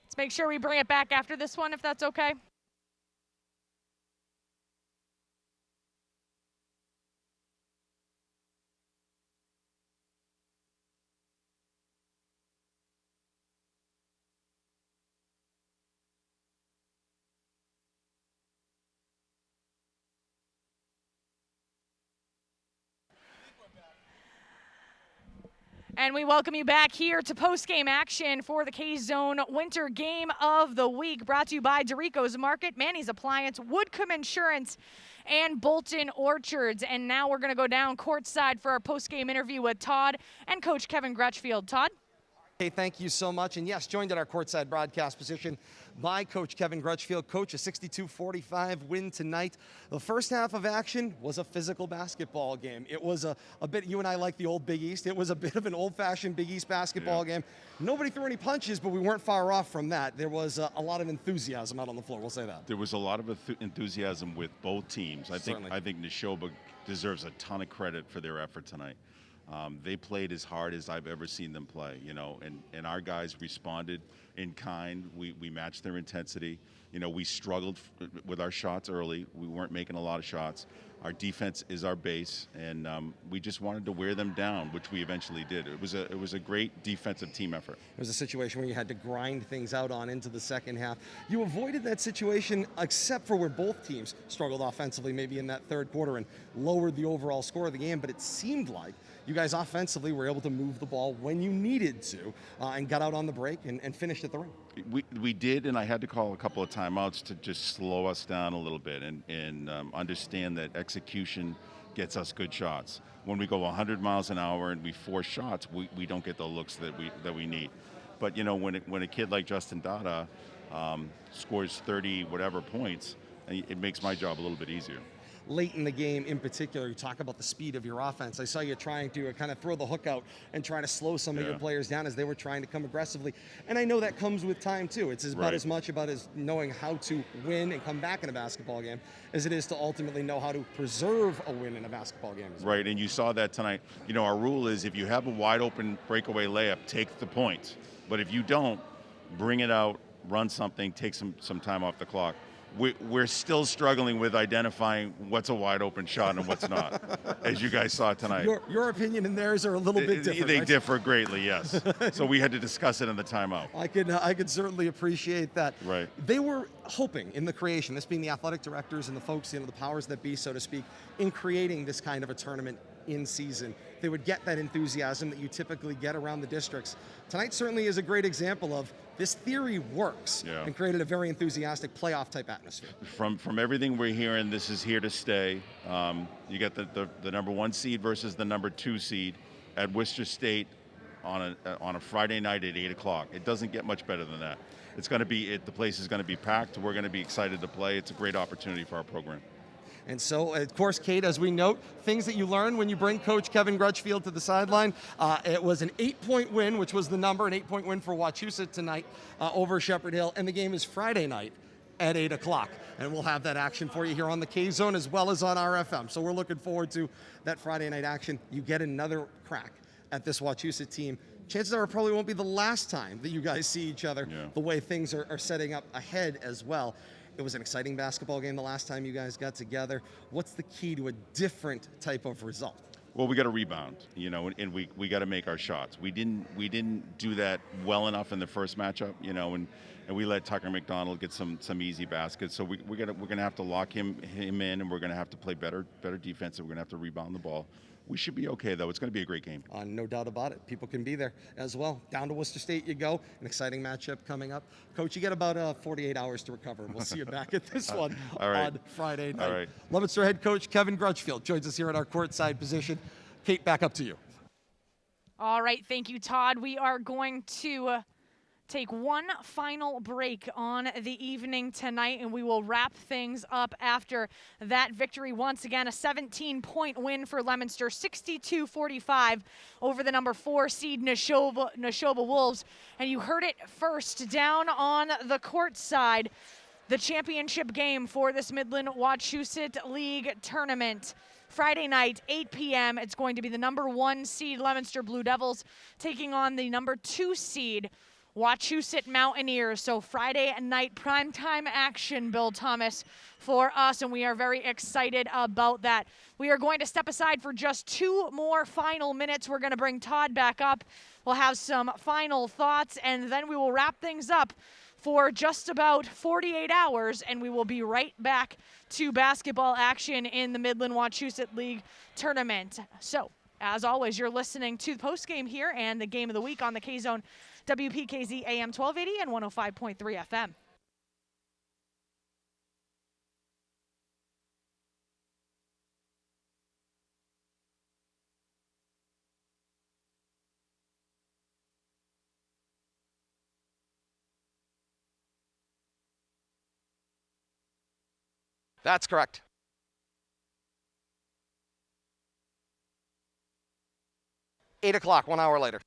Let's make sure we bring it back after this one, if that's okay. And we welcome you back here to post-game action for the K-Zone Winter Game of the Week, brought to you by Dorico's Market, Manny's Appliance, Woodcomb Insurance, and Bolton Orchards. And now we're going to go down courtside for our post-game interview with Todd and Coach Kevin Grutchfield. Todd? Hey, thank you so much. And yes, joined at our courtside broadcast position by Coach Kevin Grutchfield. Coach, a 62-45 win tonight. The first half of action was a physical basketball game. It was a bit, you and I like the old Big East. It was a bit of an old-fashioned Big East basketball game. Nobody threw any punches, but we weren't far off from that. There was a lot of enthusiasm out on the floor, we'll say that. There was a lot of enthusiasm with both teams. I think Nashoba deserves a ton of credit for their effort tonight. They played as hard as I've ever seen them play, you know, and our guys responded in kind. We matched their intensity. You know, we struggled with our shots early. We weren't making a lot of shots. Our defense is our base, and we just wanted to wear them down, which we eventually did. It was a great defensive team effort. It was a situation where you had to grind things out on into the second half. You avoided that situation except for where both teams struggled offensively, maybe in that third quarter, and lowered the overall score of the game, but it seemed like you guys offensively were able to move the ball when you needed to and got out on the break and finished at the ring. We did, and I had to call a couple of timeouts to just slow us down a little bit and understand that execution gets us good shots. When we go 100 miles an hour and we force shots, we don't get the looks that we need. But you know, when a kid like Justin Dada scores 30 whatever points, it makes my job a little bit easier. Late in the game in particular, you talk about the speed of your offense. I saw you trying to kind of throw the hook out and try to slow some of your players down as they were trying to come aggressively. And I know that comes with time too. It's about as much about as knowing how to win and come back in a basketball game as it is to ultimately know how to preserve a win in a basketball game as well. Right, and you saw that tonight. You know, our rule is if you have a wide open breakaway layup, take the point. But if you don't, bring it out, run something, take some time off the clock. We're still struggling with identifying what's a wide open shot and what's not, as you guys saw tonight. Your opinion and theirs are a little bit different. They differ greatly, yes. So we had to discuss it in the timeout. I could certainly appreciate that. Right. They were hoping in the creation, this being the athletic directors and the folks, you know, the powers that be, so to speak, in creating this kind of a tournament in season, they would get that enthusiasm that you typically get around the districts. Tonight certainly is a great example of this theory works and created a very enthusiastic playoff type atmosphere. From everything we're hearing, this is here to stay. You get the number 1 seed versus the number 2 seed at Worcester State on a Friday night at 8 o'clock. It doesn't get much better than that. It's going to be the place is going to be packed. We're going to be excited to play. It's a great opportunity for our program. And so, of course, Kate, as we note, things that you learn when you bring Coach Kevin Grutchfield to the sideline. It was an 8-point win, which was the number, an 8-point win for Wachusett tonight over Shepherd Hill. And the game is Friday night at 8 o'clock. And we'll have that action for you here on the K-Zone as well as on RFM. So we're looking forward to that Friday night action. You get another crack at this Wachusett team. Chances are it probably won't be the last time that you guys see each other, the way things are setting up ahead as well. It was an exciting basketball game the last time you guys got together. What's the key to a different type of result? Well, we got to rebound, you know, and we got to make our shots. We didn't do that well enough in the first matchup, you know, and we let Tucker McDonald get some easy baskets. So we're gonna have to lock him in, and we're gonna have to play better defense, and we're gonna have to rebound the ball. We should be okay, though. It's going to be a great game. No doubt about it. People can be there as well. Down to Worcester State you go. An exciting matchup coming up. Coach, you get about 48 hours to recover. We'll see you back at this one on Friday night. All right. Leominster head coach Kevin Grutchfield joins us here at our courtside position. Kate, back up to you. All right. Thank you, Todd. We are going to take one final break on the evening tonight, and we will wrap things up after that victory. Once again, a 17-point win for Leominster, 62-45 over the number 4 seed Nashoba Wolves. And you heard it first down on the court side, the championship game for this Midland Wachusett League Tournament. Friday night, 8 p.m., it's going to be the number 1 seed Leominster Blue Devils taking on the number 2 seed Wachusett Mountaineers. So Friday night primetime action, Bill Thomas, for us, and we are very excited about that. We are going to step aside for just 2 more final minutes. We're going to bring Todd back up. We'll have some final thoughts, and then we will wrap things up for just about 48 hours, and we will be right back to basketball action in the Midland Wachusett League Tournament. So, as always, you're listening to the postgame here and the game of the week on the K-Zone WPKZ AM1280 and 105.3 FM. That's correct. Eight o'clock, 1 hour later.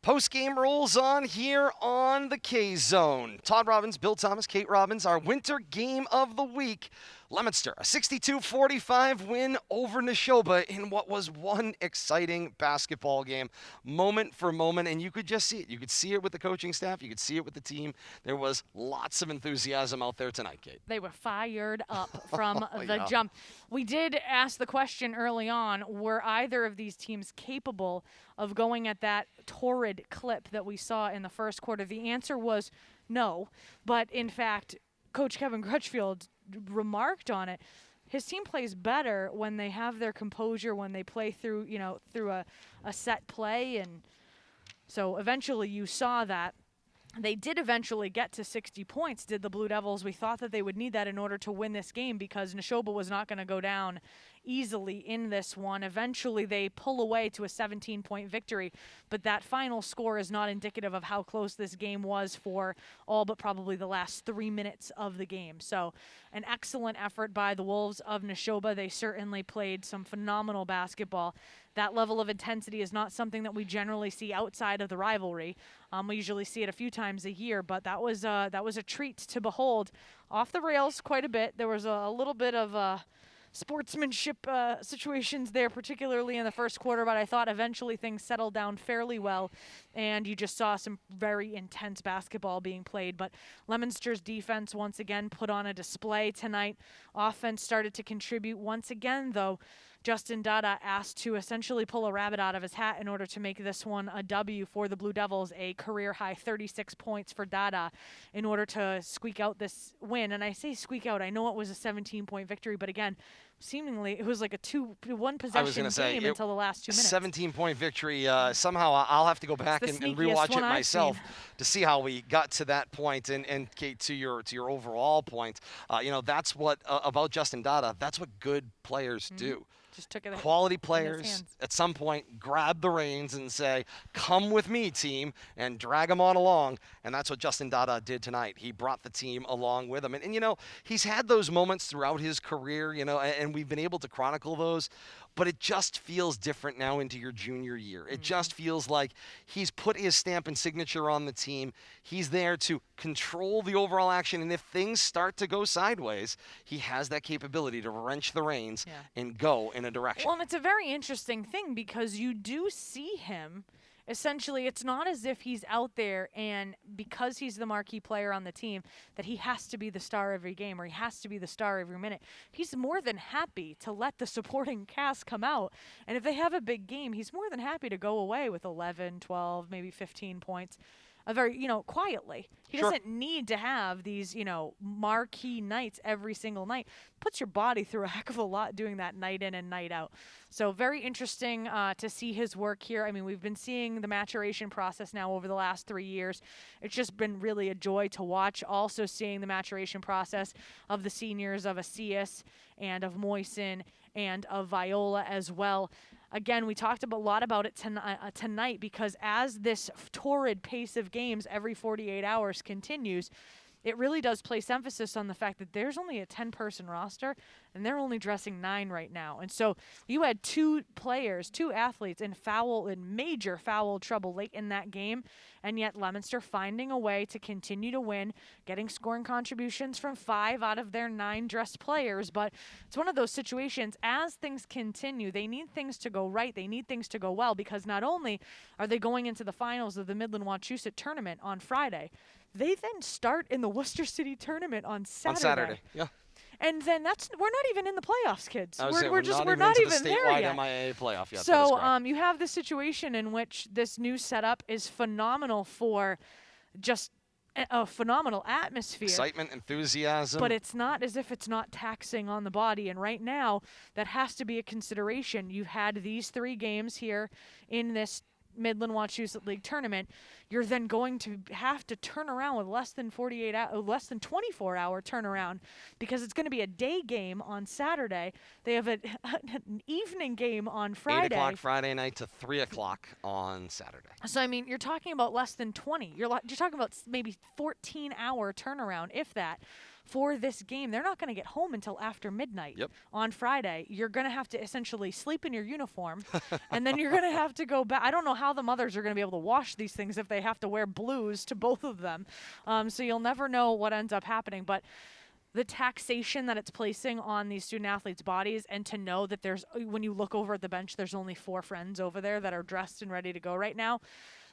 Post-game rolls on here on the K-Zone. Todd Robbins, Bill Thomas, Kate Robbins, our winter game of the week. Leominster, a 62-45 win over Nashoba in what was one exciting basketball game, moment for moment, and you could just see it. You could see it with the coaching staff. You could see it with the team. There was lots of enthusiasm out there tonight, Kate. They were fired up from the jump. We did ask the question early on, were either of these teams capable of going at that torrid clip that we saw in the first quarter? The answer was no, but in fact, Coach Kevin Crutchfield remarked on it. His team plays better when they have their composure, when they play through, through a set play. And so eventually you saw that. They did eventually get to 60 points, did the Blue Devils. We thought that they would need that in order to win this game because Nashoba was not going to go down easily in this one. Eventually, they pull away to a 17-point victory, but that final score is not indicative of how close this game was for all but probably the last 3 minutes of the game. So an excellent effort by the Wolves of Nashoba. They certainly played some phenomenal basketball. That level of intensity is not something that we generally see outside of the rivalry. We usually see it a few times a year, but that was a treat to behold. Off the rails quite a bit. There was a little bit of sportsmanship situations there, particularly in the first quarter, but I thought eventually things settled down fairly well, and you just saw some very intense basketball being played. But Leominster's defense once again put on a display tonight. Offense started to contribute once again, though. Justin Dada asked to essentially pull a rabbit out of his hat in order to make this one a W for the Blue Devils, a career-high 36 points for Dada in order to squeak out this win. And I say squeak out, I know it was a 17-point victory, but again, seemingly it was like a 2-1 possession game until the last 2 minutes. 17-point victory. Somehow I'll have to go back and rewatch it myself to see how we got to that point. And Kate, to your overall point, that's what about Justin Dada. That's what good players do. Just took it. Quality players at some point grab the reins and say, "Come with me, team," and drag them on along. And that's what Justin Dada did tonight. He brought the team along with him. And he's had those moments throughout his career, and we've been able to chronicle those. But it just feels different now into your junior year. It just feels like he's put his stamp and signature on the team. He's there to control the overall action. And if things start to go sideways, he has that capability to wrench the reins and go in a direction. Well, and it's a very interesting thing because you do see him. Essentially, it's not as if he's out there and because he's the marquee player on the team that he has to be the star every game or he has to be the star every minute. He's more than happy to let the supporting cast come out. And if they have a big game, he's more than happy to go away with 11, 12, maybe 15 points. Very, quietly. He doesn't need to have these, marquee nights every single night. Puts your body through a heck of a lot doing that night in and night out. So very interesting to see his work here. I mean, we've been seeing the maturation process now over the last 3 years. It's just been really a joy to watch. Also seeing the maturation process of the seniors of Asias and of Moisen and of Viola as well. Again, we talked a lot about it tonight because as this torrid pace of games every 48 hours continues, it really does place emphasis on the fact that there's only a 10-person roster, and they're only dressing 9 right now. And so you had 2 athletes in major foul trouble late in that game, and yet Leominster finding a way to continue to win, getting scoring contributions from 5 out of their 9 dressed players. But it's one of those situations, as things continue, they need things to go right, they need things to go well, because not only are they going into the finals of the Midland Wachusett Tournament on Friday, they then start in the Worcester City Tournament on Saturday. On Saturday, yeah. And then we're not even in the playoffs, kids. We're not even there yet. MIAA playoff yet. So you have this situation in which this new setup is phenomenal for just a phenomenal atmosphere. Excitement, enthusiasm. But it's not as if it's not taxing on the body. And right now, that has to be a consideration. You've had these 3 games here in this Midland Wachusett League Tournament. You're then going to have to turn around with less than 24-hour turnaround because it's going to be a day game on Saturday. They have an evening game on Friday. 8 o'clock Friday night to 3 o'clock on Saturday. So, I mean, you're talking about less than 20. You're talking about maybe 14-hour turnaround, if that, for this game. They're not going to get home until after midnight on Friday. You're going to have to essentially sleep in your uniform, and then you're going to have to go back. I don't know how the mothers are going to be able to wash these things if they have to wear blues to both of them. So you'll never know what ends up happening. But the taxation that it's placing on these student athletes' bodies, and to know that when you look over at the bench, there's only 4 friends over there that are dressed and ready to go right now.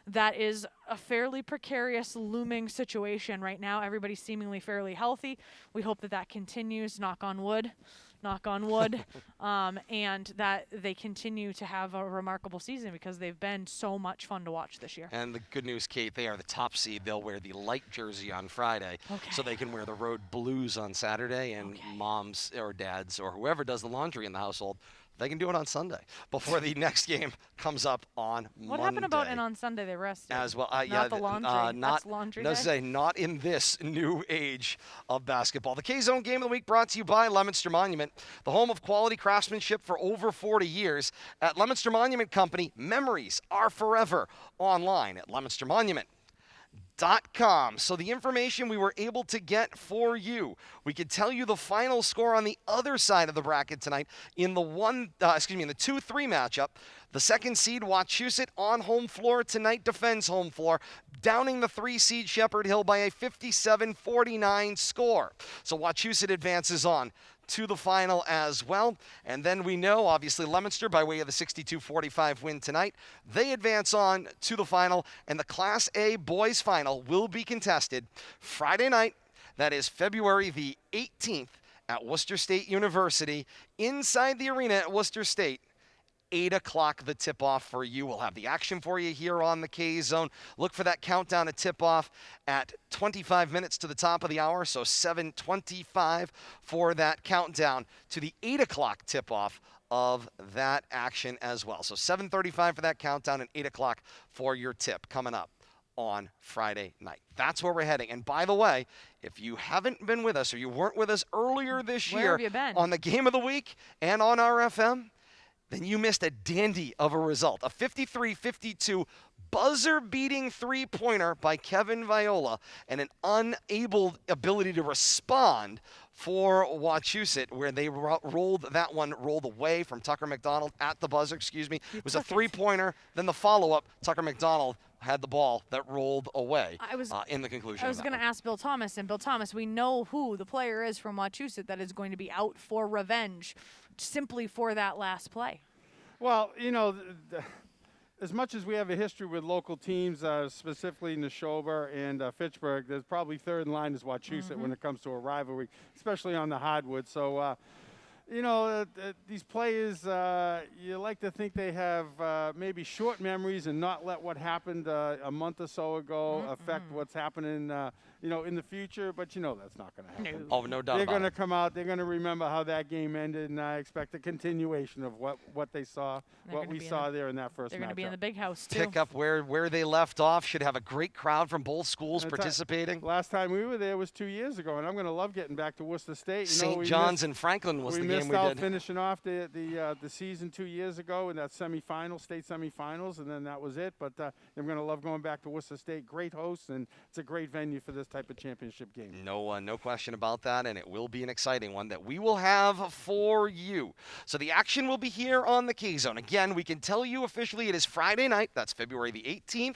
That is a fairly precarious, looming situation right now. Everybody's seemingly fairly healthy. We hope that continues, knock on wood, and that they continue to have a remarkable season because they've been so much fun to watch this year. And the good news, Kate, they are the top seed. They'll wear the light jersey on Friday, so they can wear the road blues on Saturday, and moms or dads or whoever does the laundry in the household, they can do it on Sunday before the next game comes up on Monday. What happened about on Sunday? They rested. As well. Not the laundry. That's laundry day? Not in this new age of basketball. The K-Zone Game of the Week brought to you by Leominster Monument, the home of quality craftsmanship for over 40 years. At Leominster Monument Company, memories are forever. Online at leominstermonument.com. So the information we were able to get for you, we could tell you the final score on the other side of the bracket tonight in the 2-3 matchup. The 2nd seed Wachusett on home floor tonight defends home floor, downing the 3 seed Shepherd Hill by a 57-49 score. So Wachusett advances on to the final as well. And then we know, obviously, Leominster, by way of the 62-45 win tonight, they advance on to the final, and the Class A boys final will be contested Friday night. That is February the 18th at Worcester State University, inside the arena at Worcester State. 8 o'clock the tip-off for you. We'll have the action for you here on the K-Zone. Look for that countdown to tip-off at 25 minutes to the top of the hour, so 7:25 for that countdown to the 8 o'clock tip-off of that action as well. So 7:35 for that countdown and 8 o'clock for your tip coming up on Friday night. That's where we're heading. And by the way, if you haven't been with us or you weren't with us earlier this Where year have you been? on the Game of the Week and on RFM, then you missed a dandy of a result. A 53-52 buzzer-beating three-pointer by Kevin Viola and an unable ability to respond for Wachusett, where they rolled away from Tucker McDonald at the buzzer, It was a three-pointer, then the follow-up, Tucker McDonald had the ball that rolled away in the conclusion. I was going to ask Bill Thomas, and Bill Thomas, we know who the player is from Wachusett that is going to be out for revenge simply for that last play. Well, as much as we have a history with local teams, specifically Nashoba and Fitchburg, there's probably third in line is Wachusett when it comes to a rivalry, especially on the hardwood. So, these players, you like to think they have maybe short memories and not let what happened a month or so ago affect what's happening, in the future. But, that's not going to happen. Oh, no doubt They're about going to it. come out. They're going to remember how that game ended, and I expect a continuation of what they saw, what we saw there in that first matchup. They're going to be in the big house, too. Pick up where they left off. Should have a great crowd from both schools participating. Last time we were there was 2 years ago, and I'm going to love getting back to Worcester State. St. John's and Franklin was the game we did. Finishing off the season 2 years ago in that state semifinals, and then that was it. But I'm going to love going back to Worcester State. Great hosts, and it's a great venue for this type of championship game. No question about that, and it will be an exciting one that we will have for you. So the action will be here on the K-Zone. Again, we can tell you officially it is Friday night. That's February the 18th.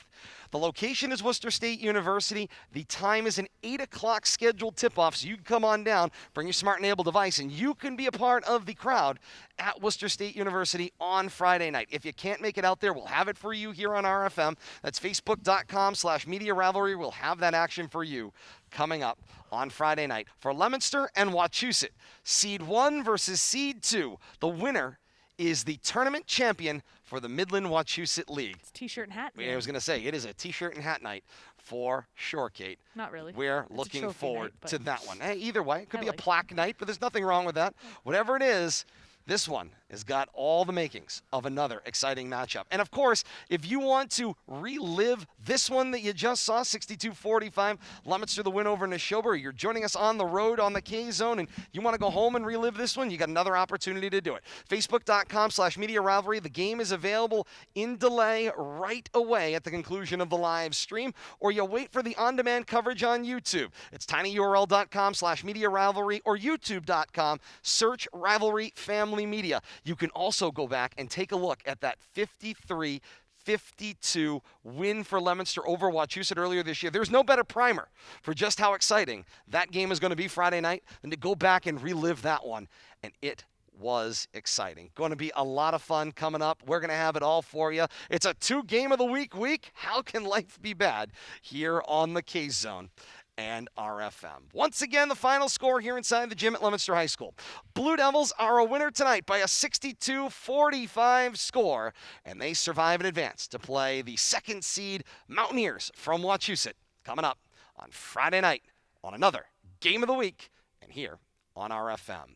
The location is Worcester State University. The time is an 8 o'clock scheduled tip-off, so you can come on down, bring your smart and able device, and you can be a part of the crowd at Worcester State University on Friday night. If you can't make it out there, we'll have it for you here on RFM. That's facebook.com/Media Rivalry. We'll have that action for you coming up on Friday night for Leominster and Wachusett. Seed 1 versus Seed 2. The winner is the tournament champion for the Midland Wachusett League. It's T-shirt and hat. I was going to say, it is a T-shirt and hat night for sure, Kate. Not really. We're It's a looking trophy forward night, to that one. Hey, either way, it could be like a plaque night, but there's nothing wrong with that. Whatever it is, this one has got all the makings of another exciting matchup. And, of course, if you want to relive this one that you just saw, 62-45, Leominster the win over Nashoba, or you're joining us on the road on the K-Zone and you want to go home and relive this one, you got another opportunity to do it. Facebook.com/Media Rivalry. The game is available in delay right away at the conclusion of the live stream, or you wait for the on-demand coverage on YouTube. It's tinyurl.com/Media Rivalry or youtube.com. Search Rivalry Family Media. You can also go back and take a look at that 53-52 win for Leominster over Wachusett earlier this year. There's no better primer for just how exciting that game is going to be Friday night than to go back and relive that one. And it was exciting. Going to be a lot of fun coming up. We're going to have it all for you. It's a 2 game of the week. How can life be bad here on the K-Zone and RFM. Once again, the final score here inside the gym at Leominster High School. Blue Devils are a winner tonight by a 62-45 score, and they survive and advance to play the second seed Mountaineers from Wachusett coming up on Friday night on another Game of the Week and here on RFM.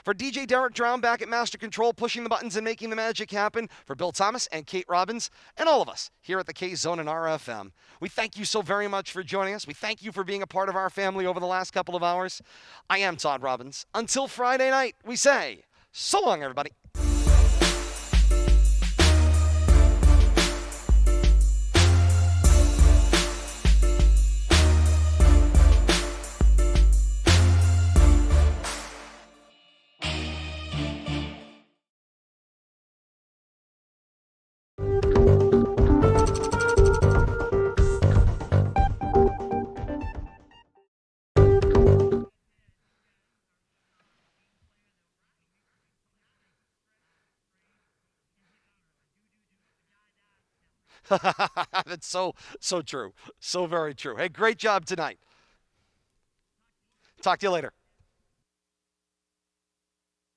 For DJ Derek Drown back at Master Control, pushing the buttons and making the magic happen, for Bill Thomas and Kate Robbins and all of us here at the K-Zone and RFM, we thank you so very much for joining us. We thank you for being a part of our family over the last couple of hours. I am Todd Robbins. Until Friday night, we say, so long, everybody. That's so true. So very true. Hey, great job tonight. Talk to you later.